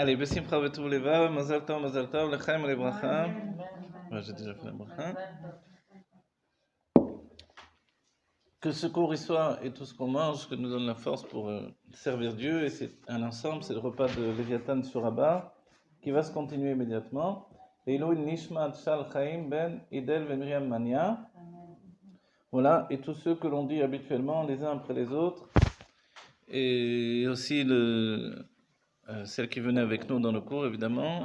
Allez, Bessimcha Betuv Leva, Mazal Tov, Lechaim Lebracha. Ouais, j'ai déjà fait la bracha. Que ce cours y soit et tout ce qu'on mange, que nous donne la force pour servir Dieu. Et c'est un ensemble, c'est le repas de Léviathan sur Abba, qui va se continuer immédiatement. Leilu Nishmat Shal Chaim Ben Idel Ben Miriam Mania. Voilà, et tous ceux que l'on dit habituellement les uns après les autres. Et aussi celle qui venait avec nous dans le cours, évidemment.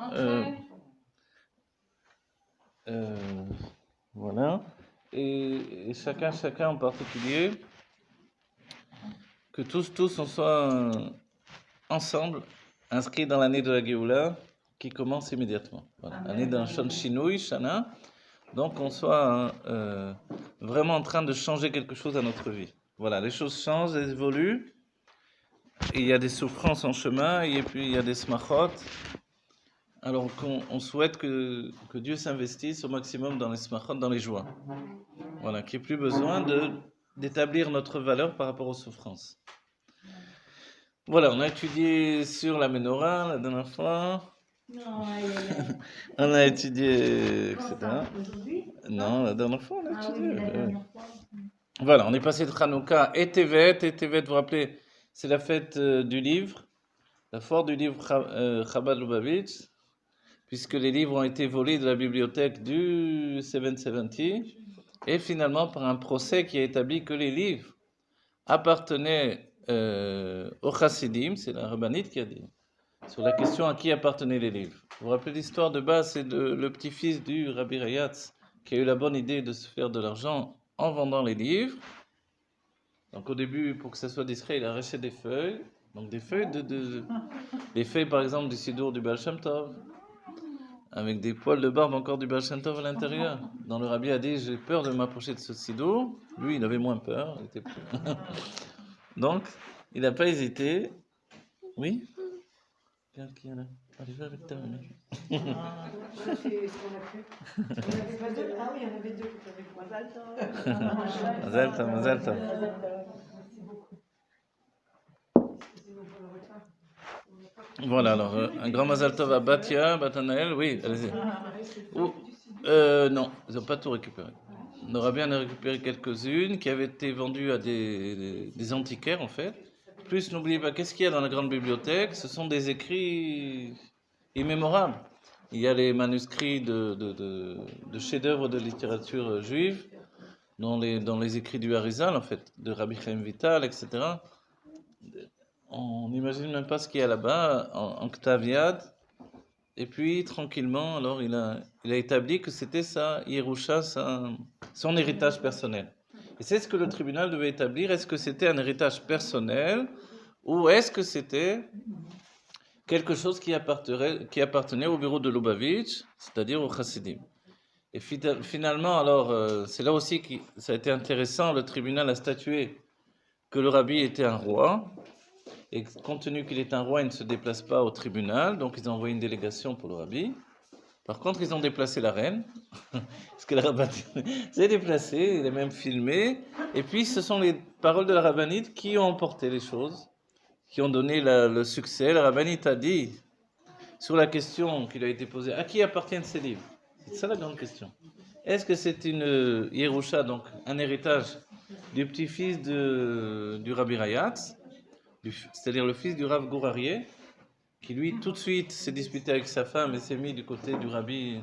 Voilà. Et chacun en particulier, que tous on soit ensemble inscrits dans l'année de la Géoula qui commence immédiatement. Voilà. L'année d'un Shon Shinui, Shana. Donc on soit vraiment en train de changer quelque chose à notre vie. Voilà, les choses changent, elles évoluent. Et il y a des souffrances en chemin, et puis il y a des smachot. Alors qu'on souhaite que Dieu s'investisse au maximum dans les smachot, dans les joies. Voilà, qu'il n'y ait plus besoin d'établir notre valeur par rapport aux souffrances. Voilà, on a étudié sur la menorah la dernière fois. Non, on a étudié, etc. Aujourd'hui ? Non, la dernière fois, on a étudié. Oui, la dernière fois. Voilà, on est passé de Hanouka et Tevet. Et Tevet, vous vous rappelez, c'est la fête du livre, la foire du livre Chabad Lubavitch, puisque les livres ont été volés de la bibliothèque du 770, et finalement par un procès qui a établi que les livres appartenaient aux Chassidim, c'est la rabbinite qui a dit, sur la question à qui appartenaient les livres. Vous vous rappelez l'histoire de base, c'est le petit-fils du Rabbi Rayatz qui a eu la bonne idée de se faire de l'argent en vendant les livres. Donc au début, pour que ça soit discret, il a arraché des feuilles, donc des feuilles des feuilles par exemple du Sidour du Baal Shem Tov, avec des poils de barbe encore du Baal Shem Tov à l'intérieur. Dans le Rabbi a dit, j'ai peur de m'approcher de ce Sidour. Lui, il avait moins peur. Il était plus... Donc, il n'a pas hésité. Oui? Regarde qui est là. Allez, va avec ta maman. C'est ce qu'on a fait. Ah oui, il y en avait deux qui avaient Mazal Tov. Mazal Tov, Mazal Tov. Merci beaucoup. Excusez-moi pour le retard. Voilà, alors, un grand Mazal Tov à Batia, Batanael, oui, allez-y. Non, ils n'ont pas tout récupéré. On aura bien récupéré quelques-unes qui avaient été vendues à des antiquaires, en fait. Plus, n'oubliez pas, qu'est-ce qu'il y a dans la grande bibliothèque? Ce sont des écrits immémorables. Il y a les manuscrits de chefs-d'œuvre de littérature juive, dans les écrits du Harizal, en fait, de Rabbi Chaim Vital, etc. On n'imagine même pas ce qu'il y a là-bas, en Ktav Yad. Et puis, tranquillement, alors, il a établi que c'était sa Yerusha, son héritage personnel. Et c'est ce que le tribunal devait établir. Est-ce que c'était un héritage personnel ou est-ce que c'était quelque chose qui appartenait au bureau de Lubavitch, c'est-à-dire au Chassidim? Et finalement, alors, c'est là aussi que ça a été intéressant, le tribunal a statué que le rabbi était un roi. Et compte tenu qu'il est un roi, il ne se déplace pas au tribunal, donc ils ont envoyé une délégation pour le rabbi. Par contre, ils ont déplacé la reine, parce que la rabbinite s'est déplacée, il est même filmé. Et puis, ce sont les paroles de la rabbinite qui ont emporté les choses, qui ont donné le succès. La rabbinite a dit, sur la question qui lui a été posée, à qui appartiennent ces livres? C'est ça la grande question. Est-ce que c'est une Yerusha, donc un héritage du petit-fils du Rabbi Rayatz, c'est-à-dire le fils du Rav Gourarié, qui lui tout de suite s'est disputé avec sa femme et s'est mis du côté du Rabbi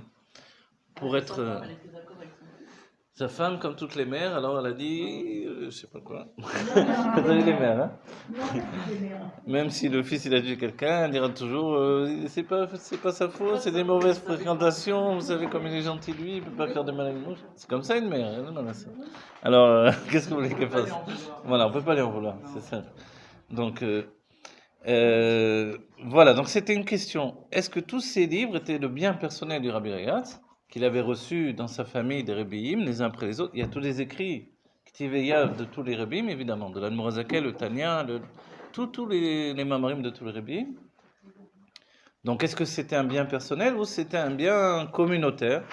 pour être sa femme, comme toutes les mères. Alors elle a dit, je sais pas quoi. Vous avez les mères, hein? Même si le fils il a tué quelqu'un, elle dira toujours, c'est pas sa faute, c'est des mauvaises fréquentations. Vous savez comme il est gentil lui, il peut pas faire de mal à une mouche. C'est comme ça une mère. Hein? Non, alors qu'est-ce que vous voulez qu'elle fasse? Voilà, on peut pas lui en vouloir, c'est ça. Donc, voilà, donc c'était une question. Est-ce que tous ces livres étaient le bien personnel du Rabbi Rayatz, qu'il avait reçu dans sa famille des Rebbeim, les uns après les autres? Il y a tous les écrits Ktiveyav de tous les Rebbeim, évidemment, de l'Admorazakel, le Tanya, tous les Mamarim de tous les Rebbeim. Donc, est-ce que c'était un bien personnel ou c'était un bien communautaire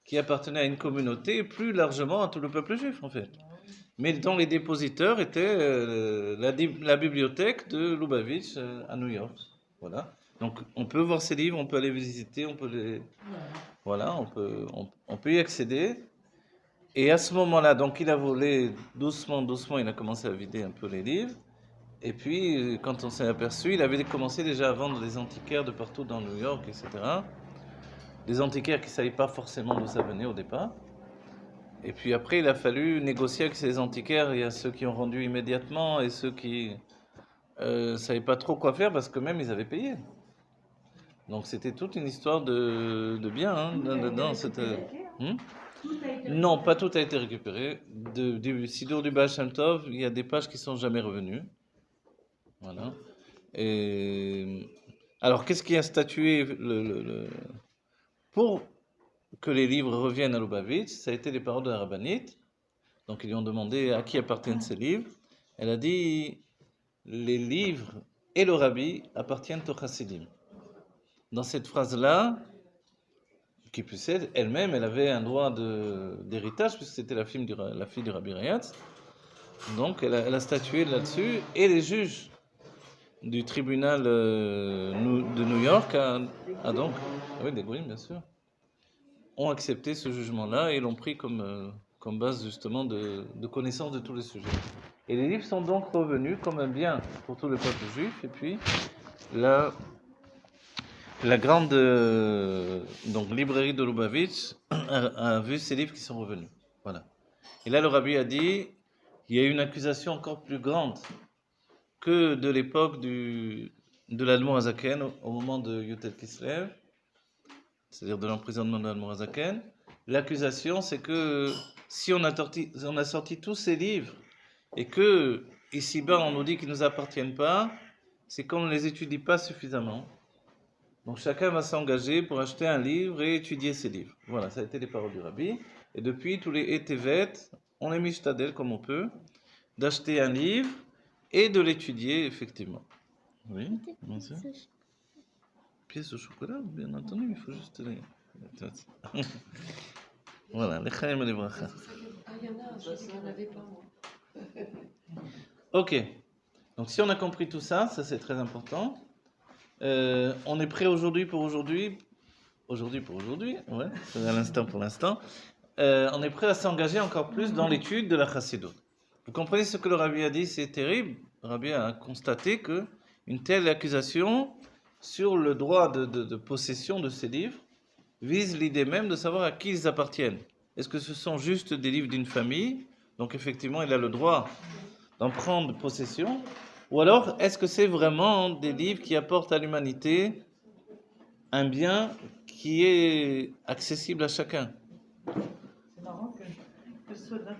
qui appartenait à une communauté et plus largement à tout le peuple juif, en fait? Mais dont les dépositeurs étaient la bibliothèque de Lubavitch à New York. Voilà. Donc, on peut voir ces livres, on peut aller visiter, voilà, on peut y accéder. Et à ce moment-là, donc, il a volé doucement, doucement, il a commencé à vider un peu les livres. Et puis, quand on s'est aperçu, il avait commencé déjà à vendre des antiquaires de partout dans New York, etc. Des antiquaires qui ne savaient pas forcément d'où ça venait au départ. Et puis après, il a fallu négocier avec ces antiquaires. Il y a ceux qui ont rendu immédiatement et ceux qui ne savaient pas trop quoi faire parce que même ils avaient payé. Donc c'était toute une histoire de bien hein, dedans. Non, pas tout a été récupéré. Du Sidour du Baal Shem Tov, il y a des pages qui sont jamais revenues. Voilà. Et alors, qu'est-ce qui a statué pour que les livres reviennent à Lubavitch? Ça a été les paroles de la rabbinite. Donc, ils lui ont demandé à qui appartiennent ces livres. Elle a dit les livres et le rabbi appartiennent au chassidim. Dans cette phrase-là, qui plus est, elle-même, elle avait un droit d'héritage puisque c'était la fille du rabbi Rayatz. Donc, elle a statué là-dessus. Et les juges du tribunal de New York donc, oui, des Goïms, bien sûr, ont accepté ce jugement-là et l'ont pris comme base justement de connaissance de tous les sujets. Et les livres sont donc revenus comme un bien pour tout le peuple juif. Et puis, la grande donc, librairie de Lubavitch a vu ces livres qui sont revenus. Voilà. Et là, le rabbi a dit, il y a une accusation encore plus grande que de l'époque de l'Admour Hazaken au moment de Yutel Kislev, c'est-à-dire de l'emprisonnement de l'Admour Hazaken. L'accusation, c'est que si on a sorti tous ces livres et que ici-bas on nous dit qu'ils ne nous appartiennent pas, c'est qu'on ne les étudie pas suffisamment. Donc chacun va s'engager pour acheter un livre et étudier ces livres. Voilà, ça a été les paroles du rabbi. Et depuis, tous les Etevet, on est mishtadel comme on peut, d'acheter un livre et de l'étudier effectivement. Oui, bien sûr. Pièce au chocolat, bien entendu, il faut juste les... Voilà, les chaim et les bracha. Ah, il y en a, je sais qu'il n'y en avait pas, moi. Ok, donc si on a compris tout ça, ça c'est très important. On est prêt aujourd'hui pour aujourd'hui. Ouais, c'est à l'instant pour l'instant. On est prêt à s'engager encore plus dans l'étude de la Chassidut. Vous comprenez ce que le rabbi a dit, c'est terrible. Le rabbi a constaté que une telle accusation sur le droit de possession de ces livres vise l'idée même de savoir à qui ils appartiennent. Est-ce que ce sont juste des livres d'une famille? Donc effectivement, il a le droit d'en prendre possession. Ou alors, est-ce que c'est vraiment des livres qui apportent à l'humanité un bien qui est accessible à chacun? C'est marrant que ce soit dans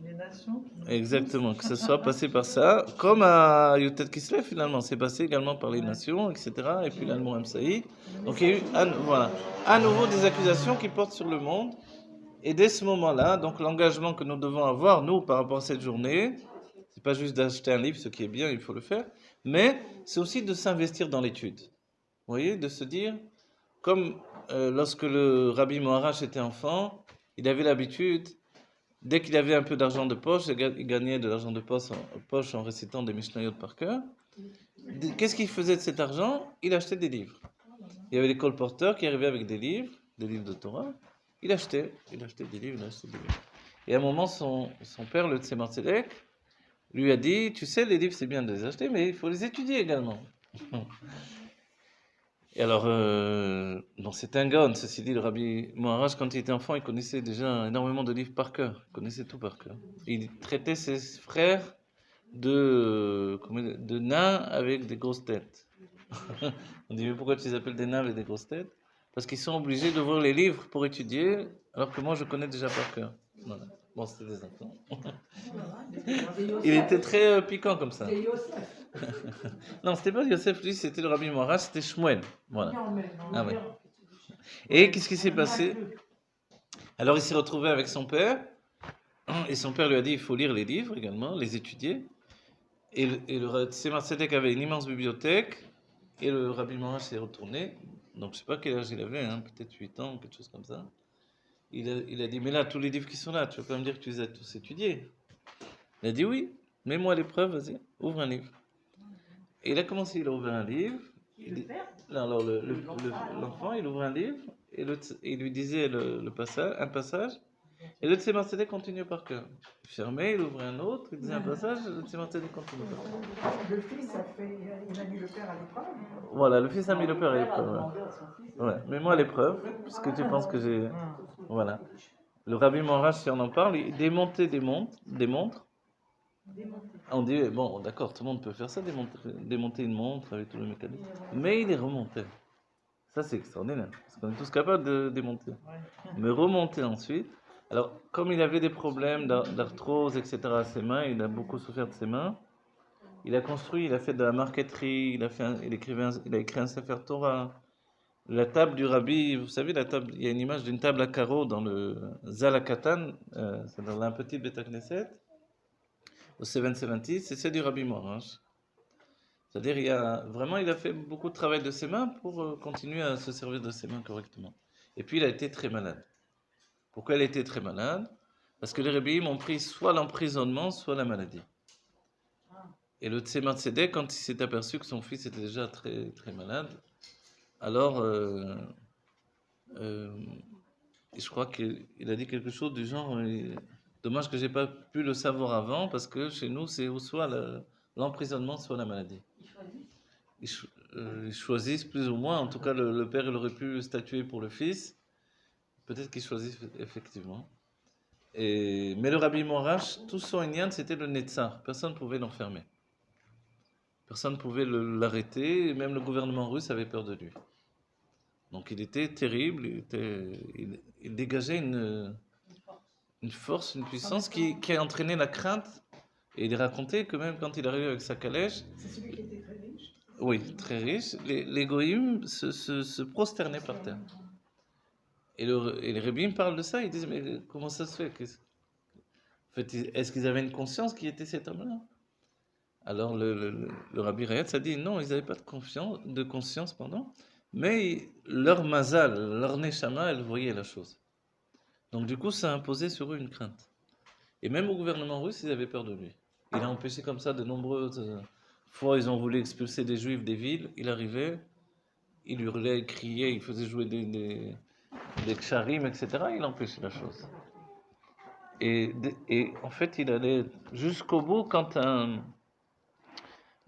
les nations. Exactement, que ce soit passé par ça, comme à Yutet Kislev finalement, c'est passé également par les nations, etc. Et puis l'Almour Saïd. Donc il y a eu voilà, à nouveau des accusations qui portent sur le monde. Et dès ce moment-là, donc l'engagement que nous devons avoir, nous, par rapport à cette journée, c'est pas juste d'acheter un livre, ce qui est bien, il faut le faire, mais c'est aussi de s'investir dans l'étude. Vous voyez, de se dire, comme lorsque le Rabbi Moharach était enfant, il avait l'habitude, dès qu'il avait un peu d'argent de poche, il gagnait de l'argent de poche en récitant des Mishnayot par cœur. Qu'est-ce qu'il faisait de cet argent? Il achetait des livres. Il y avait des colporteurs qui arrivaient avec des livres de Torah. Il achetait des livres, Et à un moment, son père, le Tzemar Tzedek, lui a dit, tu sais, les livres, c'est bien de les acheter, mais il faut les étudier également. Et alors, donc c'est un gaon, ceci dit, le Rabbi Moharaj, quand il était enfant, il connaissait déjà énormément de livres par cœur. Il connaissait tout par cœur. Il traitait ses frères de nains avec des grosses têtes. On dit, mais pourquoi tu les appelles des nains avec des grosses têtes? Parce qu'ils sont obligés d'ouvrir les livres pour étudier, alors que moi, je connais déjà par cœur. Voilà. Bon, c'était des enfants. Il était très piquant comme ça. Non, c'était pas Yosef, lui, c'était le Rabbi Moharaj, c'était Shmuel. Voilà. Ah ouais. Et qu'est-ce qui s'est passé? Alors il s'est retrouvé avec son père, et son père lui a dit il faut lire les livres également, les étudier. Et le Tzemar Tzedek avait une immense bibliothèque, et le Rabbi Moharaj s'est retourné. Donc je sais pas quel âge il avait, hein, peut-être 8 ans, quelque chose comme ça. Il a dit mais là, tous les livres qui sont là, tu vas pas me dire que tu les as tous étudiés? Il a dit oui, mets-moi l'épreuve, vas-y, ouvre un livre. Et il a commencé, il a ouvert un livre, Alors l'enfant, il ouvre un livre et il lui disait un passage, et le Tzemar Tzedek continue par cœur. Il fermait, il ouvrait un autre, il disait un passage, le Tzemar Tzedek continue par cœur. Le fils il a mis le père à l'épreuve. Voilà, le fils a mis le père à l'épreuve. Ouais. Mets-moi à l'épreuve, puisque tu penses que j'ai... Voilà. Le Rabbi Morash, si on en parle, il démontait des montres. On dit, bon, d'accord, tout le monde peut faire ça, démonter une montre avec tout le mécanisme. Mais il les remontait. Ça, c'est extraordinaire, parce qu'on est tous capables de démonter. Mais remonter ensuite. Alors, comme il avait des problèmes d'arthrose, etc. à ses mains, il a beaucoup souffert de ses mains. Il a construit, il a fait de la marqueterie, il a écrit un Sefer Torah. La table du Rabbi, vous savez, la table, il y a une image d'une table à carreaux dans le Zalakatan, c'est dans un petit Beth Knesset, au 770, c'est du Rabbi Morash. C'est-à-dire, il a fait beaucoup de travail de ses mains pour continuer à se servir de ses mains correctement. Et puis, il a été très malade. Pourquoi il a été très malade? Parce que les Rebbeim ont pris soit l'emprisonnement, soit la maladie. Et le Tzemar Tzedek, quand il s'est aperçu que son fils était déjà très, très malade, alors, je crois qu'il a dit quelque chose du genre, dommage que j'ai pas pu le savoir avant, parce que chez nous, c'est soit l'emprisonnement, soit la maladie. Ils choisissent plus ou moins, en tout cas le père il aurait pu statuer pour le fils, peut-être qu'ils choisissent effectivement. Mais le Rabbi Morash, tout son inyan c'était le Netzar, personne ne pouvait l'enfermer. Personne ne pouvait l'arrêter, même le gouvernement russe avait peur de lui. Donc il était terrible, il dégageait une force, une puissance qui a entraîné la crainte. Et il racontait que même quand il arrivait avec sa calèche... C'est celui qui était très riche? Oui, très riche. Les goïms se prosternaient par terre. Et les rabbins parlent de ça, ils disent, mais comment ça se fait? En fait, est-ce qu'ils avaient une conscience qui était cet homme-là? Alors le Rabbi Rayatz a dit, non, ils n'avaient pas de conscience, mais leur mazal, leur neshama, elle voyait la chose. Donc du coup, ça a imposé sur eux une crainte. Et même au gouvernement russe, ils avaient peur de lui. Il a empêché comme ça de nombreuses fois, ils ont voulu expulser des juifs des villes. Il arrivait, il hurlait, il criait, il faisait jouer des ksharim, etc. Il empêchait la chose. Et en fait, il allait jusqu'au bout quand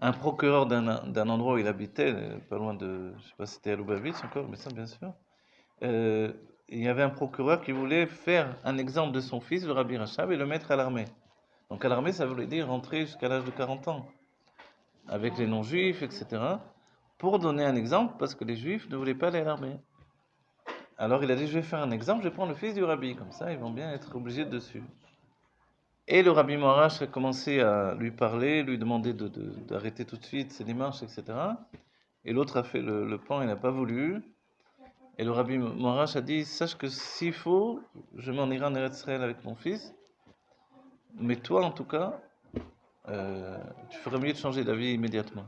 un procureur d'un endroit où il habitait, pas loin de, je ne sais pas si c'était à Lubavitch encore, mais ça bien sûr, il y avait un procureur qui voulait faire un exemple de son fils, le Rabbi Rachab, et le mettre à l'armée. Donc à l'armée, ça voulait dire rentrer jusqu'à l'âge de 40 ans, avec les non-juifs, etc., pour donner un exemple, parce que les juifs ne voulaient pas aller à l'armée. Alors il a dit, je vais faire un exemple, je vais prendre le fils du rabbi, comme ça ils vont bien être obligés de suivre. Et le Rabbi Morash a commencé à lui parler, lui demander d'arrêter tout de suite ses démarches, etc. Et l'autre a fait le plan, il n'a pas voulu. Et le Rabbi Morash a dit, sache que s'il faut, je m'en irai en Eretz Israël avec mon fils, mais toi en tout cas, tu ferais mieux de changer d'avis immédiatement.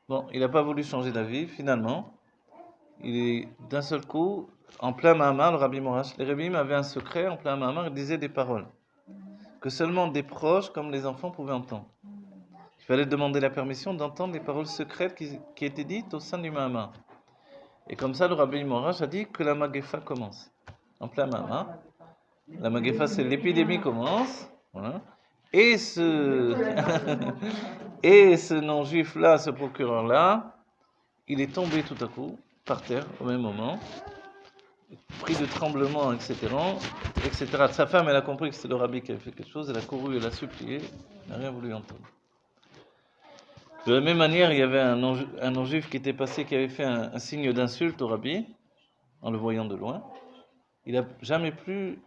Bon, il n'a pas voulu changer d'avis, finalement. Il est d'un seul coup, en plein Mahamar, le Rabbi Morash, les rabbins avaient un secret, en plein Mahamar, ils disaient des paroles que seulement des proches, comme les enfants, pouvaient entendre. Il fallait demander la permission d'entendre les paroles secrètes qui étaient dites au sein du Mahamar. Et comme ça, le Rabbi Morash a dit que la Magefa commence. En plein Mahamar. La Magefa, c'est l'épidémie commence. Voilà. Et ce non-juif-là, ce procureur-là, il est tombé tout à coup, par terre, au même moment, pris de tremblements, etc. Sa femme, elle a compris que c'était le rabbi qui avait fait quelque chose, elle a couru, elle a supplié, elle n'a rien voulu entendre. De la même manière, il y avait un non-juif qui était passé, qui avait fait un signe d'insulte au rabbi, en le voyant de loin. Il n'a jamais pu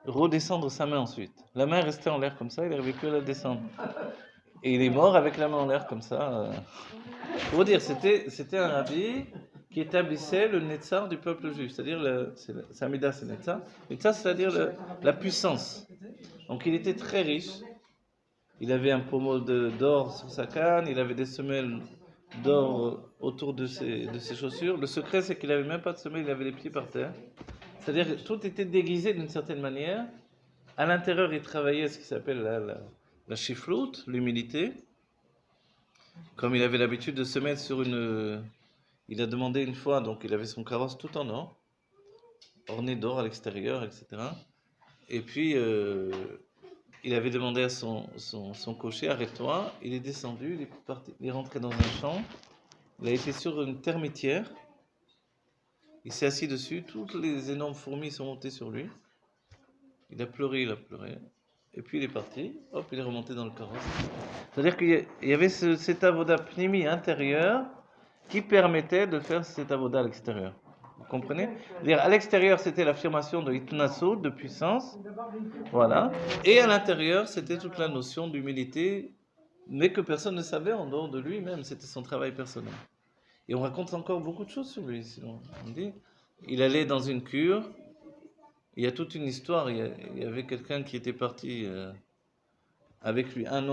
redescendre sa main ensuite. La main restait en l'air comme ça, il n'arrivait plus à la descendre. Et il est mort avec la main en l'air comme ça. Pour vous dire, c'était un rabbi qui établissait le Netzar du peuple juif, c'est-à-dire, Samida c'est Netzar, Netzar c'est-à-dire la puissance. Donc il était très riche, il avait un pommeau d'or sur sa canne, il avait des semelles d'or autour de ses chaussures. Le secret c'est qu'il n'avait même pas de semelles, il avait les pieds par terre. C'est-à-dire que tout était déguisé d'une certaine manière. À l'intérieur il travaillait ce qui s'appelle la chifloute, l'humilité. comme il avait l'habitude de se mettre sur il a demandé une fois, donc il avait son carrosse tout en or, orné d'or à l'extérieur, etc. Et puis, il avait demandé à son cocher, arrête-toi. Il est descendu, il est rentré dans un champ. Il a été sur une termitière. Il s'est assis dessus. Toutes les énormes fourmis sont montées sur lui. Il a pleuré. Et puis il est parti. Hop, il est remonté dans le carrosse. C'est-à-dire qu'il y avait cet avoda pnimi intérieur qui permettait de faire cet avoda à l'extérieur. Vous comprenez? C'est-à-dire, à l'extérieur, c'était l'affirmation de itnaso, de puissance. Voilà. Et à l'intérieur, c'était toute la notion d'humilité, mais que personne ne savait en dehors de lui-même. C'était son travail personnel. Et on raconte encore beaucoup de choses sur lui. Sinon, on dit, il allait dans une cure. Il y a toute une histoire. Il y avait quelqu'un qui était parti avec lui, un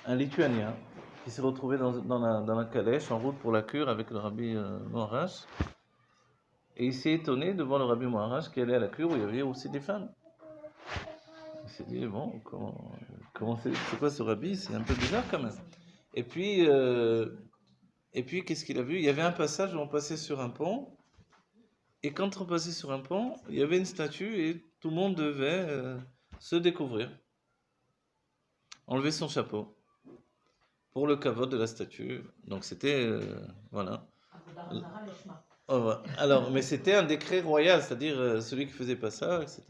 Lituanien, qui s'est retrouvé dans la calèche en route pour la cure avec le rabbi Moharaj. Et il s'est étonné devant le rabbi Moharaj qui allait à la cure où il y avait aussi des femmes. Il s'est dit, bon, comment c'est quoi ce rabbi? C'est un peu bizarre quand même. Et puis qu'est-ce qu'il a vu? Il y avait un passage où on passait sur un pont. Et quand on passait sur un pont, il y avait une statue et tout le monde devait se découvrir. Enlever son chapeau pour le kavod de la statue. Donc c'était, voilà. Alors, mais c'était un décret royal, c'est-à-dire celui qui faisait pas ça, etc.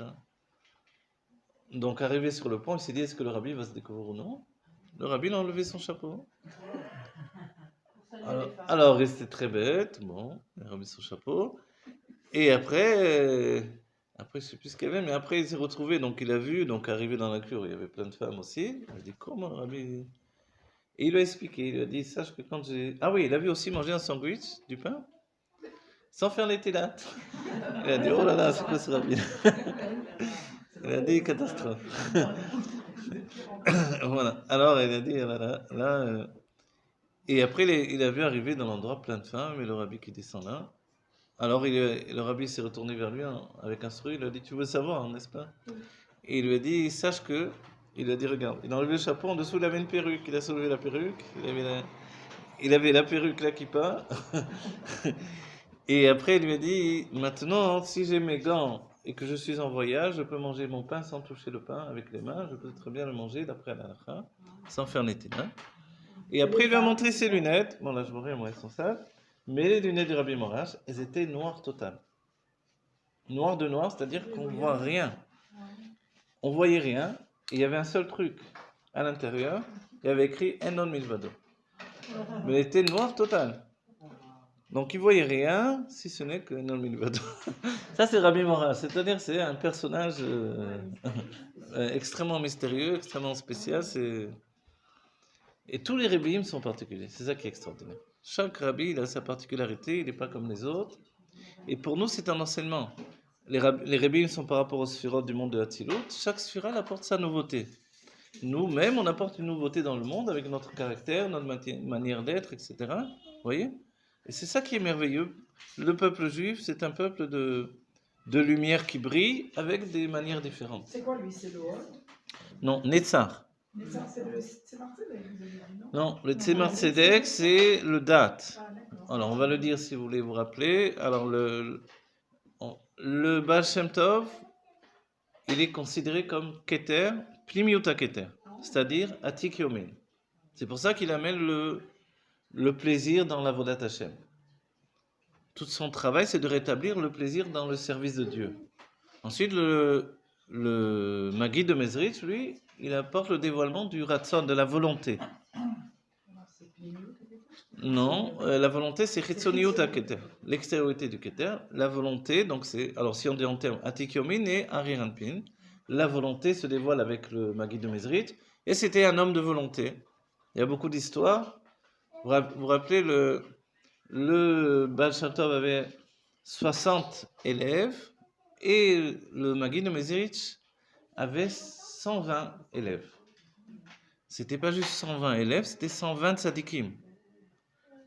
Donc arrivé sur le pont, il s'est dit, est-ce que le rabbi va se découvrir ou non? Le rabbi a enlevé son chapeau. Alors il était très bête, bon, il a remis son chapeau. Et après, je sais plus ce qu'il y avait, mais après il s'est retrouvé, donc il a vu, donc arrivé dans la cure, il y avait plein de femmes aussi. Il a dit, comment le rabbi? Et il lui a expliqué, il lui a dit, sache que quand j'ai... Ah oui, il a vu aussi manger un sandwich, du pain, sans faire les télas. Il a dit, oh là là, c'est quoi ce rabbi? Il a dit, catastrophe. Voilà. Alors il a dit, là. Et après, il a vu arriver dans l'endroit plein de femmes, et le rabbi qui descend là. Alors le rabbi s'est retourné vers lui avec un sourire, il a dit, tu veux savoir, n'est-ce pas? Et il lui a dit, sache que... Il a dit, regarde, il a enlevé le chapeau, en dessous il avait une perruque, il a soulevé la perruque, il avait la perruque là qui part. Et après il lui a dit, maintenant, si j'ai mes gants et que je suis en voyage, je peux manger mon pain sans toucher le pain avec les mains, je peux très bien le manger d'après la halakha, sans faire l'étina. Et après il lui a montré ses lunettes, bon là je vois rien, moi elles sont sales, mais les lunettes du Rabbi Moharaj, elles étaient noires totales. Noir de noir, c'est-à-dire qu'on ne voit rien. On voyait rien. Et il y avait un seul truc à l'intérieur, il y avait écrit Enon Milvado. Mais elle était noire totale. Donc il ne voyait rien, si ce n'est que Enon Milvado. Ça c'est Rabbi Moharaj, c'est-à-dire c'est un personnage extrêmement mystérieux, extrêmement spécial. Et tous les rabbis sont particuliers, c'est ça qui est extraordinaire. Chaque rabbi il a sa particularité, il n'est pas comme les autres. Et pour nous c'est un enseignement. Les rabbis sont par rapport aux sphirotes du monde de Hatzilut. Chaque sphira apporte sa nouveauté. Nous-mêmes, on apporte une nouveauté dans le monde avec notre caractère, notre manière d'être, etc. Vous voyez? Et c'est ça qui est merveilleux. Le peuple juif, c'est un peuple de lumière qui brille avec des manières différentes. C'est quoi lui? C'est le Hol? Non, Netzar. Netzar, c'est le Tzemar Tzedek. Non, le Tzemar Tzedek, c'est le date. Alors, on va le dire si vous voulez vous rappeler. Alors, le Baal Shem Tov, il est considéré comme Keter, Plimiuta Keter, c'est-à-dire Atik Yomin. C'est pour ça qu'il amène le plaisir dans la Vodat Hashem. Tout son travail, c'est de rétablir le plaisir dans le service de Dieu. Ensuite, le Maguide de Mezrich, lui, il apporte le dévoilement du Ratzon, de la volonté. Non, la volonté c'est Chitzoniuta Keter, l'extériorité du Keter. La volonté, donc c'est, alors si on dit en termes Atik Yomin et Ariranpin, la volonté se dévoile avec le Maguide de Mezrich, et c'était un homme de volonté. Il y a beaucoup d'histoires. Vous vous rappelez, le Baal Shem Tov avait 60 élèves, et le Maguide de Mezrich avait 120 élèves. C'était pas juste 120 élèves, c'était 120 tzadikim.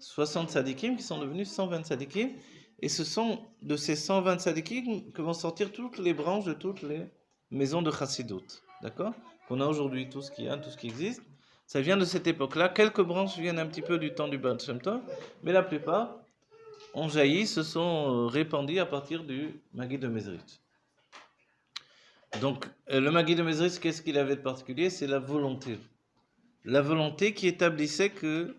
60 tzadikim qui sont devenus 120 tzadikim, et ce sont de ces 120 tzadikim que vont sortir toutes les branches de toutes les maisons de Chassidut, d'accord? Qu'on a aujourd'hui, tout ce qui existe. Ça vient de cette époque-là. Quelques branches viennent un petit peu du temps du Baal Shem Tov, mais la plupart ont jailli, se sont répandues à partir du Maggid de Mezrich. Donc, le Maggid de Mezrich, qu'est-ce qu'il avait de particulier? C'est la volonté. La volonté qui établissait que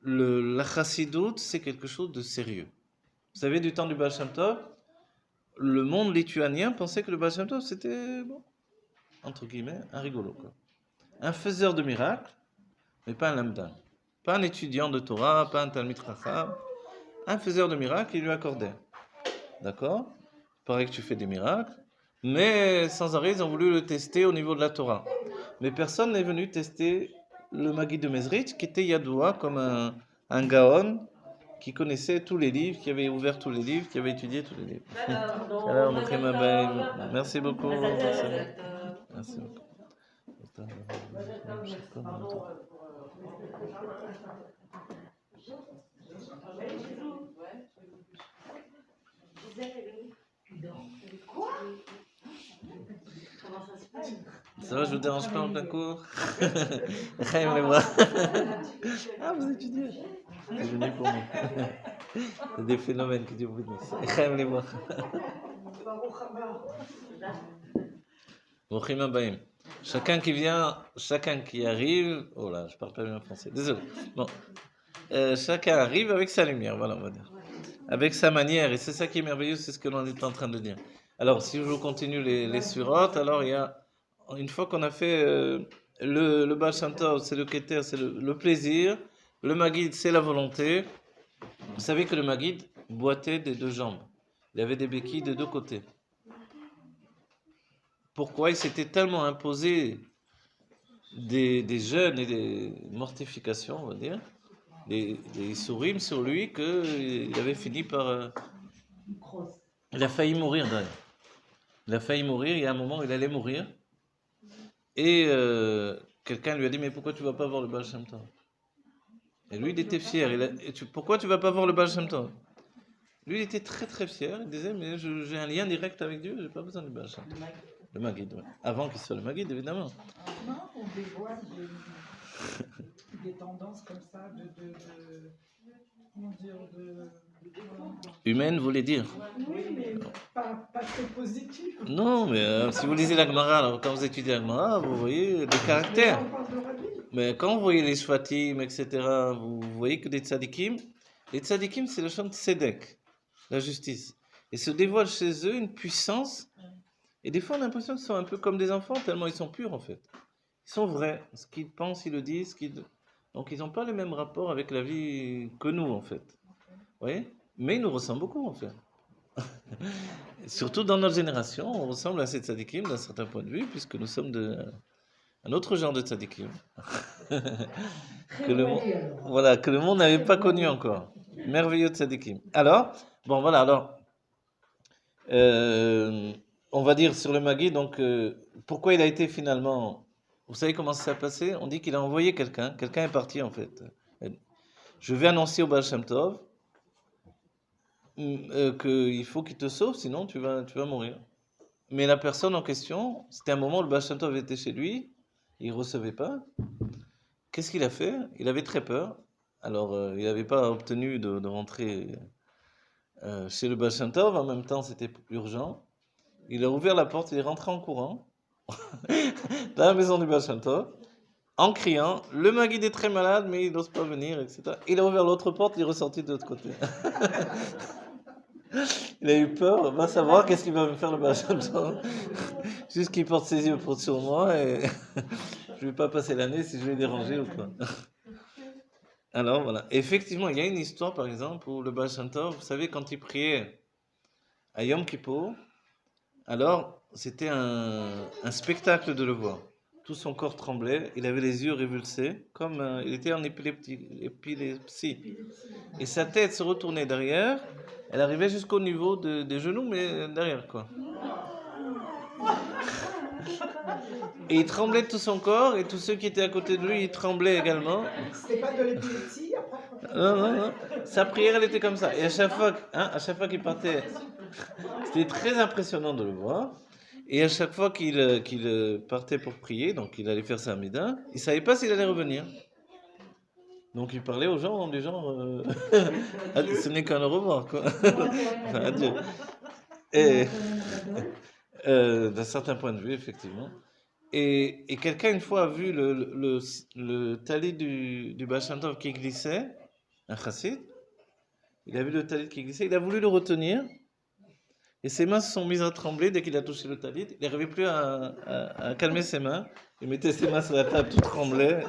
la chassidoute, c'est quelque chose de sérieux. Vous savez, du temps du Baal Shem Tov, le monde lituanien pensait que le Baal Shem Tov, c'était, bon, entre guillemets, un rigolo, quoi. Un faiseur de miracles, mais pas un lambda. Pas un étudiant de Torah, pas un Talmid Chacham. Un faiseur de miracles, il lui accordait. D'accord? Il paraît que tu fais des miracles, mais sans arrêt, ils ont voulu le tester au niveau de la Torah. Mais personne n'est venu tester le Maggid de Mezrich, qui était Yadoua, comme un Gaon, qui connaissait tous les livres, qui avait ouvert tous les livres, qui avait étudié tous les livres. Alors, merci beaucoup. Merci beaucoup. Ça va, je vous dérange pas en plein cours? Chaim les bras. Ah, vous étudiez? C'est venu pour moi. C'est des phénomènes que Dieu vous bénisse. Chaim les bras. Bochim habayim. Chacun qui vient, chacun qui arrive. Oh là, je parle pas bien français. Désolé. Bon, chacun arrive avec sa lumière. Voilà, on va dire. Avec sa manière, et c'est ça qui est merveilleux, c'est ce que l'on est en train de dire. Alors, si je continue les surotes, alors il y a, une fois qu'on a fait le Baal Shem Tov, c'est le Keter, c'est le plaisir, le Maggid, c'est la volonté. Vous savez que le Maggid boitait des deux jambes. Il avait des béquilles des deux côtés. Pourquoi? Il s'était tellement imposé des jeûnes et des mortifications, on va dire, des souris sur lui, qu'il avait fini par... il a failli mourir d'ailleurs. Il a failli mourir, il y a un moment il allait mourir. Et quelqu'un lui a dit, mais pourquoi tu ne vas pas voir le Baal Shem Tov? Et lui il était fier. Pourquoi tu ne vas pas voir le Baal Shem Tov? Lui il était très très fier, il disait, mais j'ai un lien direct avec Dieu, je n'ai pas besoin du Baal Shem Tov. Le Maggid, ouais. Avant qu'il soit le Maggid, évidemment. Non, on dévoile des tendances comme ça, comment dire, humaine, vous voulez dire? Oui, mais pas très positif. Non, mais si vous lisez la Gemara, alors, quand vous étudiez la Gemara, vous voyez des caractères. Mais quand vous voyez les Shvatim, etc., vous voyez que des tzadikim. Les tzadikim, c'est le chant de Tzedek, la justice. Et se dévoile chez eux une puissance. Et des fois, on a l'impression qu'ils sont un peu comme des enfants, tellement ils sont purs, en fait. Ils sont vrais. Ce qu'ils pensent, ils le disent. Donc, ils n'ont pas le même rapport avec la vie que nous, en fait. Vous voyez? Mais ils nous ressemblent beaucoup, en fait. Surtout dans notre génération, on ressemble à ces tzadikim d'un certain point de vue, puisque nous sommes un autre genre de tzadikim. que le monde n'avait pas connu encore. Merveilleux tzadikim. Alors, bon, voilà, alors... on va dire sur le Maggid, donc pourquoi il a été finalement... Vous savez comment ça s'est passé? On dit qu'il a envoyé quelqu'un est parti en fait. Je vais annoncer au Baal Shem Tov qu'il faut qu'il te sauve, sinon tu vas mourir. Mais la personne en question, c'était un moment où le Baal Shem Tov était chez lui, il ne recevait pas. Qu'est-ce qu'il a fait? Il avait très peur, alors il n'avait pas obtenu de rentrer chez le Baal Shem Tov, en même temps c'était urgent. Il a ouvert la porte, il est rentré en courant dans la maison du Baal Shem Tov, en criant, le Maggid est très malade, mais il n'ose pas venir, etc. Il a ouvert l'autre porte, il est ressorti de l'autre côté. Il a eu peur, va savoir qu'est-ce qu'il va me faire le Baal Shem Tov. Juste qu'il porte ses yeux sur moi et je ne vais pas passer l'année si je vais déranger ou quoi. Alors voilà, effectivement, il y a une histoire par exemple où le Baal Shem Tov, vous savez, quand il priait à Yom Kippour, alors c'était un spectacle de le voir. Tout son corps tremblait, il avait les yeux révulsés, comme il était en épilepsie. Et sa tête se retournait derrière, elle arrivait jusqu'au niveau des genoux, mais derrière quoi. Et il tremblait de tout son corps, et tous ceux qui étaient à côté de lui, ils tremblaient également. C'était pas de l'épilepsie après? Non. Sa prière, elle était comme ça. Et à chaque fois qu'il partait, c'était très impressionnant de le voir. Et à chaque fois qu'il partait pour prier, donc il allait faire sa Amida, il savait pas s'il allait revenir. Donc il parlait aux gens, les gens, ce n'est qu'un au revoir, quoi. Enfin, adieu. Et d'un certain point de vue, effectivement. Et quelqu'un une fois a vu le talit du Baal Shem Tov qui glissait, un chassid, il a vu le talit qui glissait, il a voulu le retenir, et ses mains se sont mises à trembler dès qu'il a touché le talit. Il n'arrivait plus à calmer ses mains. Il mettait ses mains sur la table, tout tremblait.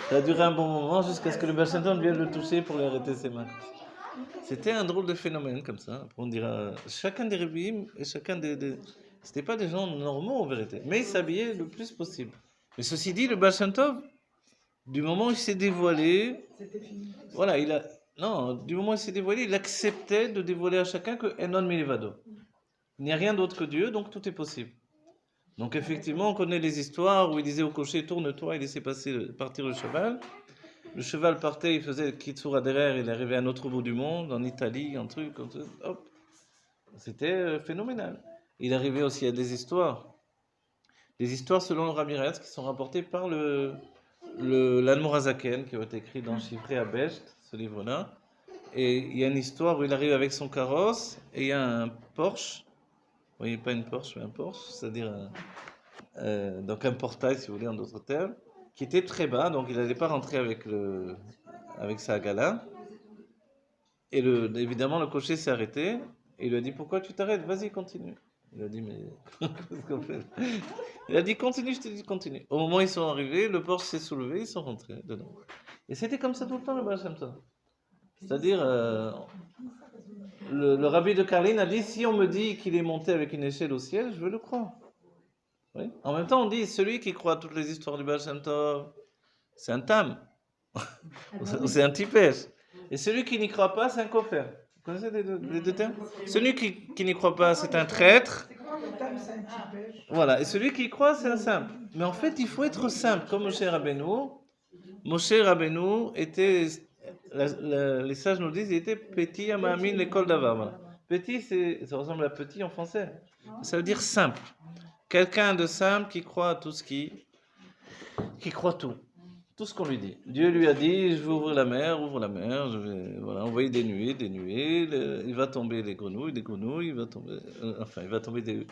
Ça a duré un bon moment jusqu'à ce que le Baal Shem Tov vienne le toucher pour lui arrêter ses mains. C'était un drôle de phénomène comme ça. Après, on dira, chacun des Rebbeim et chacun c'était pas des gens normaux en vérité, mais ils s'habillaient le plus possible. Mais ceci dit, le Baal Shem Tov, du moment où il s'est dévoilé, voilà, non, du moment où il s'est dévoilé, il acceptait de dévoiler à chacun que Enon Milevado. Il n'y a rien d'autre que Dieu, donc tout est possible. Donc effectivement, on connaît les histoires où il disait au cocher, tourne-toi, il laissait partir le cheval. Le cheval partait, il faisait Kitsura derrière, il arrivait à un autre bout du monde, en Italie, un truc, hop. C'était phénoménal. Il arrivait aussi à des histoires selon le Ramirez qui sont rapportées par l'Admorazaken qui a été écrit dans Chiffré à Besht, ce livre-là. Et il y a une histoire où il arrive avec son carrosse et il y a un Porsche. Oui, pas une Porsche, mais un Porsche, c'est-à-dire donc un portail, si vous voulez, en d'autres termes, qui était très bas, donc il n'allait pas rentrer avec sa gala. Et évidemment, le cocher s'est arrêté et il lui a dit pourquoi tu t'arrêtes? Vas-y, continue. Il a dit mais qu'est-ce qu'on fait? Il a dit continue, je te dis continue. Au moment où ils sont arrivés, le Porsche s'est soulevé, ils sont rentrés dedans. Et c'était comme ça tout le temps le Baal Shem Tov. C'est-à-dire, le rabbi de Karlin a dit si on me dit qu'il est monté avec une échelle au ciel, je veux le croire. Oui. En même temps, on dit celui qui croit à toutes les histoires du Baal Shem Tov, c'est un tam, ou c'est un tipèche. Et celui qui n'y croit pas, c'est un koffer. Vous connaissez les deux termes? Celui qui n'y croit pas, c'est un traître. Voilà. Et celui qui y croit, c'est un simple. Mais en fait, il faut être simple, comme Moshe Rabbeinu. Moshe Rabbeinu était, les sages nous disent, il était petit à Ma'amin l'école d'Ava. Voilà. Petit, ça ressemble à petit en français. Ça veut dire simple. Quelqu'un de simple qui croit à tout qui croit tout ce qu'on lui dit. Dieu lui a dit, je vais ouvrir la mer, je vais envoyer des nuées, il va tomber des grenouilles, il va tomber, il va tomber des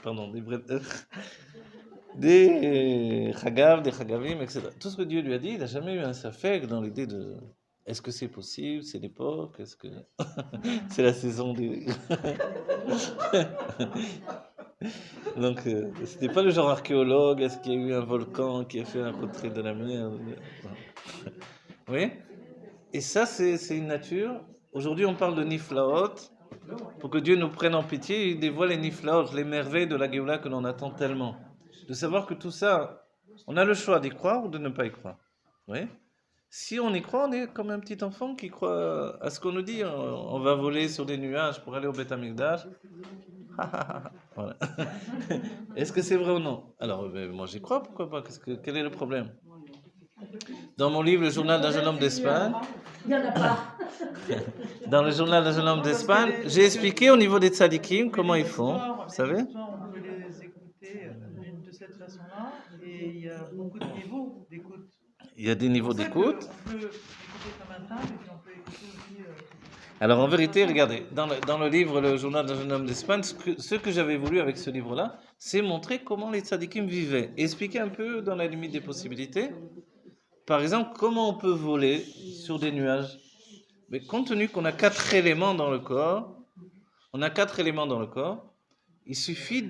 chagav, des chagavim, etc. Tout ce que Dieu lui a dit, il n'a jamais eu un safek dans l'idée de est-ce que c'est possible, c'est l'époque, est-ce que c'est la saison des... Donc, c'était pas le genre archéologue, est-ce qu'il y a eu un volcan qui a fait un retrait de la mer? Oui. Et ça, c'est une nature. Aujourd'hui, on parle de Niflaot. Pour que Dieu nous prenne en pitié, il dévoile les Niflaot, les merveilles de la Géoula que l'on attend tellement. De savoir que tout ça, on a le choix d'y croire ou de ne pas y croire. Oui. Si on y croit, on est comme un petit enfant qui croit à ce qu'on nous dit. On va voler sur des nuages pour aller au Beth Amikdash. Voilà. Est-ce que c'est vrai ou non? Alors, moi j'y crois, pourquoi pas? Quel est le problème? Dans mon livre, Le journal d'un jeune homme d'Espagne, Il n'y en a pas. dans le journal d'un jeune homme d'Espagne, j'ai expliqué au niveau des tzadikim comment ils font, vous savez? On peut les écouter de cette façon-là, et il y a beaucoup de niveaux d'écoute. Il y a des niveaux d'écoute. On peut écouter comme un timbre, et puis on peut écouter aussi... Alors en vérité, regardez, dans le livre Le journal d'un jeune homme d'Espagne, ce que j'avais voulu avec ce livre-là, c'est montrer comment les tzadikim vivaient, expliquer un peu dans la limite des possibilités. Par exemple, comment on peut voler sur des nuages? Mais compte tenu qu'on a 4 éléments dans le corps, il suffit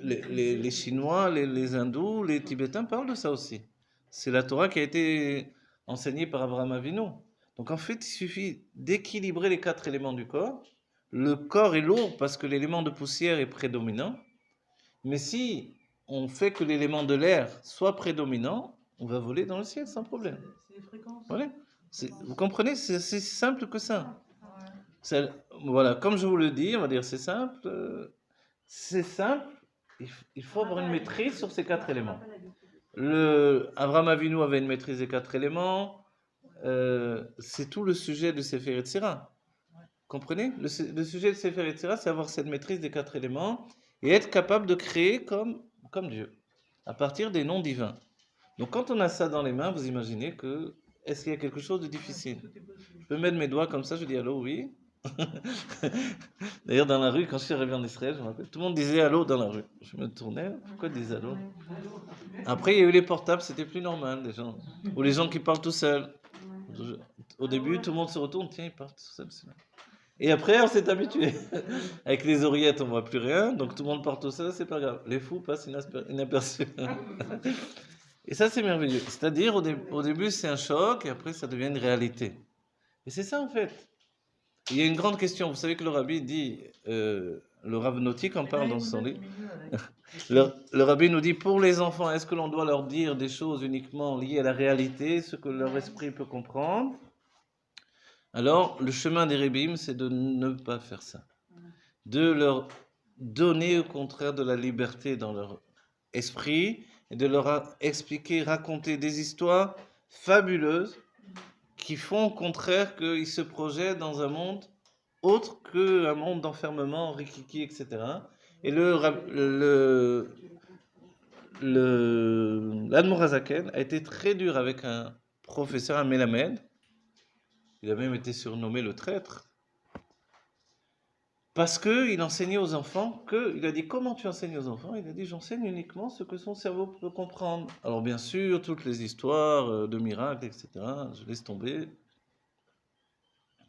les Chinois, les Hindous, les Tibétains parlent de ça aussi. C'est la Torah qui a été enseignée par Abraham Avinu. Donc en fait, il suffit d'équilibrer les 4 éléments du corps. Le corps est lourd parce que l'élément de poussière est prédominant. Mais si on fait que l'élément de l'air soit prédominant, on va voler dans le ciel sans problème. C'est les fréquences. Voilà. Vous comprenez? C'est aussi simple que ça. Voilà, comme je vous le dis, on va dire c'est simple. C'est simple. Il faut avoir une maîtrise sur ces 4 éléments. Abraham Avinu avait une maîtrise des 4 éléments. C'est tout le sujet de Sefer Yetzirah. Comprenez? Le sujet de Sefer Yetzirah, c'est avoir cette maîtrise des 4 éléments et être capable de créer comme Dieu, à partir des noms divins. Donc quand on a ça dans les mains, vous imaginez que, est-ce qu'il y a quelque chose de difficile? Tout est possible. Je peux mettre mes doigts comme ça, je dis allô, oui. D'ailleurs, dans la rue, quand je suis arrivé en Israël, je me rappelle, tout le monde disait allô dans la rue. Je me tournais, pourquoi ils disaient allô? Après, il y a eu les portables, c'était plus normal, les gens. Ou les gens qui parlent tout seuls. Au début, tout le monde se retourne, tiens, ils parlent tout seuls. Et après, on s'est habitué. Avec les oreillettes, on voit plus rien, donc tout le monde part tout seul, c'est pas grave. Les fous passent inaperçus. Et ça, c'est merveilleux. C'est-à-dire, au début, c'est un choc, et après, ça devient une réalité. Et c'est ça, en fait. Il y a une grande question. Vous savez que le rabbi dit, le Rav Notik en parle dans son livre. Le rabbi nous dit, pour les enfants, est-ce que l'on doit leur dire des choses uniquement liées à la réalité, ce que leur esprit peut comprendre? Alors, le chemin des Rébim, c'est de ne pas faire ça. De leur donner au contraire de la liberté dans leur esprit et de leur expliquer, raconter des histoires fabuleuses qui font au contraire qu'ils se projettent dans un monde autre qu'un monde d'enfermement, rikiki, etc. Et l'Admorazaken a été très dur avec un professeur, un Mélamed. Il a même été surnommé le traître. Parce qu'il enseignait aux enfants il a dit, comment tu enseignes aux enfants? Il a dit, j'enseigne uniquement ce que son cerveau peut comprendre. Alors bien sûr, toutes les histoires de miracles, etc., je laisse tomber.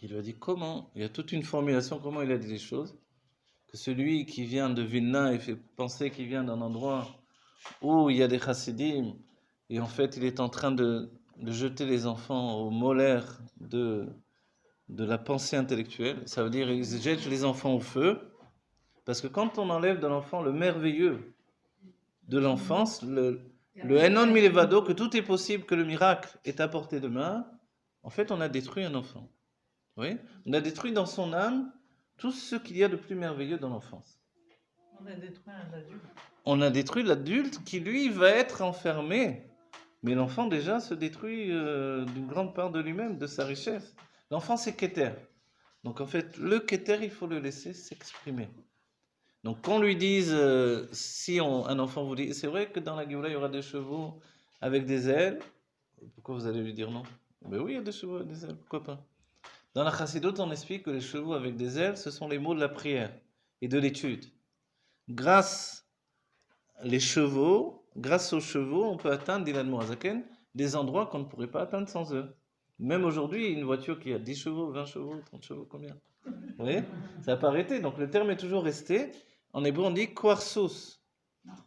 Il lui a dit, comment? Il y a toute une formulation, comment il a dit les choses. Que celui qui vient de Vilna, il fait penser qu'il vient d'un endroit où il y a des chassidim, et en fait, il est en train de jeter les enfants au molaire de la pensée intellectuelle. Ça veut dire, ils jettent les enfants au feu. Parce que quand on enlève de l'enfant le merveilleux de l'enfance, le Enon Milevado, que tout est possible, que le miracle est à portée de main, en fait, on a détruit un enfant. Oui? On a détruit dans son âme tout ce qu'il y a de plus merveilleux dans l'enfance. On a détruit un adulte. On a détruit l'adulte qui, lui, va être enfermé. Mais l'enfant, déjà, se détruit d'une grande part de lui-même, de sa richesse. L'enfant, c'est Keter. Donc, en fait, le Keter, il faut le laisser s'exprimer. Donc, qu'on lui dise, si un enfant vous dit, c'est vrai que dans la Géoula, il y aura des chevaux avec des ailes. Pourquoi vous allez lui dire non? Ben oui, il y a des chevaux avec des ailes, pourquoi pas? Dans la Chassidoute, on explique que les chevaux avec des ailes, ce sont les mots de la prière et de l'étude. Grâce aux chevaux, on peut atteindre, dit l'Admorazaken, des endroits qu'on ne pourrait pas atteindre sans eux. Même aujourd'hui, une voiture qui a 10 chevaux, 20 chevaux, 30 chevaux, combien? Vous voyez? Ça n'a pas arrêté, donc le terme est toujours resté. En hébreu, on dit kwarsus.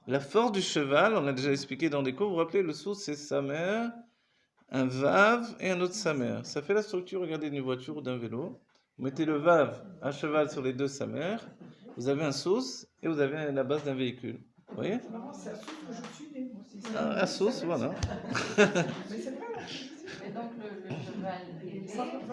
La force du cheval, on a déjà expliqué dans des cours, vous vous rappelez, le sous, c'est sa mère, un vav et un autre sa mère. Ça fait la structure, regardez, d'une voiture ou d'un vélo. Vous mettez le vav à cheval sur les deux sa mère, vous avez un sous et vous avez la base d'un véhicule. Vous voyez? C'est à Sousse que je suis née aussi. Un sous, voilà. Mais c'est vrai. Et donc le cheval ailé,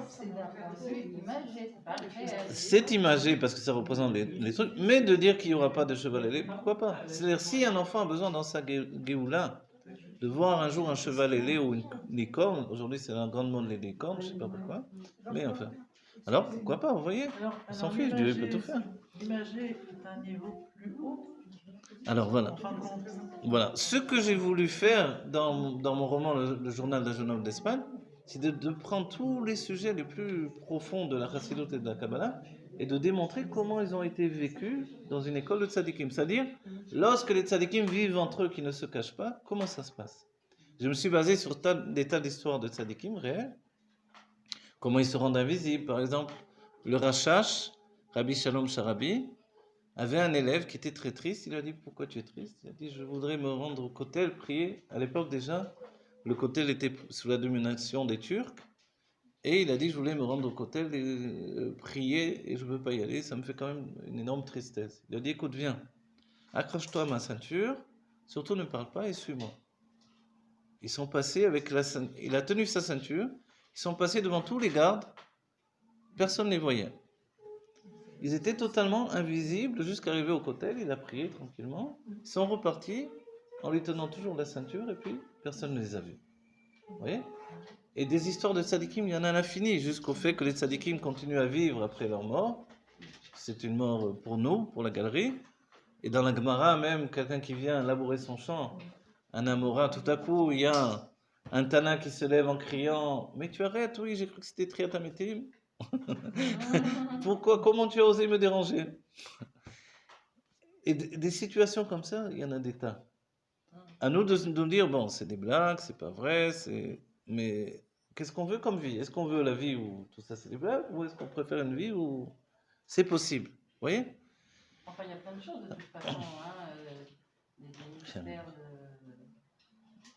c'est d'un point de vue imagé, c'est pas réel. C'est imagé parce que ça représente les trucs, mais de dire qu'il n'y aura pas de cheval ailé, pourquoi pas? C'est-à-dire, si un enfant a besoin dans sa Géoula de voir un jour un cheval ailé ou une licorne, aujourd'hui c'est un grand monde les licornes, je ne sais pas pourquoi, mais enfin. Alors pourquoi pas, vous voyez? On s'en fiche, Dieu peut tout faire. L'imager est un niveau plus haut. Alors voilà. En fin de compte. Voilà. Ce que j'ai voulu faire dans mon roman Le journal d'un jeune homme d'Espagne, c'est de prendre tous les sujets les plus profonds de la Chassidoute et de la Kabbalah et de démontrer comment ils ont été vécus dans une école de tzadikim. C'est-à-dire, lorsque les tzadikim vivent entre eux qui ne se cachent pas, comment ça se passe? Je me suis basé sur des tas d'histoires de tzadikim réels. Comment ils se rendent invisibles. Par exemple, le Rashash, Rabbi Shalom Sharabi, avait un élève qui était très triste. Il a dit, pourquoi tu es triste? Il a dit, je voudrais me rendre au Kotel, prier. À l'époque déjà, le Kotel était sous la domination des Turcs. Et il a dit, je voulais me rendre au Kotel et prier, et je ne peux pas y aller. Ça me fait quand même une énorme tristesse. Il a dit, écoute, viens, accroche-toi à ma ceinture, surtout ne parle pas et suis-moi. Ils sont passés avec il a tenu sa ceinture, ils sont passés devant tous les gardes, personne ne les voyait. Ils étaient totalement invisibles jusqu'à arriver au Kotel, il a prié tranquillement. Ils sont repartis en lui tenant toujours la ceinture et puis personne ne les a vus. Vous voyez? Et des histoires de tzadikim, il y en a à l'infini, jusqu'au fait que les tzadikim continuent à vivre après leur mort. C'est une mort pour nous, pour la galerie. Et dans la Gemara, même, quelqu'un qui vient labourer son champ, un Amora, tout à coup, il y a un Tana qui se lève en criant, mais tu arrêtes, oui, j'ai cru que c'était Triat Ametim. Pourquoi, comment tu as osé me déranger? Et des situations comme ça, il y en a des tas. À nous de nous dire, bon, c'est des blagues, c'est pas vrai, mais qu'est-ce qu'on veut comme vie? Est-ce qu'on veut la vie où tout ça c'est des blagues, ou est-ce qu'on préfère une vie où c'est possible? Vous voyez? Enfin, il y a plein de choses de toute façon, hein, des mystères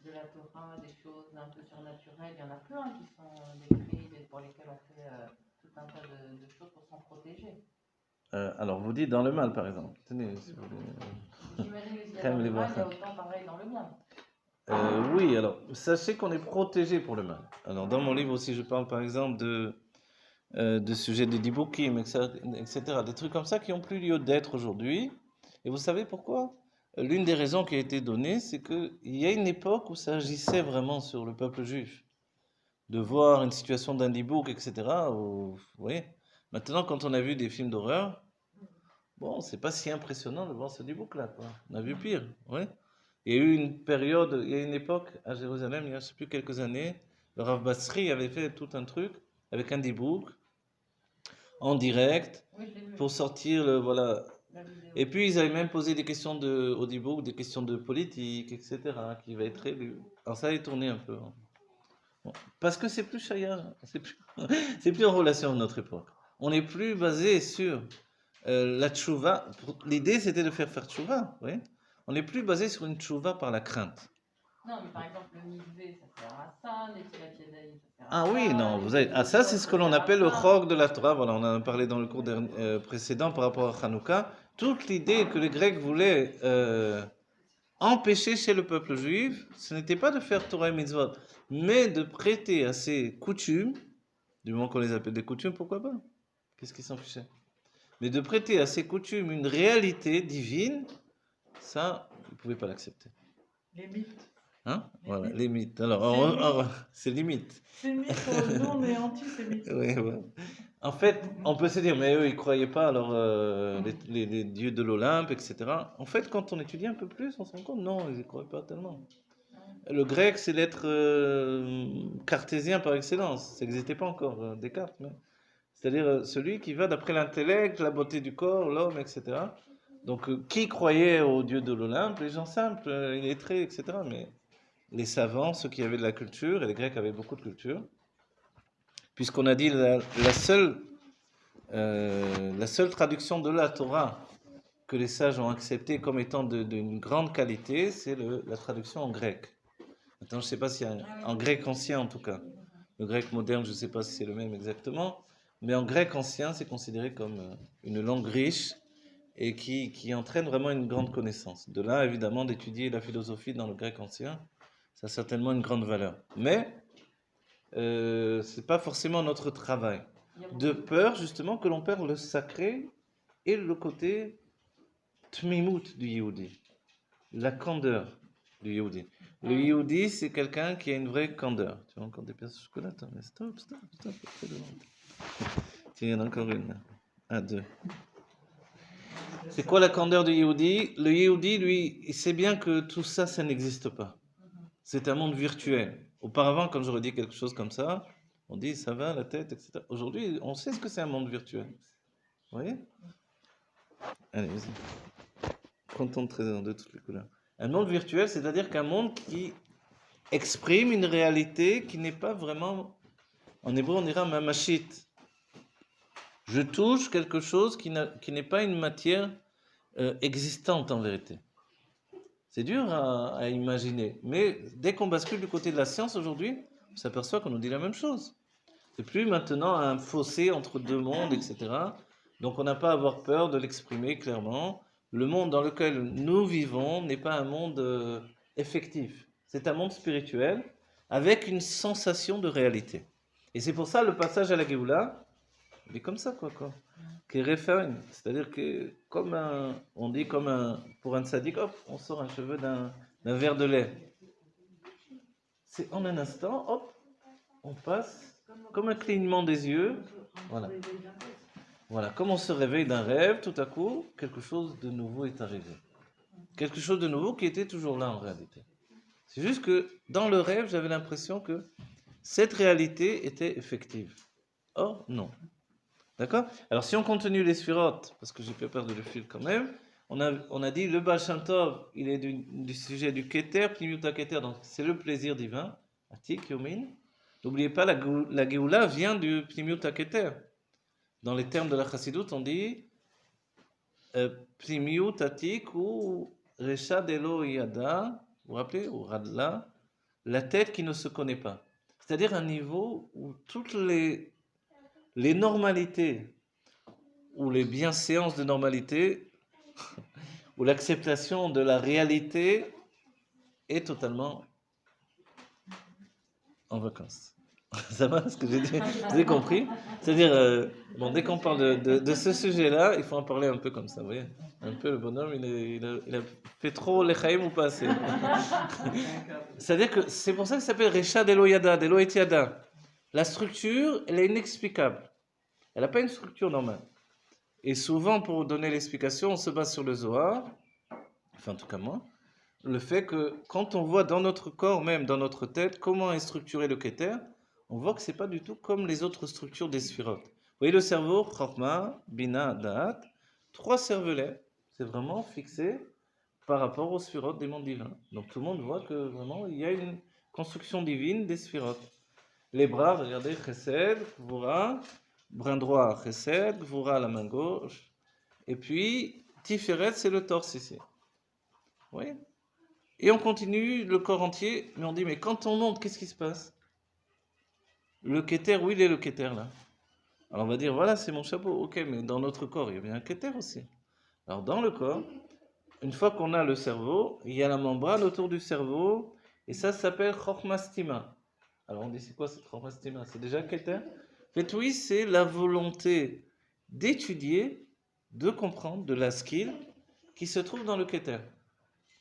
de la Torah, des choses un peu surnaturelles, il y en a plein qui sont décrits et pour lesquels on fait tout un tas de choses pour s'en protéger. Alors, vous dites dans le mal, par exemple. Tenez, si vous voulez. J'imagine que s'il y a dans le mal, il y a autant pareil dans le bien. Oui, alors, sachez qu'on est protégé pour le mal. Alors, dans mon livre aussi, je parle par exemple de sujets de dibukim, etc. Des trucs comme ça qui n'ont plus lieu d'être aujourd'hui. Et vous savez pourquoi? L'une des raisons qui a été donnée, c'est qu'il y a une époque où ça agissait vraiment sur le peuple juif. De voir une situation d'un dibouk, etc. Vous voyez? Maintenant, quand on a vu des films d'horreur, bon, c'est pas si impressionnant de voir ce dibouk-là, quoi. On a vu pire, ouais. Il y a eu une période, il y a une époque à Jérusalem, il y a je sais plus quelques années, le Rav Basri avait fait tout un truc avec un dibouk en direct Oui, je l'ai vu. pour sortir voilà. La vidéo. Et puis ils avaient même posé des questions au dibouk, des questions de politique, etc. qui va être élu. Alors ça a tourné un peu. Hein. Bon. Parce que c'est plus chaya, c'est plus en relation à notre époque. On n'est plus basé sur la tchouva. L'idée c'était de faire tchouva, oui. On n'est plus basé sur une tchouva par la crainte. Non, mais par exemple, le mikvé, ça sert à ça, Netilat Yadayim, ça sert à Ah ça. oui, non, vous avez... Ah, ça c'est ce que l'on appelle le chog de la Torah. Voilà, on en a parlé dans le cours précédent par rapport à Hanouka. Toute l'idée que les Grecs voulaient empêcher chez le peuple juif, ce n'était pas de faire Torah et Mitzvot, mais de prêter à ces coutumes, du moment qu'on les appelle des coutumes, pourquoi pas? Qu'est-ce qui s'en fichait? Mais de prêter à ces coutumes une réalité divine, ça, ils ne pouvaient pas l'accepter. Les mythes. Hein? Les Voilà, mythes. les mythes. Alors, c'est limite. C'est mythe, nous on est antisémites. Oui, ouais. En fait, on peut se dire, mais eux, ils ne croyaient pas alors les dieux de l'Olympe, etc. En fait, quand on étudie un peu plus, on se rend compte, non, ils n'y croyaient pas tellement. Le grec, c'est l'être cartésien par excellence. Ça n'existait pas encore, Descartes. Mais... c'est-à-dire celui qui va d'après l'intellect, la beauté du corps, l'homme, etc. Donc, qui croyait aux dieux de l'Olympe? Les gens simples, illettrés, etc. Mais les savants, ceux qui avaient de la culture, et les Grecs avaient beaucoup de culture, puisqu'on a dit la seule traduction de la Torah que les sages ont acceptée comme étant d'une grande qualité, c'est la traduction en grec. Maintenant, je ne sais pas si en grec ancien en tout cas. Le grec moderne, je ne sais pas si c'est le même exactement, mais en grec ancien, c'est considéré comme une langue riche et qui entraîne vraiment une grande connaissance. De là, évidemment, d'étudier la philosophie dans le grec ancien, ça a certainement une grande valeur. Mais ce n'est pas forcément notre travail. De peur, justement, que l'on perd le sacré et le côté tmimout du Yehudi, la candeur du Yehudi. Le Yehudi, c'est quelqu'un qui a une vraie candeur. Tu vois encore des pièces de chocolat? Attends, mais stop. Tiens, il y en a encore une. Un, deux. C'est quoi la candeur du Yehudi? Le Yehudi, lui, il sait bien que tout ça, ça n'existe pas. C'est un monde virtuel. Auparavant, quand j'aurais dit quelque chose comme ça, on dit ça va, la tête, etc. Aujourd'hui, on sait ce que c'est un monde virtuel. Vous voyez? Allez, vas-y. Prends ton trésor de toutes les couleurs. Un monde virtuel, c'est-à-dire qu'un monde qui exprime une réalité qui n'est pas vraiment, en hébreu on dira mamashit. Je touche quelque chose qui n'est pas une matière existante en vérité. C'est dur à imaginer, mais dès qu'on bascule du côté de la science aujourd'hui, on s'aperçoit qu'on nous dit la même chose. C'est plus maintenant un fossé entre deux mondes, etc. Donc on n'a pas à avoir peur de l'exprimer clairement. Le monde dans lequel nous vivons n'est pas un monde effectif. C'est un monde spirituel avec une sensation de réalité. Et c'est pour ça le passage à la Géoula, il est comme ça, quoi. Qui est référent. C'est-à-dire que, on dit pour un tzaddik, hop, on sort un cheveu d'un verre de lait. C'est en un instant, hop, on passe comme un clignement des yeux. Voilà. Voilà, comme on se réveille d'un rêve, tout à coup, quelque chose de nouveau est arrivé. Quelque chose de nouveau qui était toujours là en réalité. C'est juste que dans le rêve, j'avais l'impression que cette réalité était effective. Or, non. D'accord? Alors, si on continue les sphirotes, parce que j'ai fait perdre le fil quand même, on a dit le Baal Shem Tov, il est du sujet du Keter, Pnimiuta Keter, donc c'est le plaisir divin, Atik, Yomin. N'oubliez pas, la Géoula vient du Pnimiuta Keter. Dans les termes de la Chassidut, on dit Pnimiut Atik ou Recha Delo Yada, vous vous rappelez, ou Radla, la tête qui ne se connaît pas. C'est-à-dire un niveau où toutes les normalités ou les bienséances de normalité ou l'acceptation de la réalité est totalement en vacances. Ça va ce que j'ai dit? Vous avez compris? C'est-à-dire, bon, dès qu'on parle de ce sujet-là, il faut en parler un peu comme ça, vous voyez? Un peu, le bonhomme, il a fait trop l'echaïm ou pas assez. C'est-à-dire que c'est pour ça que ça s'appelle Recha Delo Yada, Delo Et Yada. La structure, elle est inexplicable. Elle n'a pas une structure normale. Et souvent, pour donner l'explication, on se base sur le Zohar, enfin en tout cas moi, le fait que quand on voit dans notre corps, même dans notre tête, comment est structuré le Keter, on voit que ce n'est pas du tout comme les autres structures des sphirotes. Vous voyez le cerveau, Chorma, Bina, Da'at, 3 cervelets, c'est vraiment fixé par rapport aux sphirotes des mondes divins. Donc tout le monde voit que vraiment il y a une construction divine des sphirotes. Les bras, regardez, Chesed, Gvura, bras droit, Chesed, Gvura la main gauche, et puis Tiferet, c'est le torse ici. Vous voyez? Et on continue le corps entier, mais on dit, mais quand on monte, qu'est-ce qui se passe? Le Keter, où il est le Keter là? Alors on va dire, voilà, c'est mon chapeau, ok, mais dans notre corps, il y a bien un Keter aussi. Alors dans le corps, une fois qu'on a le cerveau, il y a la membrane autour du cerveau, et ça s'appelle Chormastima. Alors on dit, c'est quoi cette Chormastima? C'est déjà Keter? En fait, oui, c'est la volonté d'étudier, de comprendre, de la skill qui se trouve dans le Keter.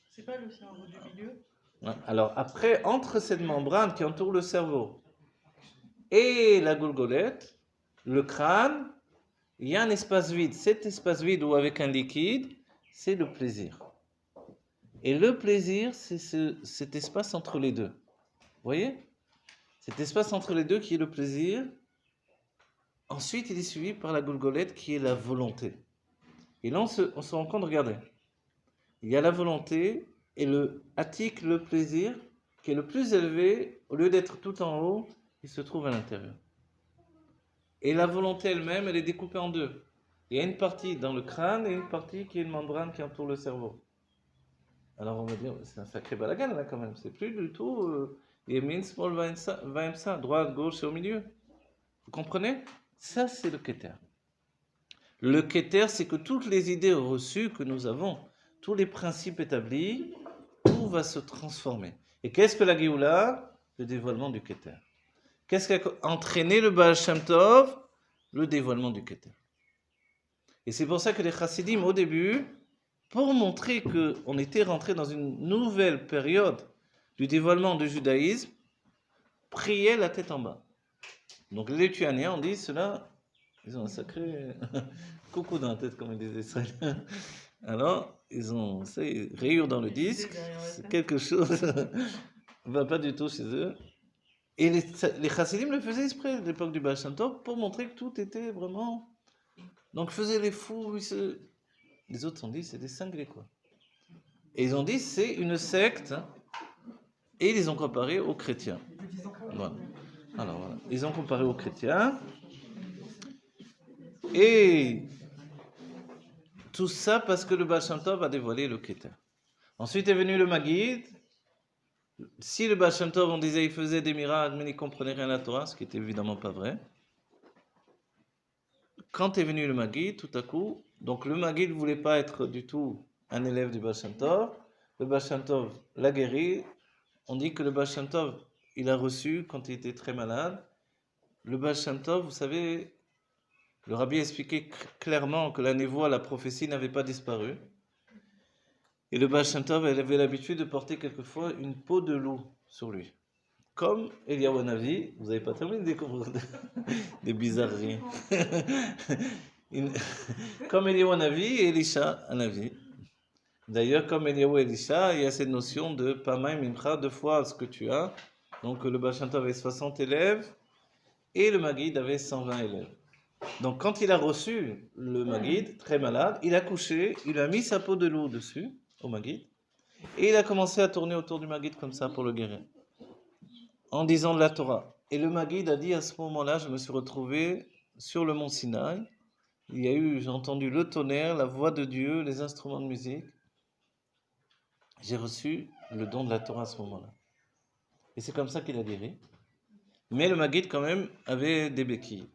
C'est pas le cerveau du milieu? Ouais. Alors après, entre cette membrane qui entoure le cerveau et la goulgolette, le crâne, il y a un espace vide. Cet espace vide ou avec un liquide, c'est le plaisir. Et le plaisir, c'est cet espace entre les deux. Vous voyez? Cet espace entre les deux qui est le plaisir. Ensuite, il est suivi par la goulgolette qui est la volonté. Et là, on se rend compte, regardez. Il y a la volonté et le attique, le plaisir, qui est le plus élevé, au lieu d'être tout en haut, il se trouve à l'intérieur. Et la volonté elle-même, elle est découpée en deux. Il y a une partie dans le crâne et une partie qui est une membrane qui entoure le cerveau. Alors on va dire, c'est un sacré balagan là quand même. C'est plus du tout Yemin, Small, Vaimsa, droite, gauche et au milieu. Vous comprenez? Ça, c'est le Keter. Le Keter, c'est que toutes les idées reçues que nous avons, tous les principes établis, tout va se transformer. Et qu'est-ce que la Géoula? Le dévoilement du Keter. Qu'est-ce qui a entraîné le Baal Shem Tov? Le dévoilement du Keter. Et c'est pour ça que les Chassidim, au début, pour montrer qu'on était rentré dans une nouvelle période du dévoilement du judaïsme, priaient la tête en bas. Donc les Lituaniens, on dit, ceux-là, ils ont un sacré coucou dans la tête, comme ils disaient Israéliens. Alors, ils ont rayures dans le disque, c'est quelque chose ne va pas du tout chez eux. Et les Chassidim le faisaient exprès à l'époque du Baal Shem Tov pour montrer que tout était vraiment... Donc faisaient les fous, les autres ont dit c'est des cinglés quoi. Et ils ont dit c'est une secte, hein, et ils les ont comparés aux chrétiens. Voilà. Alors voilà, ils ont comparé aux chrétiens, et tout ça parce que le Baal Shem Tov a dévoilé le Keter. Ensuite est venu le Maggid. Si le Baal Shem Tov, on disait il faisait des miracles, mais il ne comprenait rien à la Torah, ce qui n'était évidemment pas vrai. Quand est venu le Maggid, tout à coup, donc le Maggid ne voulait pas être du tout un élève du Baal Shem Tov. Le Baal Shem Tov l'a guéri. On dit que le Baal Shem Tov, il a reçu quand il était très malade. Le Baal Shem Tov, vous savez, le Rabbi expliquait clairement que la névoie, la prophétie n'avait pas disparu. Et le Baal Shem Tov, elle avait l'habitude de porter quelquefois une peau de loup sur lui. Comme Eliyahu Hanavi, vous n'avez pas terminé de découvrir des bizarreries. Une- Comme Eliyahu un avis et Elisha un avis. D'ailleurs, comme Eliyahu et Elisha, il y a cette notion de Pamaim Mimcha, 2 fois ce que tu as. Donc le Baal Shem Tov avait 60 élèves et le Maguid avait 120 élèves. Donc quand il a reçu le Maguid, très malade, il a couché, il a mis sa peau de loup dessus, au Maguid, et il a commencé à tourner autour du Maguid comme ça pour le guérir, en disant de la Torah. Et le Maguid a dit à ce moment-là, je me suis retrouvé sur le mont Sinaï, il y a eu, j'ai entendu le tonnerre, la voix de Dieu, les instruments de musique. J'ai reçu le don de la Torah à ce moment-là. Et c'est comme ça qu'il a guéri. Mais le Maguid quand même avait des béquilles.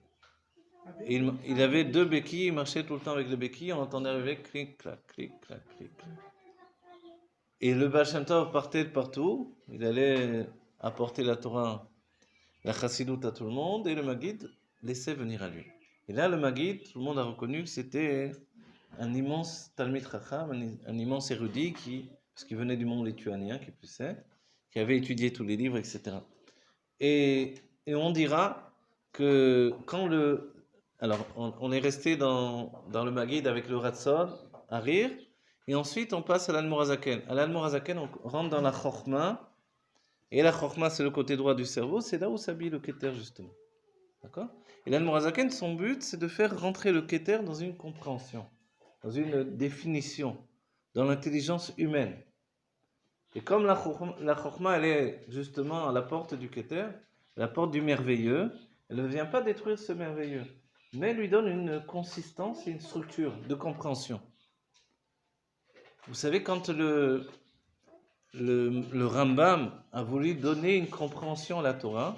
Et il avait 2 béquilles, il marchait tout le temps avec les béquilles, on entendait arriver clic, clac, clic, clac, clic, clac. Et le Baal Shem Tov partait de partout, il allait apporter la Torah, la chassidoute à tout le monde, et le Maguid laissait venir à lui. Et là, le Maguid, tout le monde a reconnu que c'était un immense Talmid Chacham, un immense érudit, parce qu'il venait du monde lituanien, qui plus est, qui avait étudié tous les livres, etc. Et on dira que quand alors, on est resté dans le Maguid avec le Ratzon, à rire, et ensuite on passe à l'Admorazaken. À l'Admorazaken, on rentre dans la Chokhmah, et la Chokhmah, c'est le côté droit du cerveau, c'est là où s'habille le Keter, justement. D'accord? Et l'Admorazaken, son but, c'est de faire rentrer le Keter dans une compréhension, dans une définition, dans l'intelligence humaine. Et comme la Chokhmah, elle est justement à la porte du Keter, la porte du merveilleux, elle ne vient pas détruire ce merveilleux, mais lui donne une consistance et une structure de compréhension. Vous savez, quand le Rambam a voulu donner une compréhension à la Torah,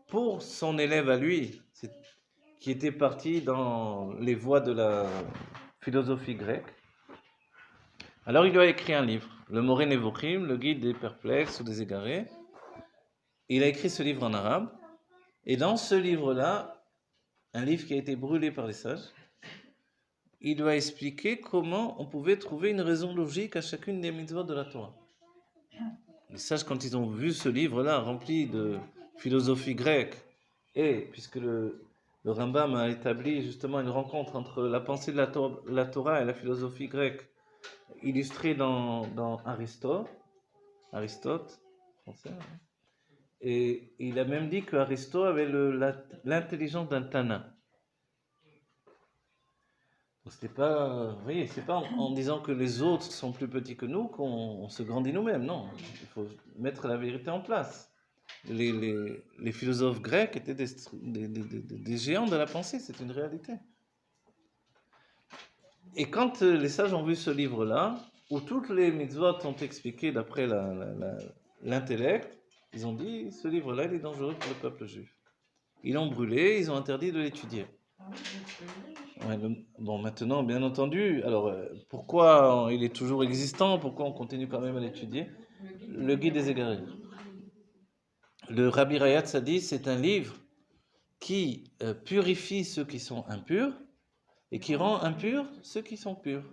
pour son élève à lui, qui était parti dans les voies de la philosophie grecque, alors il lui a écrit un livre, le Moreh Nevochim, le guide des perplexes ou des égarés. Il a écrit ce livre en arabe, et dans ce livre-là, un livre qui a été brûlé par les sages, il doit expliquer comment on pouvait trouver une raison logique à chacune des mitzvot de la Torah. Les sages, quand ils ont vu ce livre-là, rempli de philosophie grecque, et puisque le Rambam a établi justement une rencontre entre la pensée de la Torah et la philosophie grecque, illustrée dans Aristote, français, hein. Et il a même dit qu'Aristote avait l'intelligence d'un Tana. C'était pas, vous voyez, c'est pas en disant que les autres sont plus petits que nous qu'on se grandit nous-mêmes, non. Il faut mettre la vérité en place. Les philosophes grecs étaient des géants de la pensée, c'est une réalité. Et quand les sages ont vu ce livre-là, où toutes les mitzvot sont expliquées d'après l'intellect, ils ont dit, ce livre-là, il est dangereux pour le peuple juif. Ils l'ont brûlé, ils ont interdit de l'étudier. Ouais, bon, maintenant, bien entendu, alors pourquoi il est toujours existant, pourquoi on continue quand même à l'étudier? Le guide des égarés. Le Rabbi Rayatz a dit, c'est un livre qui purifie ceux qui sont impurs et qui rend impurs ceux qui sont purs.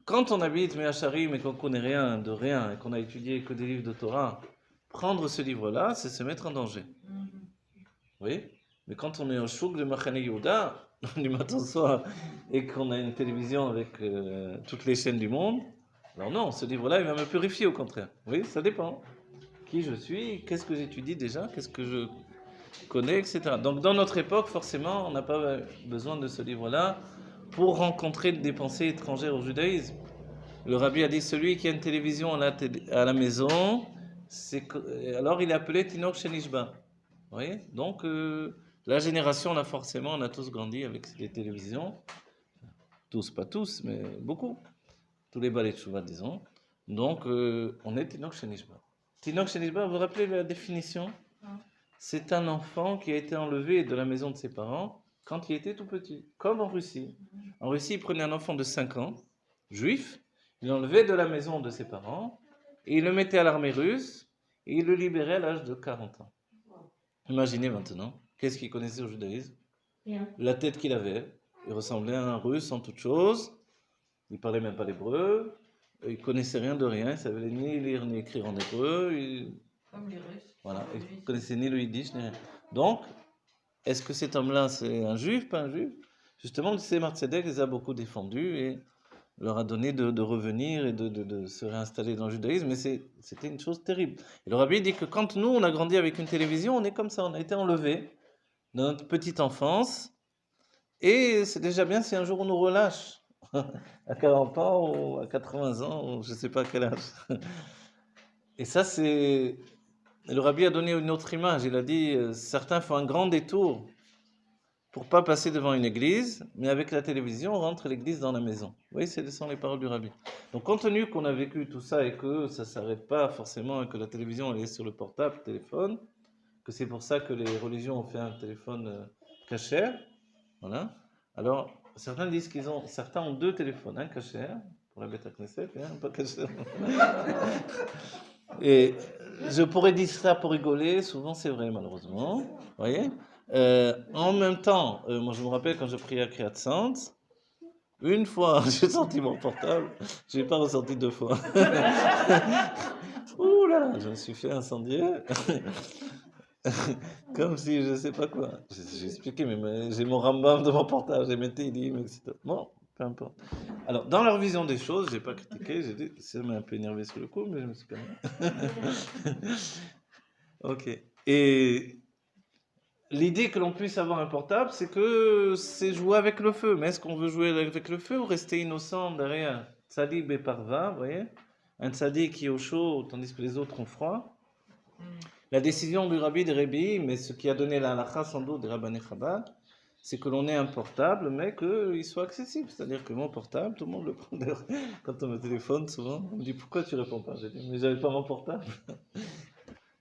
Quand on habite Meacharim et qu'on connaît rien de rien et qu'on a étudié que des livres de Torah, prendre ce livre-là, c'est se mettre en danger. Oui, mais quand on est au chouk de Machane Yehuda, du matin au soir, et qu'on a une télévision avec toutes les chaînes du monde, alors non, ce livre-là, il va me purifier au contraire. Oui, ça dépend. Qui je suis, qu'est-ce que j'étudie déjà, qu'est-ce que je connais, etc. Donc dans notre époque, forcément, on n'a pas besoin de ce livre-là pour rencontrer des pensées étrangères au judaïsme. Le rabbi a dit, celui qui a une télévision à la maison, alors il est appelé Tinok Shenishba. Vous voyez? Donc, la génération, là, forcément, on a tous grandi avec les télévisions. Tous, pas tous, mais beaucoup. Tous les balais de Chouva, disons. Donc, on est Tinok Shenishba. Tinok Shenishba, vous vous rappelez la définition? C'est un enfant qui a été enlevé de la maison de ses parents quand il était tout petit, comme en Russie. En Russie, ils prenaient un enfant de 5 ans, juif, ils l'enlevaient de la maison de ses parents, et ils le mettaient à l'armée russe, et ils le libéraient à l'âge de 40 ans. Imaginez maintenant, qu'est-ce qu'il connaissait au judaïsme? La tête qu'il avait, il ressemblait à un russe en toute chose, il ne parlait même pas l'hébreu, il ne connaissait rien de rien, il ne savait ni lire ni écrire en hébreu. Comme les Russes. Voilà, il ne connaissait ni le yiddish ni rien. Donc, est-ce que cet homme-là, c'est un juif, pas un juif? Justement, le Tzemar Tzedek les a beaucoup défendus et leur a donné de revenir et de se réinstaller dans le judaïsme, mais c'était une chose terrible. Et le rabbi dit que quand nous, on a grandi avec une télévision, on est comme ça, on a été enlevés dans notre petite enfance, et c'est déjà bien si un jour on nous relâche, à 40 ans ou à 80 ans, ou je ne sais pas quel âge. Et ça, c'est... Le rabbi a donné une autre image, il a dit, certains font un grand détour pour pas passer devant une église, mais avec la télévision, on rentre l'église dans la maison. Vous voyez, ce sont les paroles du rabbi. Donc, compte tenu qu'on a vécu tout ça et que ça ne s'arrête pas forcément, et que la télévision elle est sur le portable, le téléphone, que c'est pour ça que les religions ont fait un téléphone kasher, voilà. Alors, certains ont 2 téléphones, un kasher, pour la Beth Knesset, et un pas kasher. Et je pourrais dire ça pour rigoler, souvent c'est vrai malheureusement, vous voyez. En même temps, moi je me rappelle quand je priais à Kriyat Sant, une fois j'ai senti mon portable, je l'ai pas ressenti 2 fois. Ouh là là, je me suis fait incendier, comme si je sais pas quoi. J'ai expliqué, mais j'ai mon Rambam de mon portable, j'ai mis Teilim, etc. Bon, peu importe. Alors, dans leur vision des choses, j'ai pas critiqué, j'ai dit, ça m'a un peu énervé sur le coup, mais je me suis calmé. Ok. Et l'idée que l'on puisse avoir un portable, c'est que c'est jouer avec le feu. Mais est-ce qu'on veut jouer avec le feu ou rester innocent derrière Tzadik et Parva, vous voyez? Un tzadik qui est au chaud, tandis que les autres ont froid. La décision du rabbi de Rébi, mais ce qui a donné la halakha sans doute des rabbinés Chabad, c'est que l'on ait un portable, mais qu'il soit accessible. C'est-à-dire que mon portable, tout le monde le prend. Quand on me téléphone, souvent, on me dit pourquoi tu réponds pas? J'ai dit, mais j'avais pas mon portable.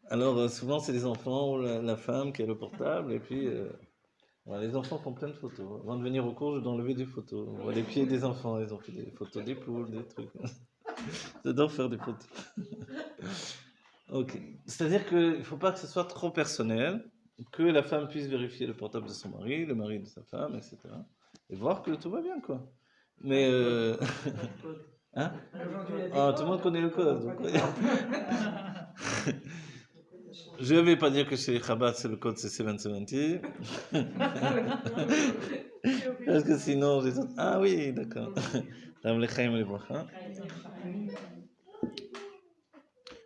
Alors, souvent, c'est les enfants ou la femme qui a le portable, et puis voilà, les enfants font plein de photos. Avant de venir au cours, je dois enlever des photos. On voit les pieds des enfants, ils ont fait des photos des poules, des trucs. J'adore faire des photos. Ok. C'est-à-dire qu'il ne faut pas que ce soit trop personnel, que la femme puisse vérifier le portable de son mari, le mari de sa femme, etc. Et voir que tout va bien, quoi. Mais... hein? Ah, tout le monde connaît le code. Donc... Je ne vais pas dire que chez les Chabad, c'est le code, c'est 770. Parce que sinon, les autres... Ah oui, d'accord.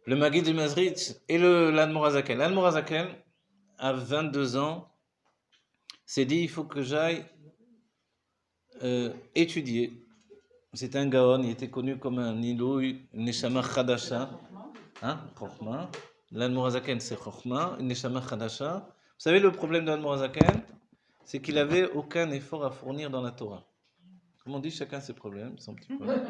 Le Maguid du Mazritch et l'Admorazaken. L'Admorazaken, à 22 ans, s'est dit, il faut que j'aille étudier. C'est un Gaon, il était connu comme un Nilouï, Neshama Khadasha. Hein, Chokhma. L'Admorazaken, c'est Chokhma, Neshama Khadasha. Vous savez, le problème de l'Admorazaken, c'est qu'il n'avait aucun effort à fournir dans la Torah. Comme on dit, chacun ses problèmes, son petit problème.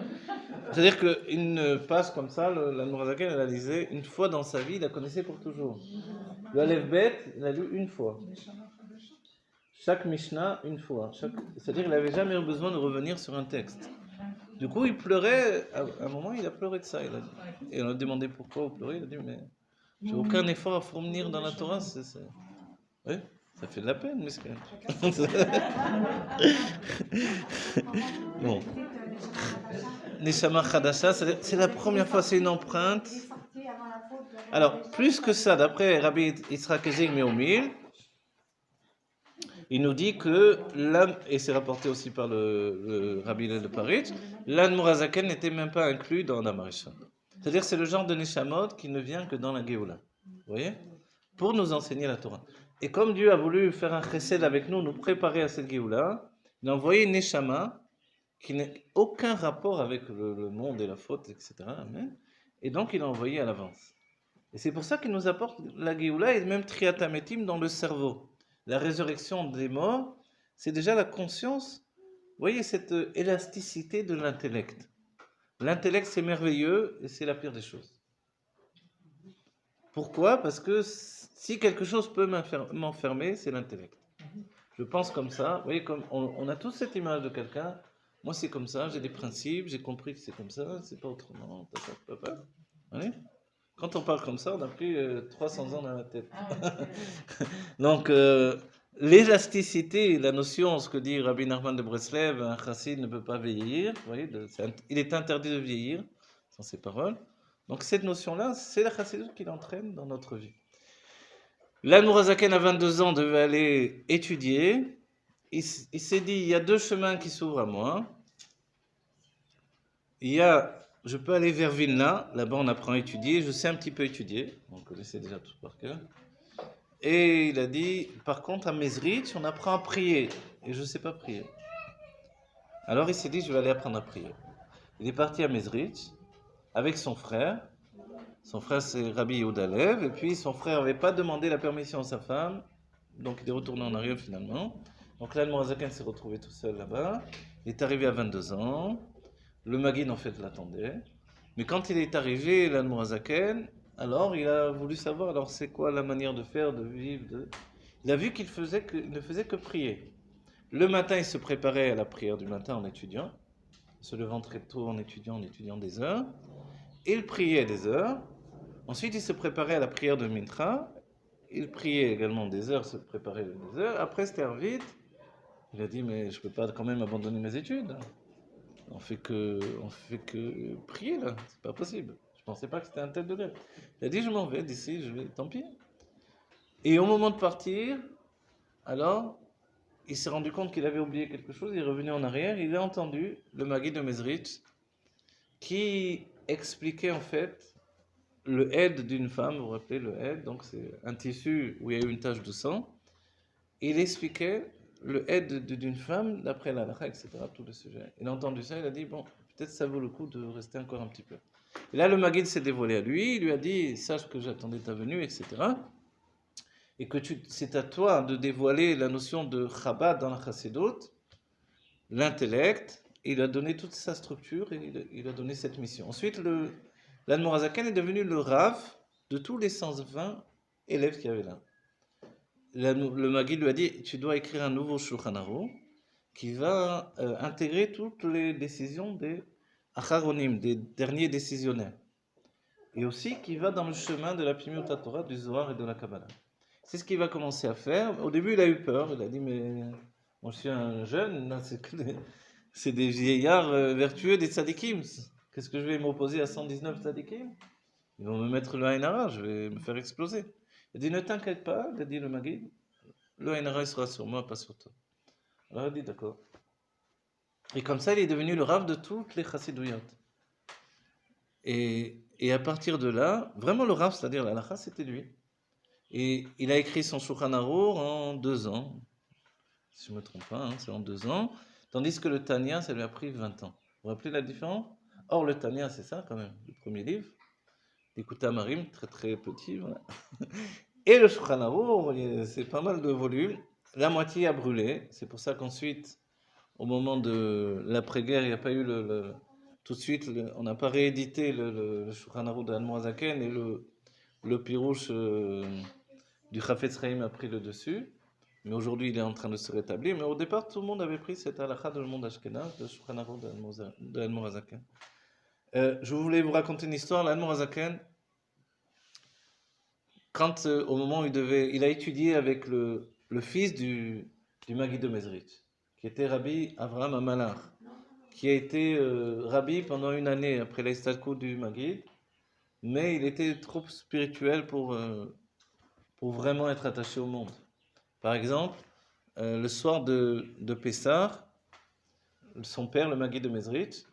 C'est-à-dire qu'une page comme ça, l'Admorazaken, elle la lisait une fois dans sa vie, il la connaissait pour toujours. Le Aleph Bet, il l'a lu une fois. Chaque Mishnah, une fois. C'est-à-dire qu'il n'avait jamais eu besoin de revenir sur un texte. Du coup, il pleurait, à un moment, il a pleuré de ça. Et on a demandé pourquoi il pleurait, il a dit, mais j'ai aucun effort à fournir dans la Torah. Oui, ça fait de la peine, mesquin. Bon. Neshama Khadasha, c'est la première fois, c'est une empreinte. Alors, plus que ça, d'après Rabbi Yitzhak Ezeg Meomil, il nous dit que l'âme, et c'est rapporté aussi par le Rabbi de Paris, l'Admorazaken n'était même pas inclus dans la Marisha. C'est-à-dire c'est le genre de Neshamot qui ne vient que dans la Géoula. Vous voyez? Pour nous enseigner la Torah. Et comme Dieu a voulu faire un chesed avec nous, nous préparer à cette Géoula, il a envoyé une Neshama qui n'a aucun rapport avec le monde et la faute, etc. Et donc il a envoyé à l'avance. Et c'est pour ça qu'il nous apporte la Géoula et même Triatametim dans le cerveau. La résurrection des morts, c'est déjà la conscience. Vous voyez cette élasticité de l'intellect. L'intellect, c'est merveilleux et c'est la pire des choses. Pourquoi? Parce que si quelque chose peut m'enfermer, c'est l'intellect. Je pense comme ça. Vous voyez, comme on a tous cette image de quelqu'un. Moi, c'est comme ça, j'ai des principes, j'ai compris que c'est comme ça, c'est pas autrement. Allez. Quand on parle comme ça, on a pris 300 ans dans la tête. Donc, l'élasticité, la notion, ce que dit Rabbi Nachman de Breslev, un chassid ne peut pas vieillir. Vous voyez, il est interdit de vieillir, sans ces paroles. Donc, cette notion-là, c'est la chassidut qui l'entraîne dans notre vie. L'Admorazaken, à 22 ans, devait aller étudier. il s'est dit, il y a deux chemins qui s'ouvrent à moi. Je peux aller vers Vilna, là-bas on apprend à étudier, je sais un petit peu étudier, on connaissait déjà tout par cœur. Et il a dit, par contre à Mezrich, on apprend à prier, et je ne sais pas prier. Alors il s'est dit, je vais aller apprendre à prier. Il est parti à Mezrich avec son frère c'est Rabbi Yehuda Lev, et puis son frère n'avait pas demandé la permission à sa femme, donc il est retourné en arrière finalement. Donc là, le Morazaken s'est retrouvé tout seul là-bas, il est arrivé à 22 ans. Le Maguide, en fait, l'attendait. Mais quand il est arrivé, l'Admorazaken, alors il a voulu savoir, alors c'est quoi la manière de faire, de vivre. Il a vu qu'il ne faisait que prier. Le matin, il se préparait à la prière du matin en étudiant, se levant très tôt en étudiant des heures. Il priait des heures. Ensuite, il se préparait à la prière de Mincha. Il priait également des heures, se préparait des heures. Après, c'était vite. Il a dit, mais je ne peux pas quand même abandonner mes études. On fait que prier là, c'est pas possible. Je pensais pas que c'était un tel degré. Il a dit je m'en vais d'ici, tant pis. Et au moment de partir, alors, il s'est rendu compte qu'il avait oublié quelque chose, il est revenu en arrière, il a entendu le Maguide de Mezrich qui expliquait en fait le aide d'une femme, vous vous rappelez le aide, donc c'est un tissu où il y a eu une tache de sang. Il expliquait le aide d'une femme d'après la halakha, etc., tout le sujet. Il a entendu ça, il a dit, bon, peut-être ça vaut le coup de rester encore un petit peu. Et là, le Maguide s'est dévoilé à lui, il lui a dit, sache que j'attendais ta venue, etc., et que c'est à toi de dévoiler la notion de Chabad dans la Chassidut, l'intellect, et il a donné toute sa structure, et il a donné cette mission. Ensuite, l'Admorazaken est devenu le Rav de tous les 120 élèves qu'il y avait là. Le Maguide lui a dit, tu dois écrire un nouveau Shulchan Aruch qui va intégrer toutes les décisions des Acharonim, des derniers décisionnaires. Et aussi qui va dans le chemin de la Pimut Torah, du Zohar et de la Kabbalah. C'est ce qu'il va commencer à faire. Au début, il a eu peur. Il a dit, mais moi je suis un jeune, là, c'est des vieillards vertueux, des tzadikim. Qu'est-ce que je vais m'opposer à 119 tzadikim? Ils vont me mettre le Ain Hara, je vais me faire exploser. Il a dit, ne t'inquiète pas, il a dit le Maguide, le Ain Hara sera sur moi, pas sur toi. Alors il a dit, d'accord. Et comme ça, il est devenu le Rav de toutes les Chassidouyot. Et à partir de là, vraiment le Rav, c'est-à-dire la halakha, c'était lui. Et il a écrit son Shulchan Aruch en 2 ans. Si je ne me trompe pas, c'est en 2 ans. Tandis que le Tanya, ça lui a pris 20 ans. Vous vous rappelez la différence? Or, le Tanya, c'est ça quand même, le premier livre. L'écoute Amarim, très très petit, voilà. Et le Shulchan Aruch, c'est pas mal de volumes. La moitié a brûlé. C'est pour ça qu'ensuite, au moment de l'après-guerre, il n'y a pas eu tout de suite, on n'a pas réédité le Shulchan Aruch d'Admorazaken et le Pirouche du Chafetz Chaim a pris le dessus. Mais aujourd'hui, il est en train de se rétablir. Mais au départ, tout le monde avait pris cette halakha de le monde ashkénaze, de Shulchan Aruch d'Admorazaken. Je voulais vous raconter une histoire. L'Admorazaken, quand au moment où il a étudié avec le fils du Maguide de Mezrich, qui était Rabbi Avraham Amalach, qui a été rabbi pendant 1 année après l'Istalkout du Maguide, mais il était trop spirituel pour vraiment être attaché au monde. Par exemple, le soir de Pessah, son père, le Maguide de Mezrich,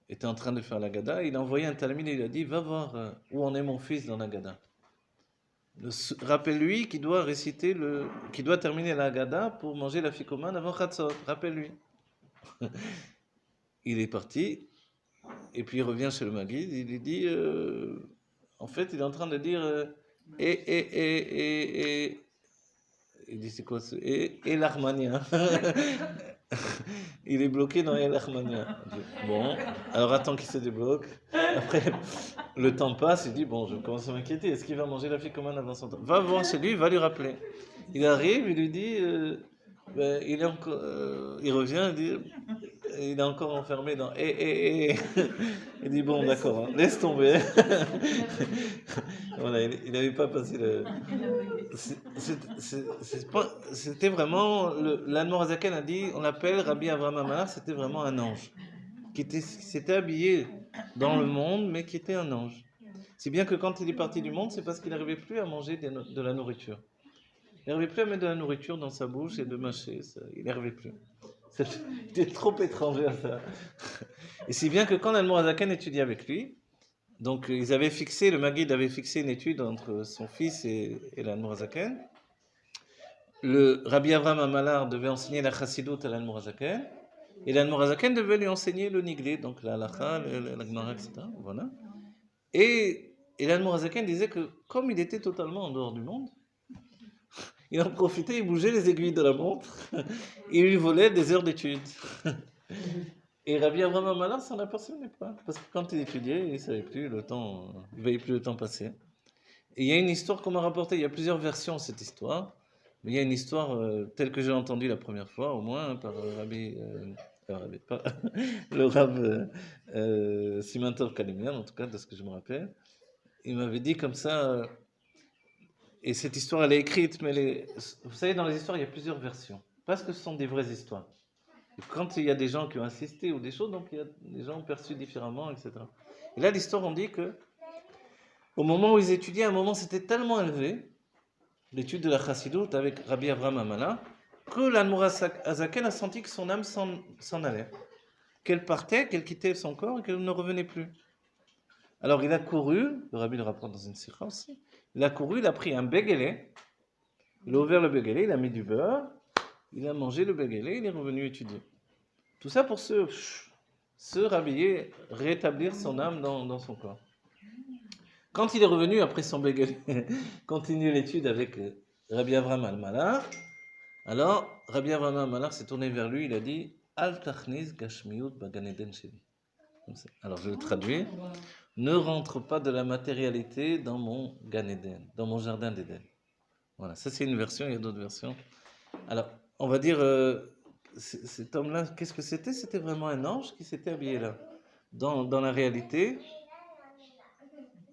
était en train de faire la Gada. Il a envoyé un talmid et il a dit, va voir où en est mon fils dans la Gada. Rappelle-lui qu'il doit qu'il doit terminer la Gada pour manger la ficomane avant Chatzot. Rappelle-lui. Il est parti, et puis il revient chez le Maguide, il lui dit, en fait, il est en train de dire, il dit, c'est quoi ce et l'Armania. Il est bloqué dans l'Armania. Bon, alors attends qu'il se débloque. Après, le temps passe, il dit, bon, je commence à m'inquiéter, est-ce qu'il va manger la ficomane avant son temps? Va voir chez lui, va lui rappeler. Il arrive, il lui dit, il revient, il dit, il est encore enfermé dans il dit bon d'accord, laisse tomber. Voilà, il n'avait pas passé c'était vraiment l'Admorazaken a dit, on l'appelle Rabbi Avraham Amalach, c'était vraiment un ange qui s'était habillé dans le monde mais qui était un ange. Si bien que quand il est parti du monde, c'est parce qu'il n'arrivait plus à manger de la nourriture. Il n'arrivait plus à mettre de la nourriture dans sa bouche et de mâcher. Il n'arrivait plus. C'était trop étranger à ça. Et si bien que quand l'Admorazaken étudiait avec lui, donc le Maguid avait fixé une étude entre son fils et l'Admorazaken. Le Rabbi Avraham Amalar devait enseigner la Chassidut à l'Admorazaken. Et l'Admorazaken devait lui enseigner le Niglé, donc la Halacha, la Gemara, etc. Voilà. Et l'Admorazaken disait que comme il était totalement en dehors du monde, il en profitait, il bougeait les aiguilles de la montre, et il lui volait des heures d'études. Et Rabbi Avraham Amalar s'en apercevait pas, parce que quand il étudiait, il ne savait plus le temps, il ne voyait plus le temps passer. Et il y a une histoire qu'on m'a rapportée, il y a plusieurs versions de cette histoire, mais il y a une histoire telle que j'ai entendue la première fois, au moins par le Rav Siman Tov Kalimian, en tout cas de ce que je me rappelle. Il m'avait dit comme ça, et cette histoire elle est écrite, mais vous savez, dans les histoires il y a plusieurs versions, parce que ce sont des vraies histoires. Et quand il y a des gens qui ont assisté ou des choses, donc il y a des gens perçus différemment, etc. Et là l'histoire on dit que au moment où ils étudiaient, à un moment c'était tellement élevé, l'étude de la Chassidut avec Rabbi Avraham Amala, que l'Admorazaken a senti que son âme s'en allait, qu'elle partait, qu'elle quittait son corps et qu'elle ne revenait plus. Alors il a couru, le Rabbi le rapporte dans une sikha aussi, il a couru, il a pris un béguélé, il a ouvert le béguélé, il a mis du beurre, il a mangé le béguélé, il est revenu étudier. Tout ça pour se rhabiller, rétablir son âme dans son corps. Quand il est revenu après son béguélé, continuer l'étude avec Rabbi Avraham Amalar, alors Rabbi Avraham Amalar s'est tourné vers lui, il a dit Al tachniz gashmiut bagan eden sheli. Alors je le traduis. Ne rentre pas de la matérialité dans mon Gan Eden, dans mon jardin d'Éden. Voilà, ça c'est une version, il y a d'autres versions. Alors, on va dire, cet homme-là, qu'est-ce que c'était? C'était vraiment un ange qui s'était habillé là. Dans la réalité.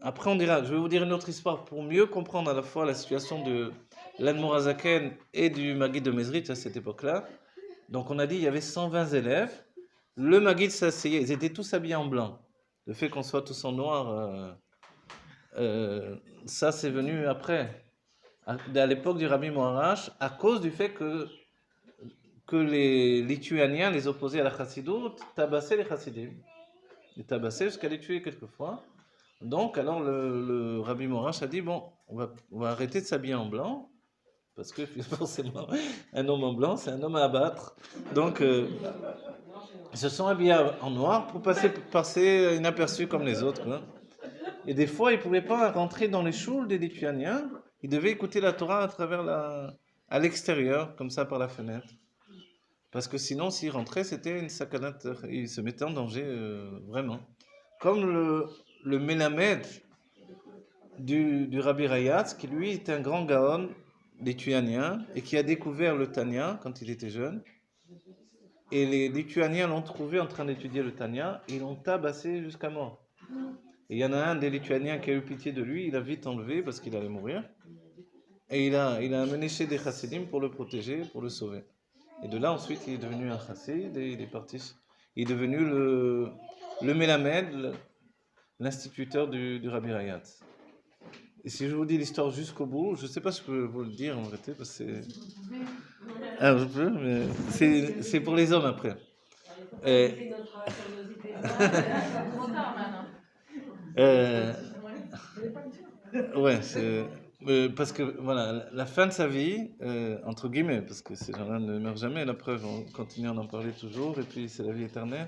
Après, on dira, je vais vous dire une autre histoire pour mieux comprendre à la fois la situation de l'Admorazaken et du Maguid de Mezrit à cette époque-là. Donc, on a dit il y avait 120 élèves. Le Maguid s'asseyait, ils étaient tous habillés en blanc. Le fait qu'on soit tous en noir, ça c'est venu après, à l'époque du Rabbi Moharach, à cause du fait que les Lituaniens, les opposés à la Chassidut, tabassaient les Chassidim. Ils tabassaient jusqu'à les tuer quelquefois. Donc alors le Rabbi Moharach a dit, bon, on va arrêter de s'habiller en blanc, parce que forcément, un homme en blanc, c'est un homme à abattre. Donc, ils se sont habillés en noir pour passer inaperçus comme les autres, quoi. Et des fois, ils ne pouvaient pas rentrer dans les choules des Lituaniens. Ils devaient écouter la Torah à l'extérieur, comme ça, par la fenêtre. Parce que sinon, s'ils rentraient, c'était une sakanat. Ils se mettaient en danger, vraiment. Comme le Mélamed du Rabbi Rayatz, qui lui était un grand gaon lituanien et qui a découvert le Tanya quand il était jeune. Et les Lituaniens l'ont trouvé en train d'étudier le Tanya et l'ont tabassé jusqu'à mort. Et il y en a un des Lituaniens qui a eu pitié de lui, il a vite enlevé parce qu'il allait mourir. Et il a amené chez des chassidim pour le protéger, pour le sauver. Et de là, ensuite, il est devenu un chassid et il est parti. Il est devenu le Mélamed, l'instituteur du Rabbi Rayatz. Et si je vous dis l'histoire jusqu'au bout, je ne sais pas si je peux vous le dire en vérité, parce que c'est... Ah, je peux, mais c'est pour les hommes après. Ouais, parce que voilà, la fin de sa vie, entre guillemets, parce que ces gens-là ne meurent jamais, la preuve, on continue à en parler toujours, et puis c'est la vie éternelle.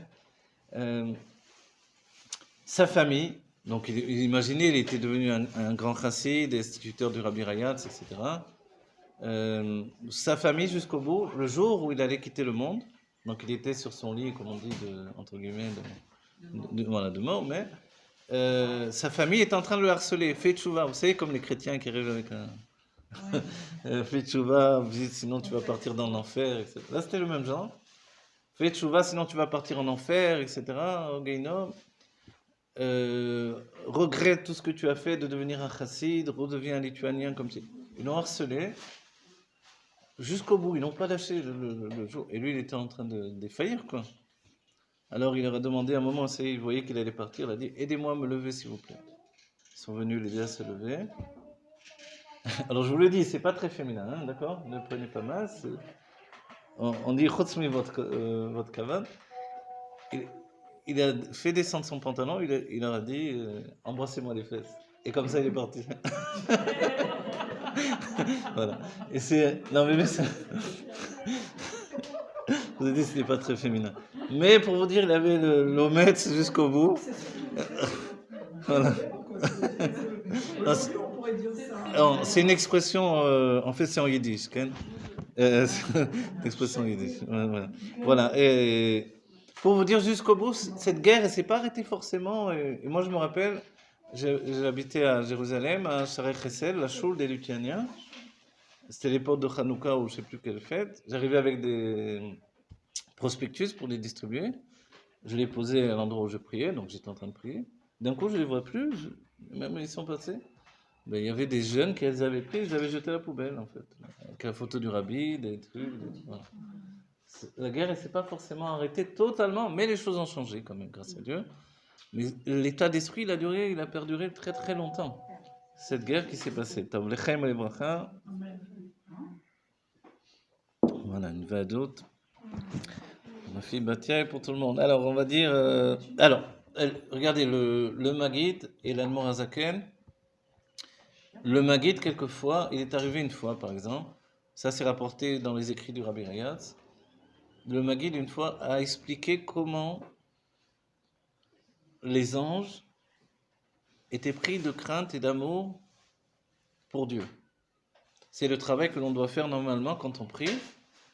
Sa famille, donc imaginez, il était devenu un grand chassid, instituteur du Rabbi Rayatz, etc. Sa famille jusqu'au bout, le jour où il allait quitter le monde, donc il était sur son lit, comme on dit, entre guillemets, de mort, mais sa famille est en train de le harceler. Fais tchouva, vous savez, comme les chrétiens qui arrivent avec un fais tchouva, sinon tu vas partir dans l'enfer, etc. Là c'était le même genre. Fais tchouva, sinon tu vas partir en enfer, etc. Au Geinom. Regrette tout ce que tu as fait de devenir un chassid, redeviens un lituanien comme si. Ils l'ont harcelé jusqu'au bout, ils n'ont pas lâché le jour. Et lui, il était en train de défaillir, quoi. Alors il leur a demandé à un moment, il voyait qu'il allait partir, il a dit, aidez-moi à me lever, s'il vous plaît. Ils sont venus l'aider à se lever. Alors je vous le dis, c'est pas très féminin, hein, d'accord? Ne prenez pas mal. On dit Chotzmi votre kavan. Il a fait descendre son pantalon, il leur a dit embrassez-moi les fesses. Et comme ça, il est parti. Voilà. Et c'est. Non, mais ça. Vous avez dit que ce n'est pas très féminin. Mais pour vous dire, il avait l'omet jusqu'au bout. Voilà. Aujourd'hui, on pourrait dire ça. Alors, c'est une expression, en fait, c'est en yiddish. C'est une expression yiddish. Voilà. Voilà. Et pour vous dire jusqu'au bout, cette guerre, elle ne s'est pas arrêtée forcément. Et moi, je me rappelle, j'habitais à Jérusalem, à Sharei Chesed, la choule des Luthianiens. C'était l'époque de Hanouka ou je ne sais plus quelle fête. J'arrivais avec des prospectus pour les distribuer. Je les posais à l'endroit où je priais, donc j'étais en train de prier. D'un coup, je ne les vois plus, même ils sont passés. Ben, il y avait des jeunes qui les avaient pris, ils les avaient jetés à la poubelle, en fait. Avec la photo du rabbi, des trucs. Voilà. La guerre, elle ne s'est pas forcément arrêtée totalement, mais les choses ont changé quand même, grâce à Dieu. Mais l'état d'esprit, il a perduré très très longtemps. Cette guerre qui s'est passée. Tav lechem lebracha. Voilà, une vadoute. Ma fille Batia et pour tout le monde. Alors, on va dire. Regardez, le Maguid et l'Admor Hazaken. Le Maguid, quelquefois, il est arrivé une fois, par exemple. Ça, c'est rapporté dans les écrits du Rabbi Rayatz. Le Maguid, une fois, a expliqué comment les anges étaient pris de crainte et d'amour pour Dieu. C'est le travail que l'on doit faire normalement quand on prie,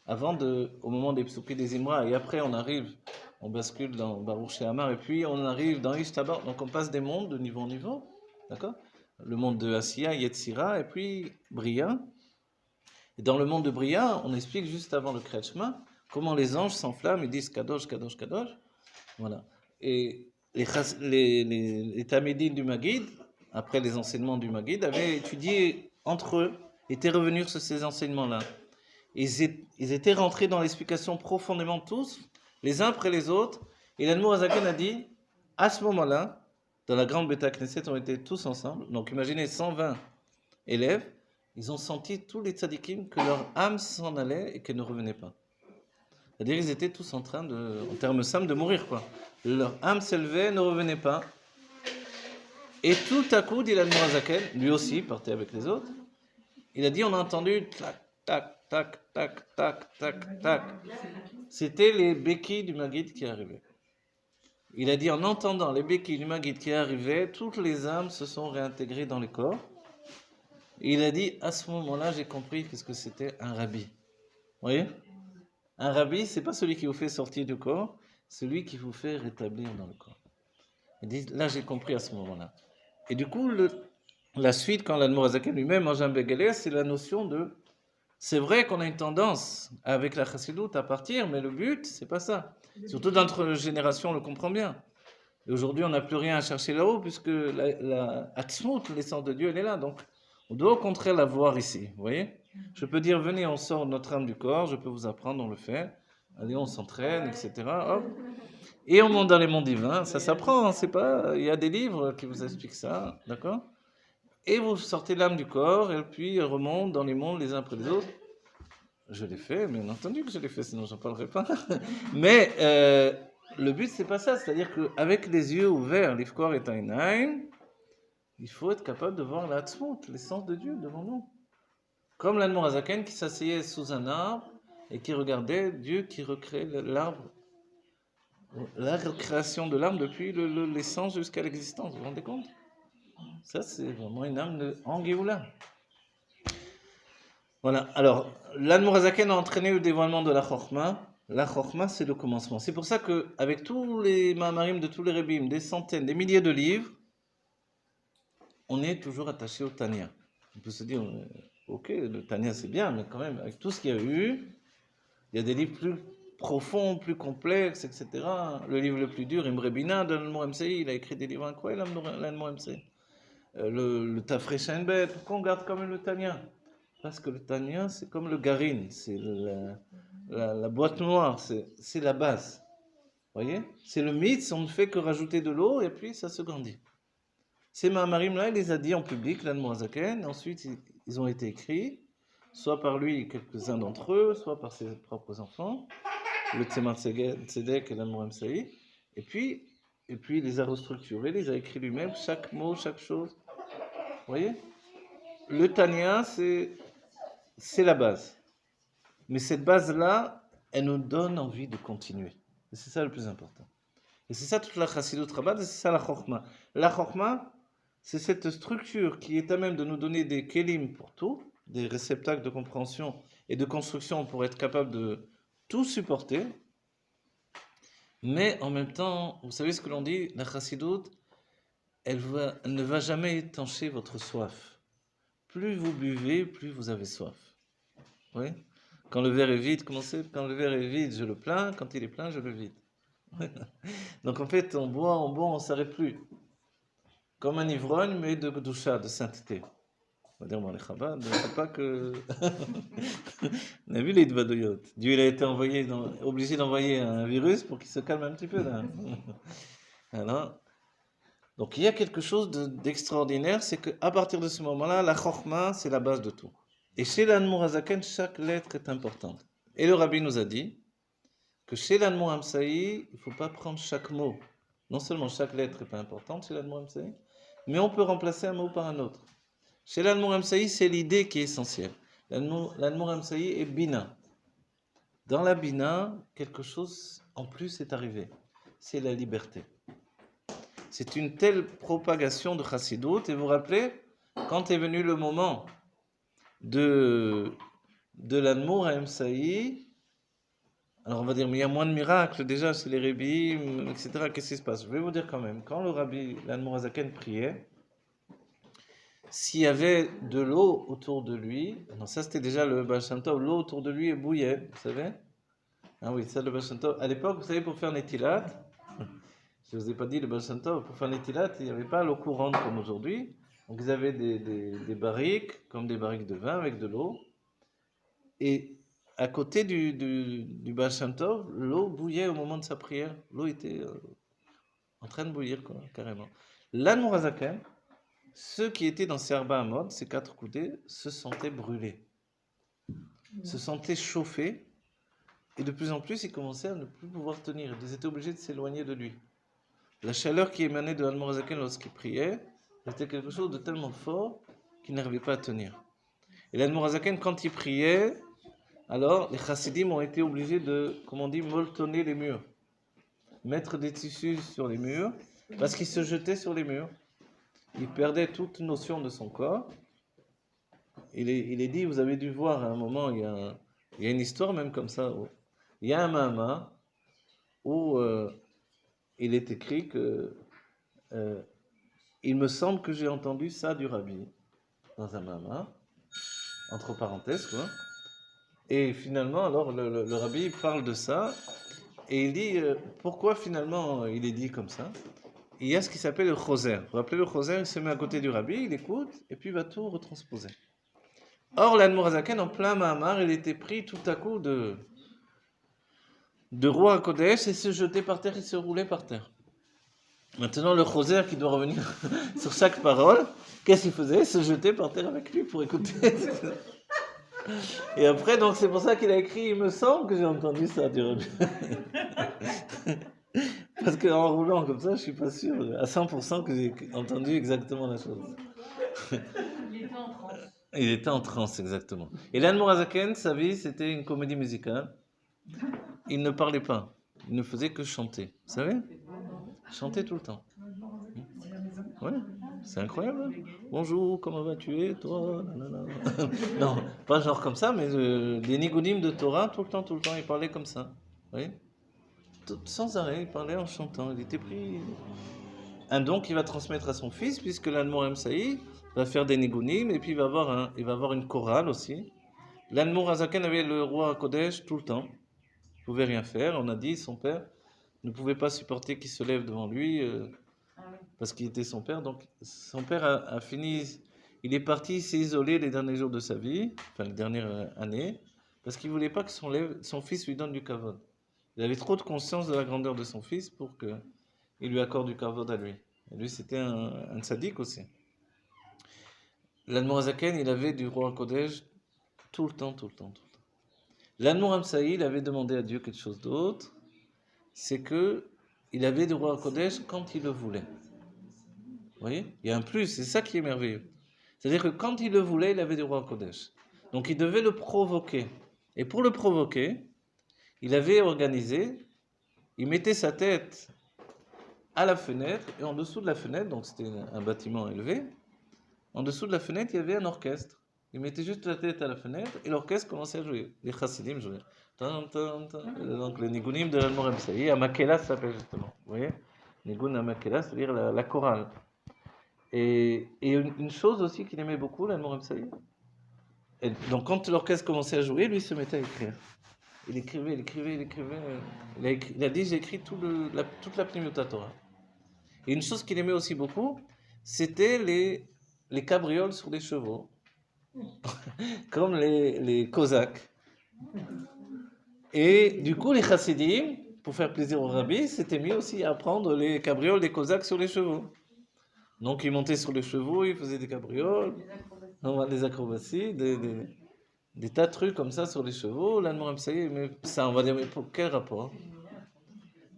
au moment des psukim des Imra, et après on bascule dans Baruch She'amar, et puis on arrive dans Ishtabar, donc on passe des mondes de niveau en niveau, d'accord? Le monde de Asiya, Yetzira, et puis Bria. Et dans le monde de Bria, on explique juste avant le Kriyat Shema comment les anges s'enflamment, ils disent Kadosh, Kadosh, Kadosh. Voilà. Et les Tamidines du Maguid, après les enseignements du Maguid, avaient étudié entre eux, étaient revenus sur ces enseignements-là. Ils étaient rentrés dans l'explication profondément tous, les uns après les autres, et l'Admor Hazaken a dit, à ce moment-là, dans la grande Beta Knesset, on était tous ensemble, donc imaginez 120 élèves, ils ont senti tous les tzadikim que leur âme s'en allait et qu'elle ne revenait pas. C'est-à-dire ils étaient tous en train en termes simples, de mourir, quoi. Leur âme s'élevait, ne revenait pas. Et tout à coup, dit l'Admor Hazaken, lui aussi, partait avec les autres, il a dit, on a entendu tac, tac, tac, tac, tac, tac, tac. C'était les béquilles du Maguid qui arrivaient. Il a dit, en entendant les béquilles du Maguid qui arrivaient, toutes les âmes se sont réintégrées dans les corps. Et il a dit, à ce moment-là, j'ai compris qu'est-ce que c'était un rabbi. Vous voyez? Un rabbi, c'est pas celui qui vous fait sortir du corps, c'est celui qui vous fait rétablir dans le corps. Il dit, là, j'ai compris à ce moment-là. Et du coup, la suite, quand l'Admor Hazaken lui-même mange un bégalé, c'est la notion de... C'est vrai qu'on a une tendance avec la chassidoute à partir, mais le but, c'est pas ça. Surtout dans notre génération, on le comprend bien. Et aujourd'hui, on n'a plus rien à chercher là-haut, puisque la Atzmut, l'essence de Dieu, elle est là. Donc, on doit au contraire la voir ici. Vous voyez? Je peux dire, venez, on sort notre âme du corps, je peux vous apprendre, on le fait. Allez, on s'entraîne, etc. Hop. Et on monte dans les mondes divins. Ça s'apprend, hein, c'est pas... Il y a des livres qui vous expliquent ça, d'accord? Et vous sortez l'âme du corps, et puis elle remonte dans les mondes les uns après les autres. Je l'ai fait, bien entendu que je l'ai fait, sinon j'en parlerai pas. Mais le but, c'est pas ça. C'est-à-dire qu'avec les yeux ouverts, l'Ifkor et Tainaim, il faut être capable de voir la Hatzmut, l'essence de Dieu devant nous. Comme l'Admor Hazaken qui s'asseyait sous un arbre et qui regardait Dieu qui recrée l'arbre. La recréation de l'arbre depuis l'essence jusqu'à l'existence. Vous vous rendez compte? Ça, c'est vraiment une âme en Géoula. Voilà. Alors, l'Admor Hazaken a entraîné le dévoilement de la Chokhmah. La Chokhmah, c'est le commencement. C'est pour ça qu'avec tous les Mahamarim de tous les Rebim, des centaines, des milliers de livres, on est toujours attaché au Tanya. On peut se dire, ok, le Tanya c'est bien, mais quand même, avec tout ce qu'il y a eu, il y a des livres plus profonds, plus complexes, etc. Le livre le plus dur, Imre Bina de l'Admor MCI, il a écrit des livres incroyables, l'Admor MCI. Le Tafrei Shin Bet, pourquoi on garde quand même le Tanya? Parce que le Tanya, c'est comme le Garin, c'est la boîte noire, c'est la base. Vous voyez? C'est le mythe, on ne fait que rajouter de l'eau et puis ça se grandit. Ces Mahamarim-là, il les a dit en public, l'Admor Hazaken, ensuite ils ont été écrits, soit par lui, quelques-uns d'entre eux, soit par ses propres enfants, le Tzemach Tzedek et l'Admor Amsaï, et puis il les a restructurés, les a écrits lui-même, chaque mot, chaque chose. Vous voyez? Le Tanya, c'est la base. Mais cette base-là, elle nous donne envie de continuer. Et c'est ça le plus important. Et c'est ça toute la Chassidut Rabbah, et c'est ça la Chokhmah. La Chokhmah, c'est cette structure qui est à même de nous donner des kelim pour tout, des réceptacles de compréhension et de construction pour être capable de tout supporter. Mais en même temps, vous savez ce que l'on dit, la Chassidut, elle ne va jamais étancher votre soif. Plus vous buvez, plus vous avez soif. Oui? Quand le verre est vide, comment c'est? Quand le verre est vide, je le plains. Quand il est plein, je le vide. Donc en fait, on boit, on ne s'arrête plus. Comme un ivrogne, mais de doucha, de sainteté. On va dire, bon, les Chabad, ne faut pas que... On a vu les Dvadoyot. Dieu il a été obligé d'envoyer un virus pour qu'il se calme un petit peu là. Alors, donc il y a quelque chose d'extraordinaire, c'est qu'à partir de ce moment-là, la Chokhmah, c'est la base de tout. Et chez l'Admor Hazaken, chaque lettre est importante. Et le Rabbi nous a dit que chez l'Admor Amsaï, il ne faut pas prendre chaque mot. Non seulement chaque lettre n'est pas importante chez l'Admor Amsaï, mais on peut remplacer un mot par un autre. Chez l'Admor Amsaï, c'est l'idée qui est essentielle. L'Admor Amsaï est Bina. Dans la Bina, quelque chose en plus est arrivé. C'est la liberté. C'est une telle propagation de Chassidut. Et vous vous rappelez, quand est venu le moment de l'Admor Amsaï, alors on va dire, mais il y a moins de miracles déjà chez les Rébim, etc. Qu'est-ce qui se passe? Je vais vous dire quand même, quand le Rabbi, l'Admor Hazaken priait, s'il y avait de l'eau autour de lui, non, ça c'était déjà le Baal Shem Tov, l'eau autour de lui bouillait, vous savez? Ah oui, ça le Baal Shem Tov. À l'époque, vous savez, pour faire Netilat, je ne vous ai pas dit le Baal Shem Tov, pour faire Netilat, il n'y avait pas l'eau courante comme aujourd'hui. Donc ils avaient des barriques, comme des barriques de vin avec de l'eau. Et à côté du Baal Shem Tov, l'eau bouillait au moment de sa prière. L'eau était en train de bouillir, quoi, carrément. L'Admor Hazaken, ceux qui étaient dans ces Arba Amod, ces 4 coudées, se sentaient brûlés, se sentaient chauffés, et de plus en plus, ils commençaient à ne plus pouvoir tenir. Ils étaient obligés de s'éloigner de lui. La chaleur qui émanait de l'Admor Hazaken lorsqu'il priait, c'était quelque chose de tellement fort qu'il n'arrivait pas à tenir. Et l'Admor Hazaken, quand il priait, alors les chassidim ont été obligés de, comme on dit, molletonner les murs, mettre des tissus sur les murs, parce qu'il se jetait sur les murs. Il perdait toute notion de son corps. Il est dit, vous avez dû voir à un moment, il y a une histoire même comme ça, il y a un Mahama où il est écrit que il me semble que j'ai entendu ça du Rabbi, dans un Mahama, entre parenthèses, quoi. Et finalement, alors, le Rabbi parle de ça, et il dit, pourquoi finalement il est dit comme ça? Il y a ce qui s'appelle le Choser. Vous vous rappelez le Choser, il se met à côté du Rabbi, il écoute, et puis il va tout retransposer. Or, l'Admor Hazaken, en plein Mahamar, il était pris tout à coup de roi à Kodesh, et se jetait par terre, il se roulait par terre. Maintenant, le Choser qui doit revenir sur chaque parole, qu'est-ce qu'il faisait? Il se jetait par terre avec lui pour écouter. Et après, donc c'est pour ça qu'il a écrit, il me semble que j'ai entendu ça du Rabbi. Parce qu'en roulant comme ça, je suis pas sûr à 100% que j'ai entendu exactement la chose. Il était en transe. Il était en transe, exactement. Et l'Admor Hazaken, sa vie, c'était une comédie musicale. Il ne parlait pas. Il ne faisait que chanter. Vous savez? Chanter tout le temps. Ouais, c'est incroyable. Hein? Bonjour, comment vas-tu et toi? Non, pas genre comme ça, mais des nigunim de Torah, tout le temps, il parlait comme ça. Vous voyez? Sans arrêt, il parlait en chantant. Il était pris. Un don qu'il va transmettre à son fils, puisque l'Admor Amsaï va faire des nigunim, et puis il va avoir une chorale aussi. L'Admor Hazaken avait le roi Kodesh tout le temps. Il ne pouvait rien faire. On a dit, son père ne pouvait pas supporter qu'il se lève devant lui, parce qu'il était son père. Donc son père a fini, il est parti, il s'est isolé les derniers jours de sa vie, enfin les dernières années, parce qu'il ne voulait pas que son fils lui donne du kavod. Il avait trop de conscience de la grandeur de son fils pour qu'il lui accorde du kavod à lui. Et lui, c'était un tzaddik aussi. l'Admorazaken, il avait du roi Kodesh tout le temps, tout le temps, tout le temps. L'Admor Amsaï, il avait demandé à Dieu quelque chose d'autre, c'est que il avait du roi Kodesh quand il le voulait. Vous voyez? Il y a un plus, c'est ça qui est merveilleux. C'est-à-dire que quand il le voulait, il avait du roi Kodesh. Donc il devait le provoquer. Et pour le provoquer, il avait organisé, il mettait sa tête à la fenêtre, et en dessous de la fenêtre, donc c'était un bâtiment élevé, en dessous de la fenêtre, il y avait un orchestre. Il mettait juste la tête à la fenêtre, et l'orchestre commençait à jouer. Les chassidim jouaient. Donc le nigunim de l'Admor Amsaï, à Makela, ça s'appelle justement. Vous voyez? Nigun à Makela, c'est-à-dire la chorale. Et une chose aussi qu'il aimait beaucoup, l'Admor Amsaï. Donc quand l'orchestre commençait à jouer, lui il se mettait à écrire. Il écrivait. Il a dit, j'ai écrit toute la Pnimiut Torah. Et une chose qu'il aimait aussi beaucoup, c'était les cabrioles sur les chevaux, comme les Cosaques. Et du coup, les chassidim, pour faire plaisir au rabbi, s'étaient mis aussi à prendre les cabrioles des Cosaques sur les chevaux. Donc ils montaient sur les chevaux, ils faisaient des cabrioles, des acrobaties, des tas de trucs comme ça sur les chevaux. L'Admor Amsaï, mais ça, on va dire, mais pour quel rapport?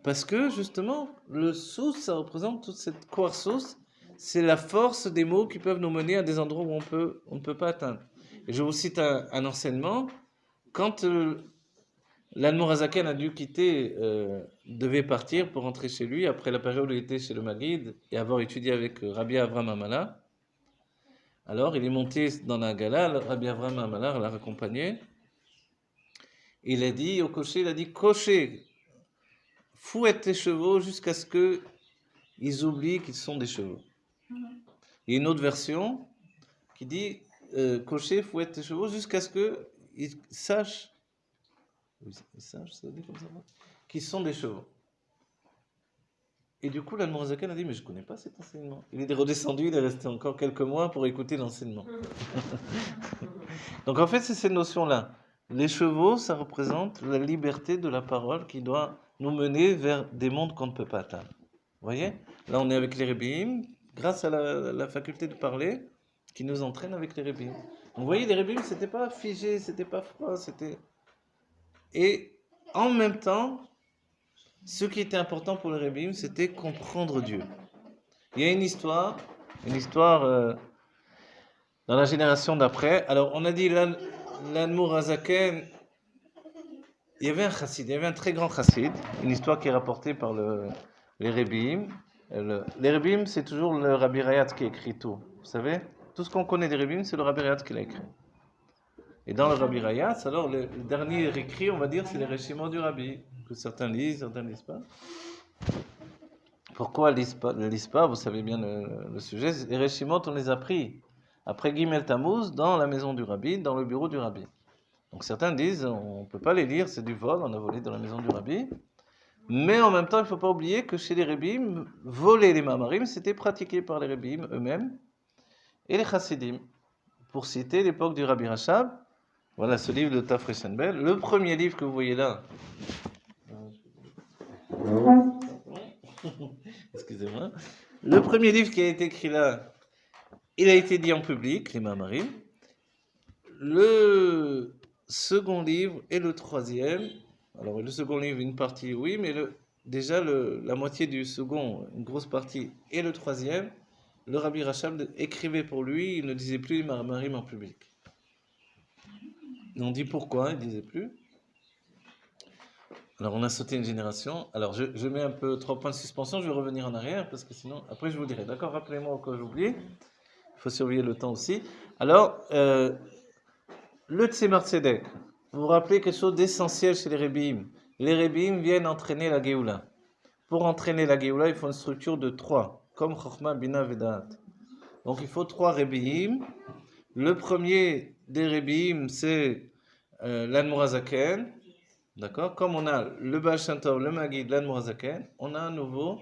Parce que justement, le sous, ça représente toute cette quarsos, c'est la force des mots qui peuvent nous mener à des endroits où on ne peut pas atteindre. Et je vous cite un enseignement. Quand l'Admorazaken a dû quitter, devait partir pour rentrer chez lui, après la période où il était chez le Maguide et avoir étudié avec Rabbi Avram Amala, alors il est monté dans la gala, Rabbi Avram Amala l'a raccompagné. Il a dit au cocher, il a dit, cocher, fouette tes chevaux jusqu'à ce qu'ils oublient qu'ils sont des chevaux. Il y a une autre version qui dit, cocher, fouette tes chevaux jusqu'à ce qu'ils sachent, ça veut dire comme ça, qu'ils sont des chevaux. Et du coup, l'Admorazaken a dit, mais je ne connais pas cet enseignement. Il est redescendu, il est resté encore quelques mois pour écouter l'enseignement. Donc en fait, c'est cette notion-là. Les chevaux, ça représente la liberté de la parole qui doit nous mener vers des mondes qu'on ne peut pas atteindre. Vous voyez? Là, on est avec les Rébim, grâce à la faculté de parler, qui nous entraîne avec les Rébim. Vous voyez, les Rébim, c'était pas figé, c'était pas froid, c'était... Et en même temps, ce qui était important pour les Rébim, c'était comprendre Dieu. Il y a une histoire dans la génération d'après. Alors, on a dit l'Admor Azaken, il y avait un chassid, il y avait un très grand chassid, une histoire qui est rapportée par les Rébim. Les Rébim, c'est toujours le Rabbi Rayat qui écrit tout. Vous savez, tout ce qu'on connaît des Rébim, c'est le Rabbi Rayat qui l'a écrit. Et dans le Rabbi Rayat, alors le dernier écrit, on va dire, c'est les Réchimot du Rabbi, que certains lisent, certains ne lisent pas. Pourquoi ne lisent pas? Vous savez bien le sujet. Les Réchimot, on les a pris après Gimel Tammuz dans la maison du Rabbi, dans le bureau du Rabbi. Donc certains disent, on ne peut pas les lire, c'est du vol, on a volé dans la maison du Rabbi. Mais en même temps, il ne faut pas oublier que chez les Rébim, voler les Mamarim, c'était pratiqué par les Rébim eux-mêmes et les Chassidim. Pour citer l'époque du Rabbi Rachab, voilà ce livre de Tafreshenbel, le premier livre que vous voyez là. Excusez-moi. Le premier livre qui a été écrit là, il a été dit en public, les Mamarim. Le second livre et le troisième, alors le second livre, une partie, oui, mais déjà la moitié du second, une grosse partie, et le troisième, le Rabbi Rachab écrivait pour lui, il ne disait plus les Mamarim en public. Et on dit pourquoi, il ne disait plus. Alors on a sauté une génération. Alors je mets un peu 3 points de suspension, je vais revenir en arrière, parce que sinon, après je vous dirai. D'accord, rappelez-moi au cas où j'oublie. Il faut surveiller le temps aussi. Alors, le Tzemar Tzedek, vous vous rappelez quelque chose d'essentiel chez les Rébim. Les Rébim viennent entraîner la Géoula. Pour entraîner la Géoula, il faut une structure de 3, comme Chokhmah, Bina, Vedat. Donc il faut 3 Rébim. Le premier des Rébim, c'est l'Admor Azaken. D'accord? Comme on a le Baal Shem Tov, le Maguid, l'Admor Azaken, on a à nouveau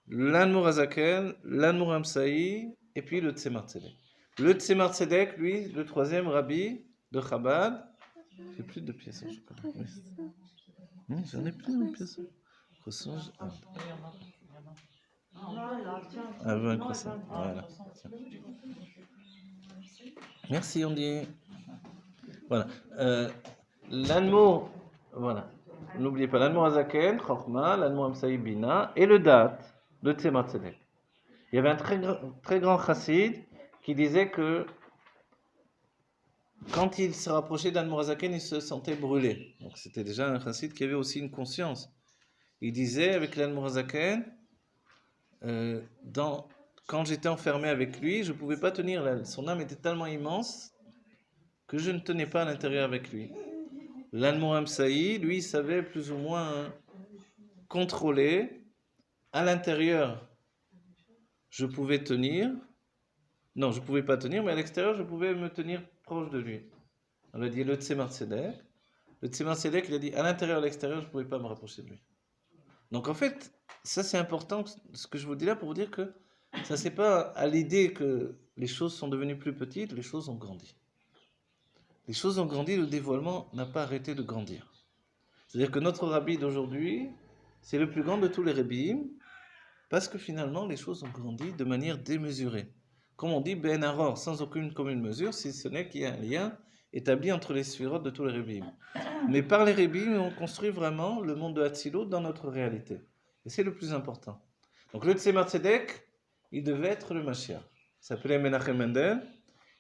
l'Admor Azaken, l'Admor Amsaï, et puis le Tzemar Tzedek. Le Tzemar Tzedek, lui, le troisième rabbi de Chabad. J'ai plus de pièces, je crois. Oui. J'en ai plus de pièces. Croissant. Ah, un croissant. Voilà. Merci, on dit. Voilà. L'anmo, voilà. N'oubliez pas l'anmo Azaken, Chokma, l'anmo Amsaï Bina et le Dat, le Tzemar Tzedek. Il y avait un très grand chassid qui disait que quand il se rapprochait d'Admor Azaken, il se sentait brûlé. Donc c'était déjà un chassid qui avait aussi une conscience. Il disait avec l'Admor Azaken, quand j'étais enfermé avec lui, je ne pouvais pas tenir. Son âme était tellement immense que je ne tenais pas à l'intérieur avec lui. L'Admor Amsaï, lui, savait plus ou moins contrôler. À l'intérieur, je pouvais tenir. Non, je ne pouvais pas tenir, mais à l'extérieur, je pouvais me tenir proche de lui. On a dit le Tzemar Tzedek. Le Tzemar Tzedek, il a dit à l'intérieur et à l'extérieur, je ne pouvais pas me rapprocher de lui. Donc en fait, ça c'est important, ce que je vous dis là, pour vous dire que ça c'est pas à l'idée que les choses sont devenues plus petites, les choses ont grandi. Les choses ont grandi, le dévoilement n'a pas arrêté de grandir. C'est-à-dire que notre rabbi d'aujourd'hui, c'est le plus grand de tous les rabbis, parce que finalement les choses ont grandi de manière démesurée. Comme on dit, Ben Aror, sans aucune commune mesure, si ce n'est qu'il y a un lien établi entre les sphirotes de tous les Rébim. Mais par les Rébim, on construit vraiment le monde de Hatzilut dans notre réalité. Et c'est le plus important. Donc le Tzemar Tzedek, il devait être le Mashiach. Il s'appelait Menachem Mendel.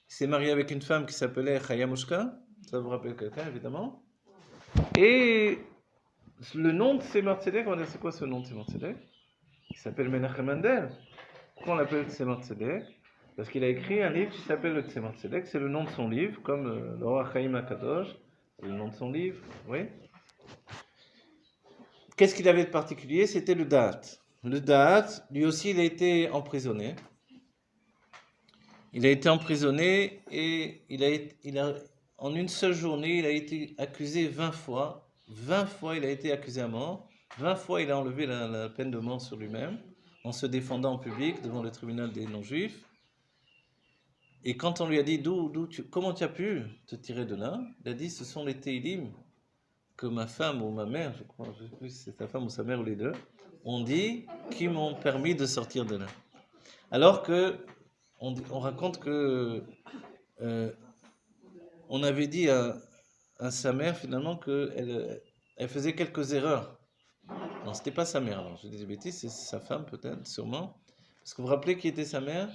Il s'est marié avec une femme qui s'appelait Chaya Mushka. Ça vous rappelle quelqu'un, évidemment. Et le nom de Tzemar Tzedek, on va dire, c'est quoi ce nom de Tzemar Tzedek? Il s'appelle Menachem Mendel. Pourquoi on l'appelle Tzemar Tzedek? Parce qu'il a écrit un livre qui s'appelle le Tzemar Tzedek, c'est le nom de son livre, comme le Or HaChaim HaKadosh, c'est le nom de son livre, oui. Qu'est-ce qu'il avait de particulier? C'était le Da'at. Le Da'at, lui aussi, il a été emprisonné. Il a été emprisonné et en une seule journée, il a été accusé 20 fois. 20 fois, il a été accusé à mort. 20 fois, il a enlevé la peine de mort sur lui-même, en se défendant en public devant le tribunal des non-juifs. Et quand on lui a dit comment tu as pu te tirer de là, il a dit ce sont les Teilim que ma femme ou ma mère, je crois, je sais plus si c'est sa femme ou sa mère ou les deux, ont dit qui m'ont permis de sortir de là. Alors que on raconte que on avait dit à sa mère finalement qu'elle elle faisait quelques erreurs. Non, c'était pas sa mère. Alors je dis des bêtises, c'est sa femme peut-être, sûrement. Parce que vous vous rappelez qui était sa mère?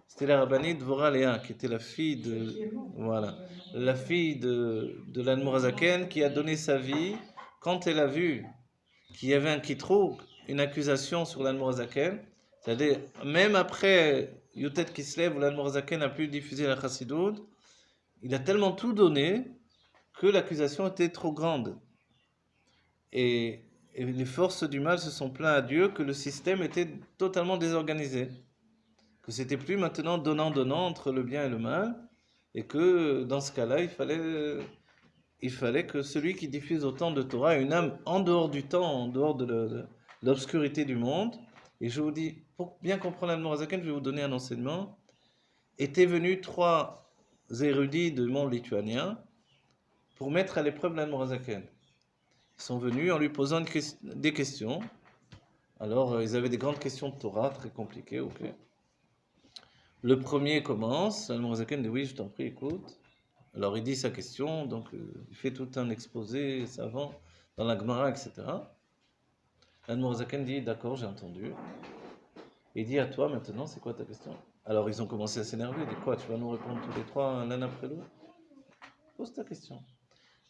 C'était la rabbinite Dvorah Léa, qui était la fille la fille de l'Admor Azaken, qui a donné sa vie quand elle a vu qu'il y avait un kitroug, une accusation sur l'Admor Azaken. C'est-à-dire, même après Yotet Kislev, où l'Admor Azaken a pu diffuser la Chassidoute, il a tellement tout donné que l'accusation était trop grande. Et les forces du mal se sont plaintes à Dieu que le système était totalement désorganisé. Que c'était plus maintenant donnant entre le bien et le mal, et que dans ce cas-là, il fallait que celui qui diffuse autant de Torah ait une âme en dehors du temps, en dehors de l'obscurité du monde. Et je vous dis, pour bien comprendre l'Admor Azaken, je vais vous donner un enseignement. Étaient venus 3 érudits du monde lituanien pour mettre à l'épreuve l'Admor Azaken. Ils sont venus en lui posant des questions. Alors, ils avaient des grandes questions de Torah, très compliquées, ok. Le premier commence, l'Admor Azaken dit oui, je t'en prie, écoute. Alors il dit sa question, donc il fait tout un exposé savant dans la Gemara, etc. L'Admor Azaken dit d'accord, j'ai entendu. Il dit à toi maintenant, c'est quoi ta question? Alors ils ont commencé à s'énerver, il dit quoi, tu vas nous répondre tous les 3 l'un après l'autre? Pose ta question.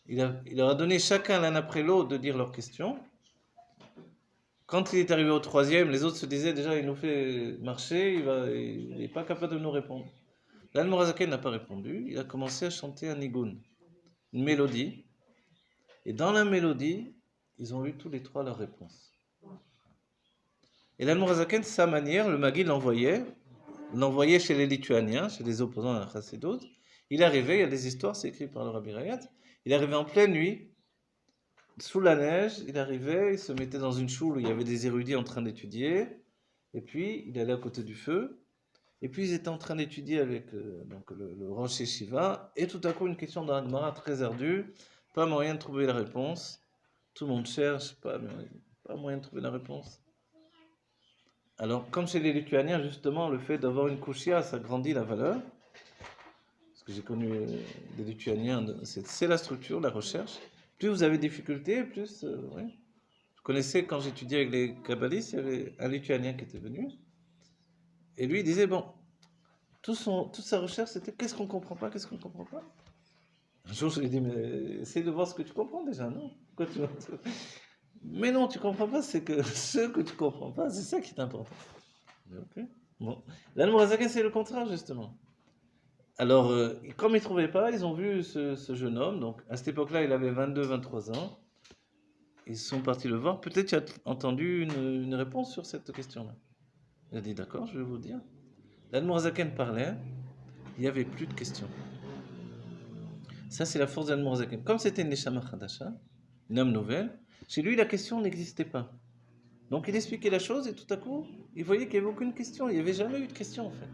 Il leur a donné chacun l'un après l'autre de dire leur question. Quand il est arrivé au 3e, les autres se disaient déjà, il nous fait marcher, il n'est pas capable de nous répondre. L'Admor Azaken n'a pas répondu, il a commencé à chanter un nigun, une mélodie. Et dans la mélodie, ils ont eu tous les 3 leur réponse. Et l'Admor Azaken, de sa manière, le Magui l'envoyait chez les Lituaniens, chez les opposants à la Chassidoute. Il arrivait, il y a des histoires, c'est écrit par le Rabbi Rayat, il arrivait en pleine nuit, sous la neige, il arrivait, il se mettait dans une choule où il y avait des érudits en train d'étudier, et puis il allait à côté du feu, et puis ils étaient en train d'étudier avec donc le Rosh Yeshiva, et tout à coup une question dans la Gemara très ardue, pas moyen de trouver la réponse, tout le monde cherche, pas moyen de trouver la réponse. Alors comme chez les Lituaniens justement, le fait d'avoir une kushia, ça grandit la valeur, que j'ai connu des Lituaniens, c'est la structure, la recherche. Plus vous avez de difficultés, plus... ouais. Je connaissais, quand j'étudiais avec les kabbalistes, il y avait un Lituanien qui était venu, et lui, il disait, bon, toute sa recherche, c'était qu'est-ce qu'on comprend pas, qu'est-ce qu'on comprend pas. Un jour, je lui ai dit, mais essaye de voir ce que tu comprends déjà, non? Pourquoi tu... Mais non, tu comprends pas, c'est que ce que tu comprends pas, c'est ça qui est important. Ok. Bon. L'Admorazaken, c'est le contraire, justement. Alors, comme ils ne trouvaient pas, ils ont vu ce jeune homme. Donc, à cette époque-là, il avait 22-23 ans. Ils sont partis le voir. Peut-être tu as entendu une réponse sur cette question-là. Il a dit, d'accord, je vais vous dire. L'Admorazaken parlait, il n'y avait plus de questions. Ça, c'est la force d'Admorazaken. Comme c'était une Neshama Khadasha, une âme nouvelle, chez lui, la question n'existait pas. Donc, il expliquait la chose et tout à coup, il voyait qu'il n'y avait aucune question. Il n'y avait jamais eu de question, en fait.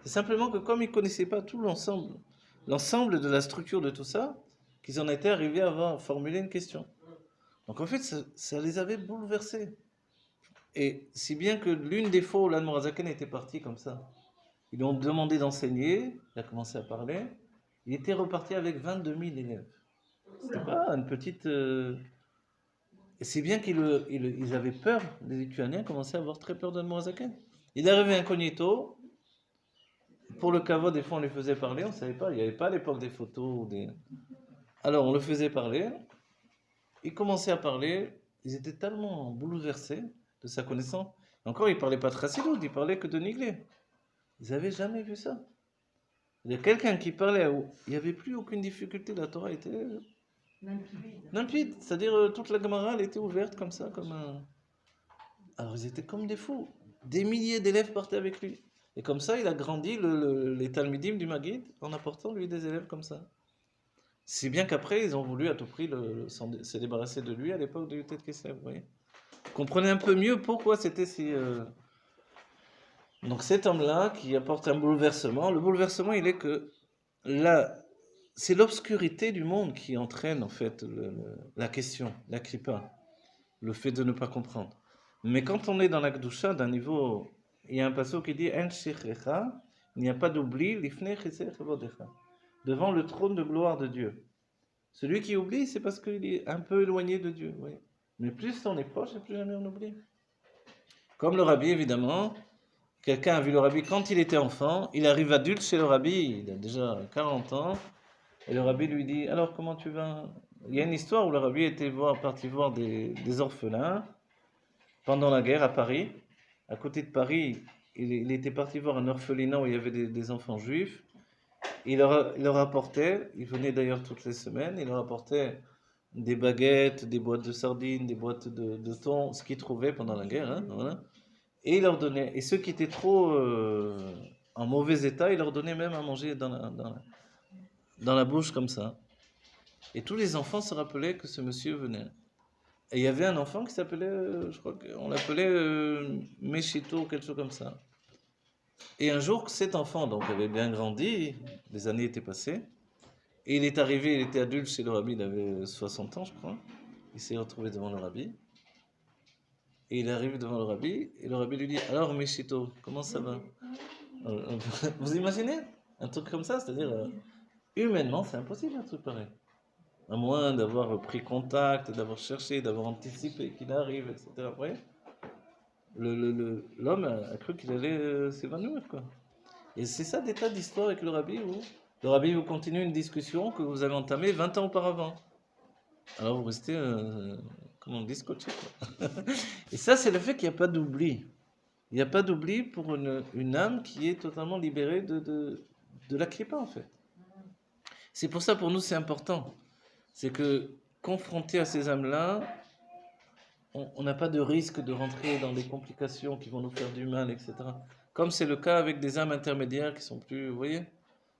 C'est simplement que comme ils ne connaissaient pas tout l'ensemble de la structure de tout ça, qu'ils en étaient arrivés à formuler une question. Donc en fait, ça les avait bouleversés. Et si bien que l'une des fois où l'Admorazaken était parti comme ça, ils lui ont demandé d'enseigner, il a commencé à parler, il était reparti avec 22 000 élèves. C'était pas une petite... Et c'est bien qu'ils avaient peur, les Lituaniens commençaient à avoir très peur d'Admorazaken. Il est arrivé incognito. Pour le kavod, des fois, on les faisait parler, on ne savait pas, il n'y avait pas à l'époque des photos. Alors, on le faisait parler, ils commençaient à parler, ils étaient tellement bouleversés de sa connaissance. Encore, ils ne parlaient pas de Chassidut, ils parlaient que de Niglé. Ils n'avaient jamais vu ça. Il y a quelqu'un qui parlait, où il n'y avait plus aucune difficulté, la Torah était limpide. C'est-à-dire, toute la Gemara, elle était ouverte comme ça, comme un... Alors, ils étaient comme des fous. Des milliers d'élèves partaient avec lui. Et comme ça, il a grandi les Talmidim du Maguid en apportant lui des élèves comme ça. Si bien qu'après, ils ont voulu à tout prix se débarrasser de lui à l'époque de Yutet Kesef, vous voyez. Comprenez un peu mieux pourquoi c'était si... Donc cet homme-là qui apporte un bouleversement, le bouleversement, il est que là, c'est l'obscurité du monde qui entraîne en fait la question, la kripa, le fait de ne pas comprendre. Mais quand on est dans la Kedusha, d'un niveau... Il y a un passage qui dit il n'y a pas d'oubli devant le trône de gloire de Dieu. Celui qui oublie, c'est parce qu'il est un peu éloigné de Dieu. Oui. Mais plus on est proche, et plus jamais on oublie. Comme le rabbi, évidemment, quelqu'un a vu le rabbi quand il était enfant, il arrive adulte chez le rabbi, il a déjà 40 ans, et le rabbi lui dit, alors comment tu vas? Il y a une histoire où le rabbi était parti voir des orphelins pendant la guerre à Paris. À côté de Paris, il était parti voir un orphelinat où il y avait des enfants juifs. Il leur apportait, il venait d'ailleurs toutes les semaines, il leur apportait des baguettes, des boîtes de sardines, des boîtes de thon, ce qu'ils trouvaient pendant la guerre. Hein, voilà. Et il leur donnait. Et ceux qui étaient trop en mauvais état, il leur donnait même à manger dans la bouche comme ça. Et tous les enfants se rappelaient que ce monsieur venait. Et il y avait un enfant qui s'appelait, je crois qu'on l'appelait Meshito, quelque chose comme ça. Et un jour, cet enfant donc avait bien grandi, les années étaient passées, et il est arrivé, il était adulte chez le rabbi, il avait 60 ans, je crois. Il s'est retrouvé devant le rabbi. Et il arrive devant le rabbi, et le rabbi lui dit, alors Meshito, comment ça va? Vous imaginez un truc comme ça? C'est-à-dire, humainement, c'est impossible un truc pareil. À moins d'avoir pris contact, d'avoir cherché, d'avoir anticipé qu'il arrive, etc. Vous voyez, l'homme a cru qu'il allait s'évanouir, quoi. Et c'est ça des tas d'histoires avec le rabbi où le rabbi vous continue une discussion que vous avez entamée 20 ans auparavant. Alors vous restez, comme on dit, scotché, quoi. Et ça, c'est le fait qu'il n'y a pas d'oubli. Il n'y a pas d'oubli pour une âme qui est totalement libérée de la kripa, en fait. C'est pour ça, pour nous, c'est important. C'est que, confronté à ces âmes-là, on n'a pas de risque de rentrer dans des complications qui vont nous faire du mal, etc. Comme c'est le cas avec des âmes intermédiaires qui sont plus, vous voyez,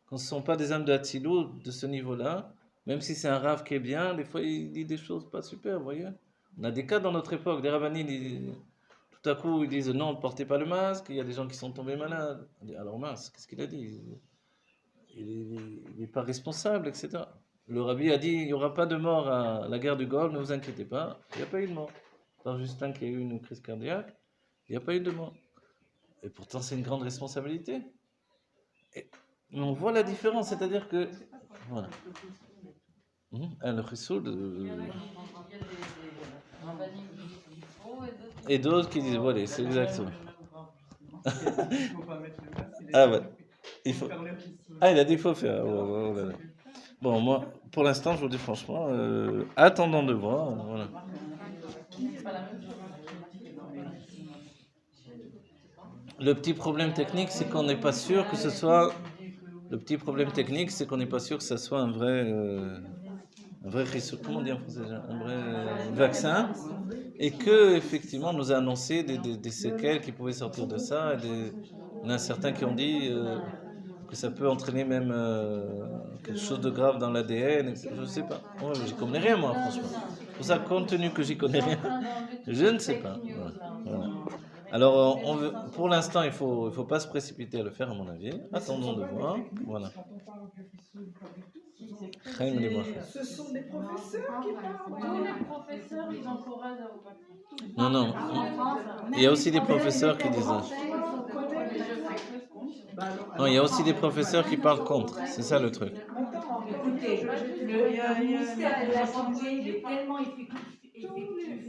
quand ce ne sont pas des âmes de Hatzilou de ce niveau-là, même si c'est un rave qui est bien, des fois il dit des choses pas super, vous voyez. On a des cas dans notre époque, des rabbanim, tout à coup ils disent non, ne portez pas le masque, il y a des gens qui sont tombés malades. On dit, alors mince, qu'est-ce qu'il a dit? Il n'est pas responsable, etc. Le rabbi a dit, il n'y aura pas de mort à la guerre du Golfe, ne vous inquiétez pas, il n'y a pas eu de mort. Par Justin qui a eu une crise cardiaque, il n'y a pas eu de mort. Et pourtant, c'est une grande responsabilité. Mais on voit la différence, c'est-à-dire que... Voilà. Le Rissoul, Il y a des rabbiniques qui disent qu'il faut et d'autres qui disent, voilà, c'est exactement. Il faut pas mettre le masque, il est Ah ouais, il faut... faire le rissoul. Ah, il a dit qu'il faut faire. Oh là là. Bon, moi, pour l'instant, je vous dis franchement, attendons de voir. Voilà. Le petit problème technique, c'est qu'on n'est pas sûr que ce soit... Le petit problème technique, c'est qu'on n'est pas sûr que ça soit un vrai rissoul, comment on dit en français déjà, un vrai vaccin, et que effectivement, on nous a annoncé des séquelles qui pouvaient sortir de ça. Il y en a certains qui ont dit que ça peut entraîner même quelque chose de grave dans l'ADN. Je ne sais pas. Ouais, j'y connais rien, moi, franchement. C'est pour ça, compte tenu que j'y connais rien, je ne sais pas. Voilà. Alors, pour l'instant, il faut pas se précipiter à le faire, à mon avis. Attendons de voir. Voilà. Quand on parle du rissoul, pas du tout. Ce sont des professeurs qui parlent. Tous les professeurs, ils encouragent à vous vacciner. Non. Il y a aussi des professeurs qui disent ça. Non, il y a aussi des professeurs qui parlent contre. C'est ça le truc. Écoutez, le ministère de la Santé, il est tellement effectif.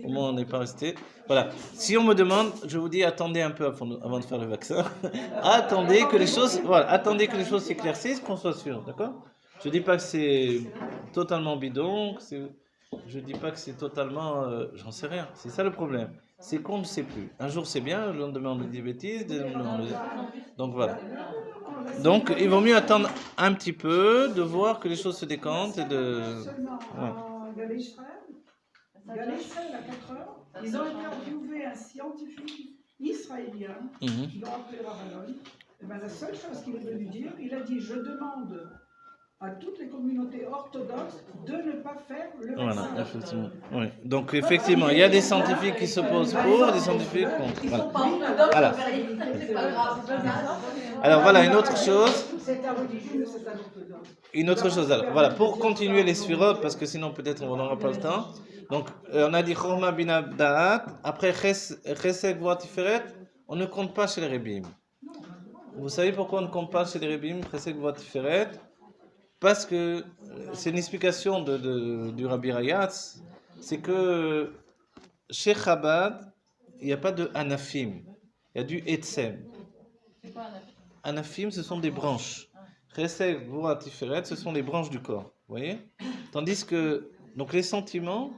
Au moins, on n'est pas resté. Voilà. Si on me demande, je vous dis, attendez un peu avant de faire le vaccin. Attendez que les choses s'éclaircissent, qu'on soit sûr, d'accord? Je dis pas que c'est totalement bidon. Je dis pas que c'est totalement, j'en sais rien. C'est ça le problème. C'est qu'on ne sait plus. Un jour c'est bien, le lendemain on dit des bêtises, donc voilà. Donc il vaut mieux attendre un petit peu, de voir que les choses se décantent et de. Ouais. Galisraël à 4 heures, ils ont interviewé un scientifique israélien, ils l'ont appelé Ravalon. Et ben, la seule chose qu'il est venu dire, il a dit: je demande à toutes les communautés orthodoxes de ne pas faire le vaccin. Voilà, effectivement. Oui. Donc effectivement, il y a des scientifiques qui s'opposent pour, des scientifiques contre. Voilà. Alors voilà, une autre chose. Alors voilà, pour continuer les sphirotes, parce que sinon peut-être on n'aura pas le temps. Donc on a dit Chorma Bina Da'at, après Chesed Gvura Tiferet, on ne compte pas chez les Rébim. Vous savez pourquoi on ne compte pas chez les Rébim Chesed Gvura Tiferet? Parce que c'est une explication du Rabbi Rayatz, c'est que chez Chabad, il n'y a pas de Anafim, il y a du Etzem. Anafim, ce sont des branches. Chesed Gvura Tiferet, ce sont les branches du corps. Vous voyez? Tandis que donc les sentiments,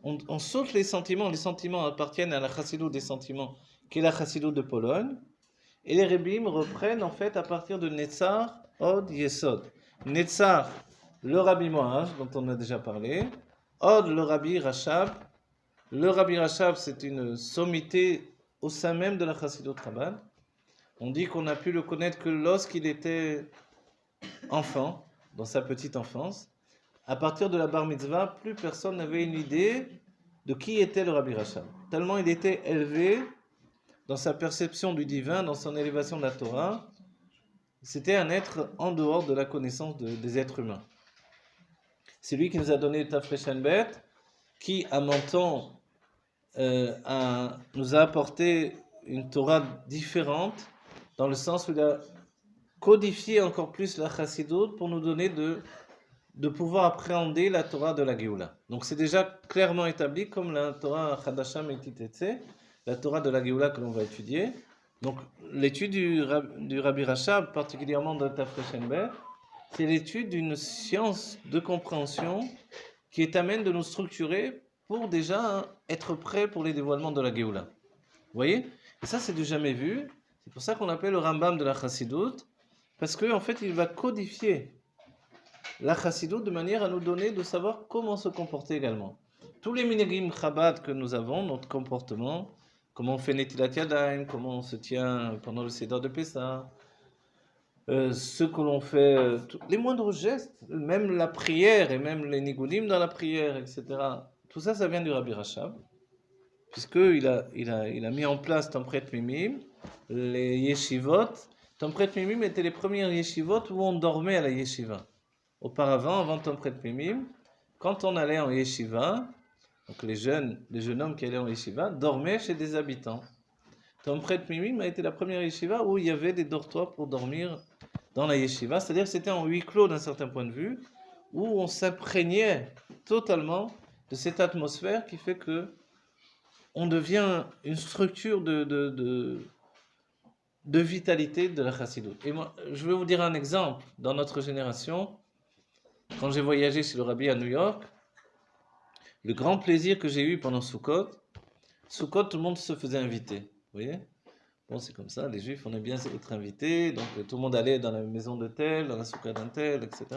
on saute les sentiments appartiennent à la Chassidut des sentiments, qui est la Chassidut de Pologne, et les Rébim reprennent en fait à partir de Netzar, Od, Yesod. Netzar, le Rabbi Moaz, dont on a déjà parlé, Od, le Rabbi Rachab. Le Rabbi Rachab, c'est une sommité au sein même de la Chassidut Chabad. On dit qu'on a pu le connaître que lorsqu'il était enfant, dans sa petite enfance. À partir de la bar mitzvah, plus personne n'avait une idée de qui était le Rabbi Rachab. Tellement il était élevé dans sa perception du divin, dans son élévation de la Torah. C'était un être en dehors de la connaissance des êtres humains. C'est lui qui nous a donné le Tafresh Bet, qui, à mon temps, nous a apporté une Torah différente, dans le sens où il a codifié encore plus la Chassidut pour nous donner de pouvoir appréhender la Torah de la Géoula. Donc c'est déjà clairement établi comme la Torah Chadasham et Titetse, la Torah de la Géoula que l'on va étudier. Donc l'étude du Rabbi Rachab, particulièrement dans le Tafresh Bet, c'est l'étude d'une science de compréhension qui est amène de nous structurer pour déjà être prêt pour les dévoilements de la Géoula. Vous voyez? Et ça c'est du jamais vu. C'est pour ça qu'on appelle le Rambam de la Chassidut, parce qu'en fait il va codifier la Chassidut de manière à nous donner de savoir comment se comporter également. Tous les minhagim Chabad que nous avons, notre comportement, comment on fait Netilat Yadayim, comment on se tient pendant le Seder de Pessah, ce que l'on fait, les moindres gestes, même la prière et même les nigudim dans la prière, etc. Tout ça, ça vient du Rabbi Rachab, puisqu'il a mis en place Tampret Mimim, les yeshivot. Tampret Mimim étaient les premières yeshivot où on dormait à la yeshiva. Auparavant, avant Tampret Mimim, quand on allait en yeshiva, donc les jeunes hommes qui allaient en yeshiva dormaient chez des habitants. Tampret Mimim a été la première yeshiva où il y avait des dortoirs pour dormir dans la yeshiva, c'est-à-dire que c'était en huis clos d'un certain point de vue, où on s'imprégnait totalement de cette atmosphère qui fait que on devient une structure de vitalité de la chassidoute. Et moi, je vais vous dire un exemple. Dans notre génération, quand j'ai voyagé chez le Rabbi à New York, le grand plaisir que j'ai eu pendant Sukkot, tout le monde se faisait inviter. Vous voyez? Bon, c'est comme ça, les Juifs, on aime bien être invités, donc tout le monde allait dans la maison de tel, dans la soukha d'un tel, etc.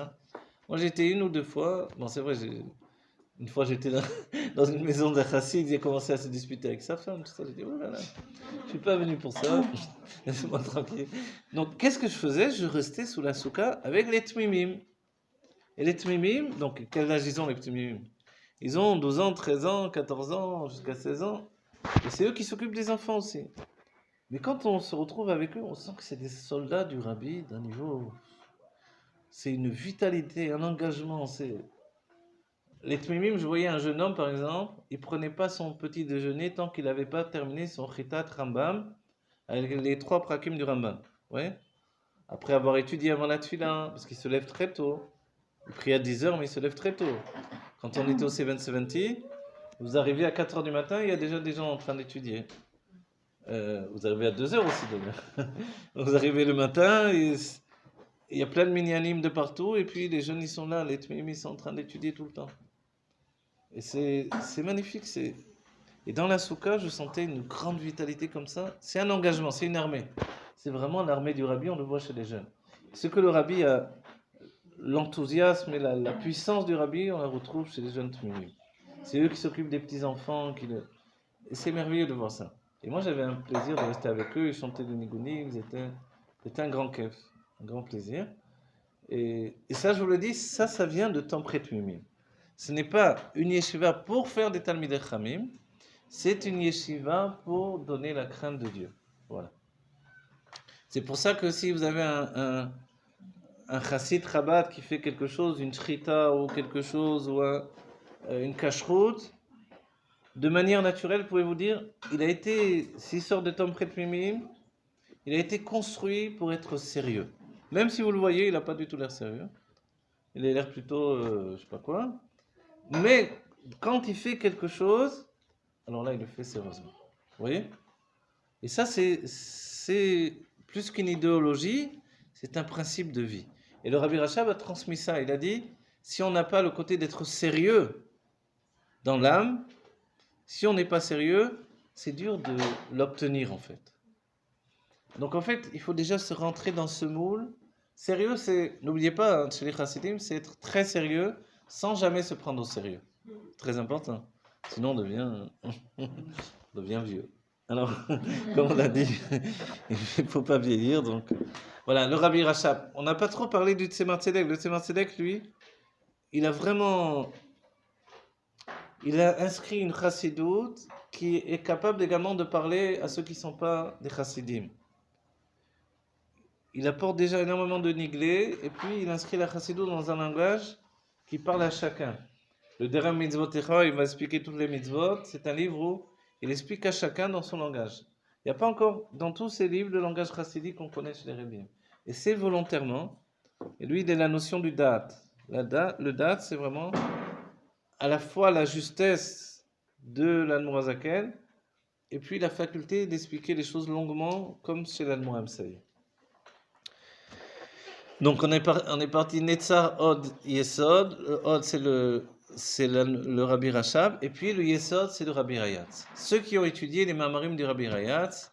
Moi, j'étais une ou deux fois, bon, c'est vrai, une fois j'étais dans une maison d'un chassid, il a commencé à se disputer avec sa femme, tout ça, j'ai dit, oh là là, je suis pas venu pour ça, laissez-moi tranquille. Donc, qu'est-ce que je faisais? Je restais sous la soukha avec les tmimim. Et les tmimim, donc, quel âge ils ont les tmimim? Ils ont 12 ans, 13 ans, 14 ans, jusqu'à 16 ans, et c'est eux qui s'occupent des enfants aussi. Mais quand on se retrouve avec eux, on sent que c'est des soldats du Rabbi d'un niveau. C'est une vitalité, un engagement. Les Tmimim, je voyais un jeune homme par exemple, il prenait pas son petit déjeuner tant qu'il n'avait pas terminé son Chitat Rambam, avec les 3 prakim du Rambam. Ouais. Après avoir étudié avant la Tfila, parce qu'il se lève très tôt. Il prie à 10h, mais il se lève très tôt. Quand on était au 770, vous arrivez à 4h du matin, il y a déjà des gens en train d'étudier. Vous arrivez à 2h aussi demain. Vous arrivez le matin, il y a plein de minyanim de partout, et puis les jeunes ils sont là, les tmim ils sont en train d'étudier tout le temps. Et c'est magnifique. Et dans la soukha, je sentais une grande vitalité comme ça. C'est un engagement, c'est une armée. C'est vraiment l'armée du Rabbi, on le voit chez les jeunes. Ce que le Rabbi a, l'enthousiasme et la puissance du Rabbi, on la retrouve chez les jeunes tmim. C'est eux qui s'occupent des petits-enfants. Et c'est merveilleux de voir ça. Et moi, j'avais un plaisir de rester avec eux, ils chantaient des nigounim, c'était un grand kiff, un grand plaisir. Et ça, je vous le dis, ça vient de Tampret Mimim. Ce n'est pas une yeshiva pour faire des Talmidei Chamim, c'est une yeshiva pour donner la crainte de Dieu. Voilà. C'est pour ça que si vous avez un chassid Chabad qui fait quelque chose, une shrita ou quelque chose, ou une kashrut, de manière naturelle, pouvez-vous dire, s'il sort de Tampret Mimim, il a été construit pour être sérieux. Même si vous le voyez, il n'a pas du tout l'air sérieux. Il a l'air plutôt, je sais pas quoi. Mais quand il fait quelque chose, alors là, il le fait sérieusement. Vous voyez? Et ça, c'est plus qu'une idéologie, c'est un principe de vie. Et le Rabbi Rachab a transmis ça. Il a dit, si on n'a pas le côté d'être sérieux dans l'âme, si on n'est pas sérieux, c'est dur de l'obtenir en fait. Donc en fait, il faut déjà se rentrer dans ce moule. Sérieux, n'oubliez pas, chez les chassidim, c'est être très sérieux sans jamais se prendre au sérieux. Très important. Sinon, on devient vieux. Alors, comme on l'a dit, il ne faut pas vieillir. Donc, voilà, le Rabbi Rachab. On n'a pas trop parlé du Tzemar Tzedek. Le Tzemar Tzedek, lui, il a inscrit une chassidoute qui est capable également de parler à ceux qui ne sont pas des chassidim. Il apporte déjà énormément de niglé, et puis il inscrit la chassidoute dans un langage qui parle à chacun. Le Derem Mitzvotecha, il va expliquer toutes les mitzvot. C'est un livre où il explique à chacun dans son langage. Il n'y a pas encore dans tous ces livres le langage chassidique qu'on connaît chez les Rebbeim. Et c'est volontairement. Et lui, il a la notion du date. Le date, c'est vraiment à la fois la justesse de l'Admor Hazaken et puis la faculté d'expliquer les choses longuement, comme chez l'Admor Hamsaï. Donc on est parti Netzar Od Yesod. Le Od c'est le Rabbi Rachab, et puis le Yesod c'est le Rabbi Rayatz. Ceux qui ont étudié les Mamarim du Rabbi Rayatz,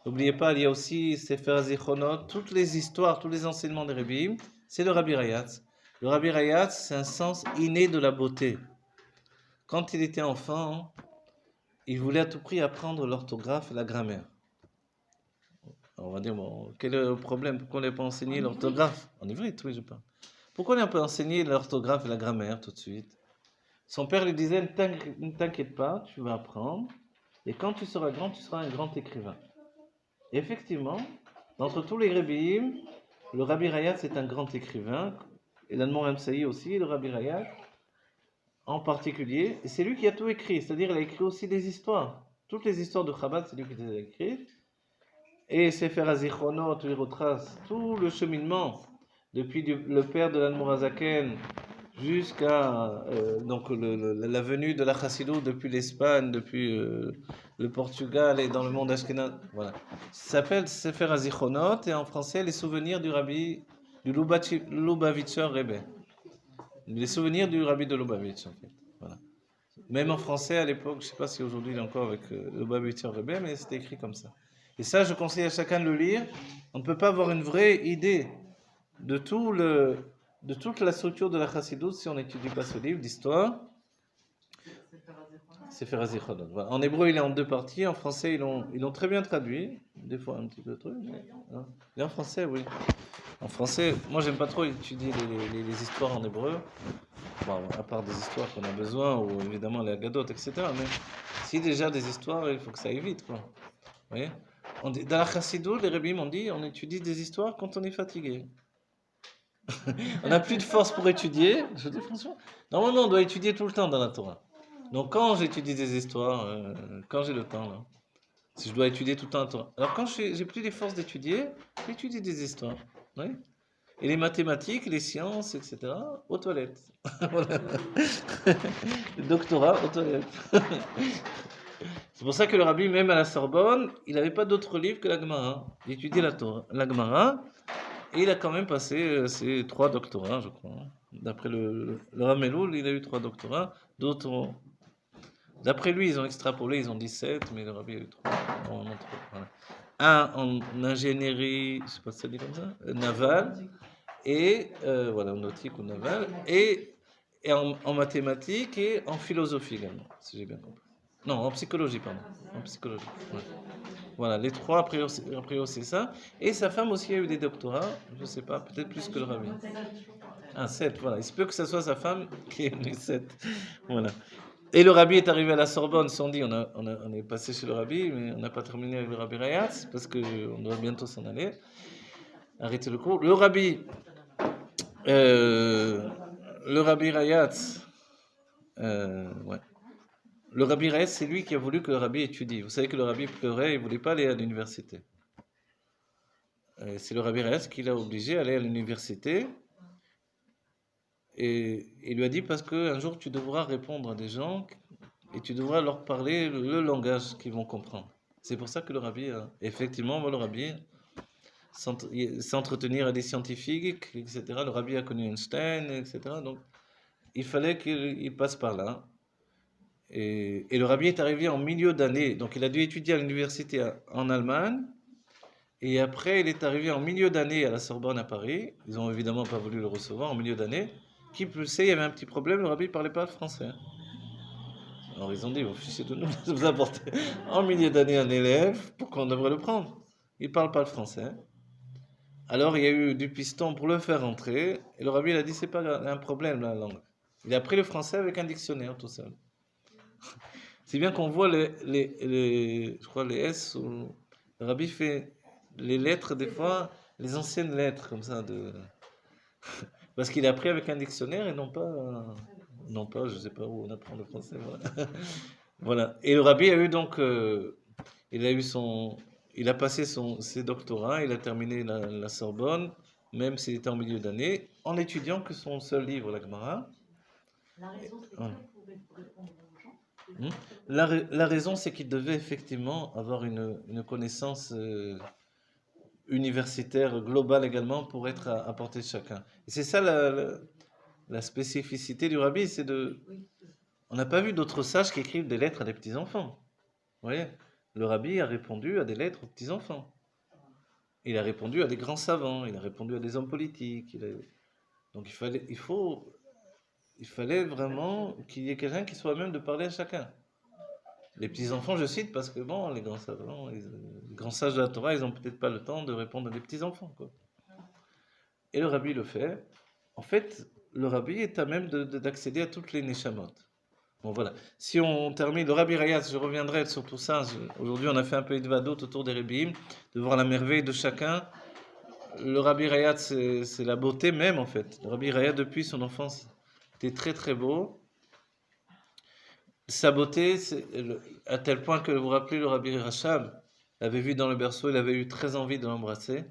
n'oubliez pas, il y a aussi Sefer Zichronot, toutes les histoires, tous les enseignements des Rebbeim, c'est le Rabbi Rayatz. Le Rabbi Rayatz, c'est un sens inné de la beauté. Quand il était enfant, il voulait à tout prix apprendre l'orthographe et la grammaire. On va dire, bon, quel est le problème? Pourquoi on n'a pas enseigné l'orthographe? En ivrit, oui, je parle. Pourquoi on n'a pas enseigné l'orthographe et la grammaire tout de suite? Son père lui disait, ne t'inquiète pas, tu vas apprendre, et quand tu seras grand, tu seras un grand écrivain. Et effectivement, d'entre tous les Rebbeim, le Rabbi Rayatz est un grand écrivain, et l'Admor Hamsaï aussi, le Rabbi Rayatz en particulier, et c'est lui qui a tout écrit, c'est-à-dire il a écrit aussi des histoires. Toutes les histoires de Chabad, c'est lui qui les a écrites. Et Sefer HaZichronot, il retrace tout le cheminement, depuis le père de l'Admorazaken jusqu'à donc la venue de la Chassidut depuis l'Espagne, depuis le Portugal et dans le monde ashkénaze. Voilà. Ça s'appelle Sefer HaZichronot et en français, les souvenirs du rabbi, du Lubavitcher Rebbe. Les souvenirs du rabbi de Lubavitch, en fait. Voilà. Même en français, à l'époque, je ne sais pas si aujourd'hui il est encore avec Lubavitcher Rebbe, mais c'était écrit comme ça. Et ça, je conseille à chacun de le lire. On ne peut pas avoir une vraie idée de toute la structure de la Chassidut si on n'étudie pas ce livre d'histoire. Sefer HaZichronot. Voilà. En hébreu, il est en 2 parties. En français, ils l'ont très bien traduit. Des fois, un petit peu de truc. Hein. Et en français, oui. En français, moi, j'aime pas trop étudier les histoires en hébreu. Bon, à part des histoires qu'on a besoin, ou évidemment les Agadot, etc. Mais si déjà des histoires, il faut que ça aille vite, quoi. Vous voyez? Dans la Chassidut, les Rebbeim ont dit on étudie des histoires quand on est fatigué. On n'a plus de force pour étudier. Je dis franchement, normalement on doit étudier tout le temps dans la Torah. Donc quand j'étudie des histoires, quand j'ai le temps, là, si je dois étudier tout le temps la Torah. Alors quand j'ai plus les forces d'étudier, j'étudie des histoires. Oui. Et les mathématiques, les sciences, etc., aux toilettes. Voilà. Le doctorat aux toilettes. C'est pour ça que le rabbi, même à la Sorbonne, il n'avait pas d'autre livre que la Gemara. Il étudiait la Gemara, et il a quand même passé ses 3 doctorats, je crois. D'après le Rameloul, il a eu 3 doctorats. D'autres, d'après lui, ils ont extrapolé, ils ont dit 7, mais le rabbi a eu 3. Normalement 3. Voilà. Un en ingénierie, je ne sais pas si ça dit comme ça, navale, et voilà, nautique ou navale, et en mathématiques et en philosophie également, si j'ai bien compris. Non, en psychologie, pardon. En psychologie. Ouais. Voilà, les 3, a priori, c'est ça. Et sa femme aussi a eu des doctorats, je ne sais pas, peut-être plus que le rabbi. Ah, 7, voilà. Il se peut que ce soit sa femme qui ait eu 7. Voilà. Et le rabbi est arrivé à la Sorbonne, on dit, on est passé chez le rabbi, mais on n'a pas terminé avec le rabbi Rayatz, parce qu'on doit bientôt s'en aller. Arrêter le cours. Le rabbi Rayatz, ouais. Le rabbi Rayatz, c'est lui qui a voulu que le rabbi étudie. Vous savez que le rabbi pleurait, il ne voulait pas aller à l'université. C'est le rabbi Rayatz qui l'a obligé à aller à l'université. Et il lui a dit parce qu'un jour tu devras répondre à des gens et tu devras leur parler le langage qu'ils vont comprendre. C'est pour ça que le rabbi, effectivement, le rabbi s'entretenir à des scientifiques, etc. Le rabbi a connu Einstein, etc. Donc il fallait qu'il passe par là. Et le rabbi est arrivé en milieu d'année, donc il a dû étudier à l'université en Allemagne. Et après, il est arrivé en milieu d'année à la Sorbonne à Paris. Ils n'ont évidemment pas voulu le recevoir en milieu d'année. Qui plus sait, il y avait un petit problème, le rabbi ne parlait pas français. Alors ils ont dit, vous fichez de nous, vous apportez en milieu d'année un élève, pourquoi on devrait le prendre? Il ne parle pas le français. Alors il y a eu du piston pour le faire rentrer, et le rabbi il a dit, c'est pas un problème la langue. Il a appris le français avec un dictionnaire tout seul. C'est bien qu'on voit je crois les S, où le rabbi fait les lettres des fois, les anciennes lettres comme ça parce qu'il a appris avec un dictionnaire et non pas, je ne sais pas où on apprend le français. Voilà. Voilà. Et le rabbi a eu donc, il a passé ses doctorats, il a terminé la Sorbonne, même s'il était en milieu d'année, en étudiant que son seul livre, la Gemara. La raison, c'est quoi pour répondre aux gens? La raison, c'est qu'il devait effectivement avoir une connaissance universitaire globale également pour être à portée de chacun. Et c'est ça la spécificité du rabbi, c'est on n'a pas vu d'autres sages qui écrivent des lettres à des petits-enfants. Vous voyez, le rabbi a répondu à des lettres aux petits-enfants. Il a répondu à des grands savants, il a répondu à des hommes politiques. Donc il fallait vraiment qu'il y ait quelqu'un qui soit à même de parler à chacun. Les petits-enfants, je cite, parce que bon, les grands savants, les grands sages de la Torah, ils n'ont peut-être pas le temps de répondre à des petits-enfants, quoi. Et le rabbi le fait. En fait, le rabbi est à même d'accéder à toutes les neshamot. Bon, voilà. Si on termine, le rabbi Rayatz, je reviendrai sur tout ça. Aujourd'hui, on a fait un peu de vadot autour des rabbim, de voir la merveille de chacun. Le rabbi Rayatz, c'est la beauté même, en fait. Le rabbi Rayatz, depuis son enfance, était très, très beau. Sa beauté, à tel point que vous vous rappelez le rabbi Rachab, l'avait vu dans le berceau, il avait eu très envie de l'embrasser.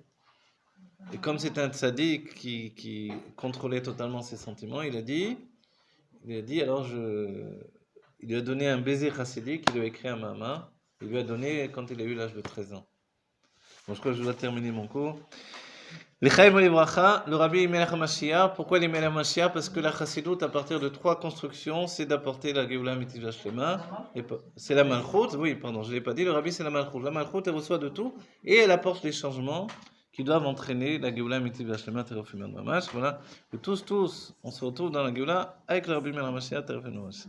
Et comme c'était un tzaddik qui contrôlait totalement ses sentiments, il a dit, alors il lui a donné un baiser chassidique, il lui a écrit un mama, il lui a donné quand il a eu l'âge de 13 ans. Bon, je crois que je dois terminer mon cours. L'Echaim Olivracha, le Rabbi Melech HaMashiach. Pourquoi les Melech HaMashiach? Parce que la Chassidut, à partir de 3 constructions, c'est d'apporter la Geoula Mitzvah Shlema. C'est la Malchut, oui, pardon, je ne l'ai pas dit, le Rabbi c'est la Malchut. La Malchut, elle reçoit de tout et elle apporte les changements qui doivent entraîner la Geoula Mitzvah Shlema Terefim Mamash. Voilà, et tous, on se retrouve dans la Geoula avec le Rabbi Melech HaMashiach Terefim Mamash.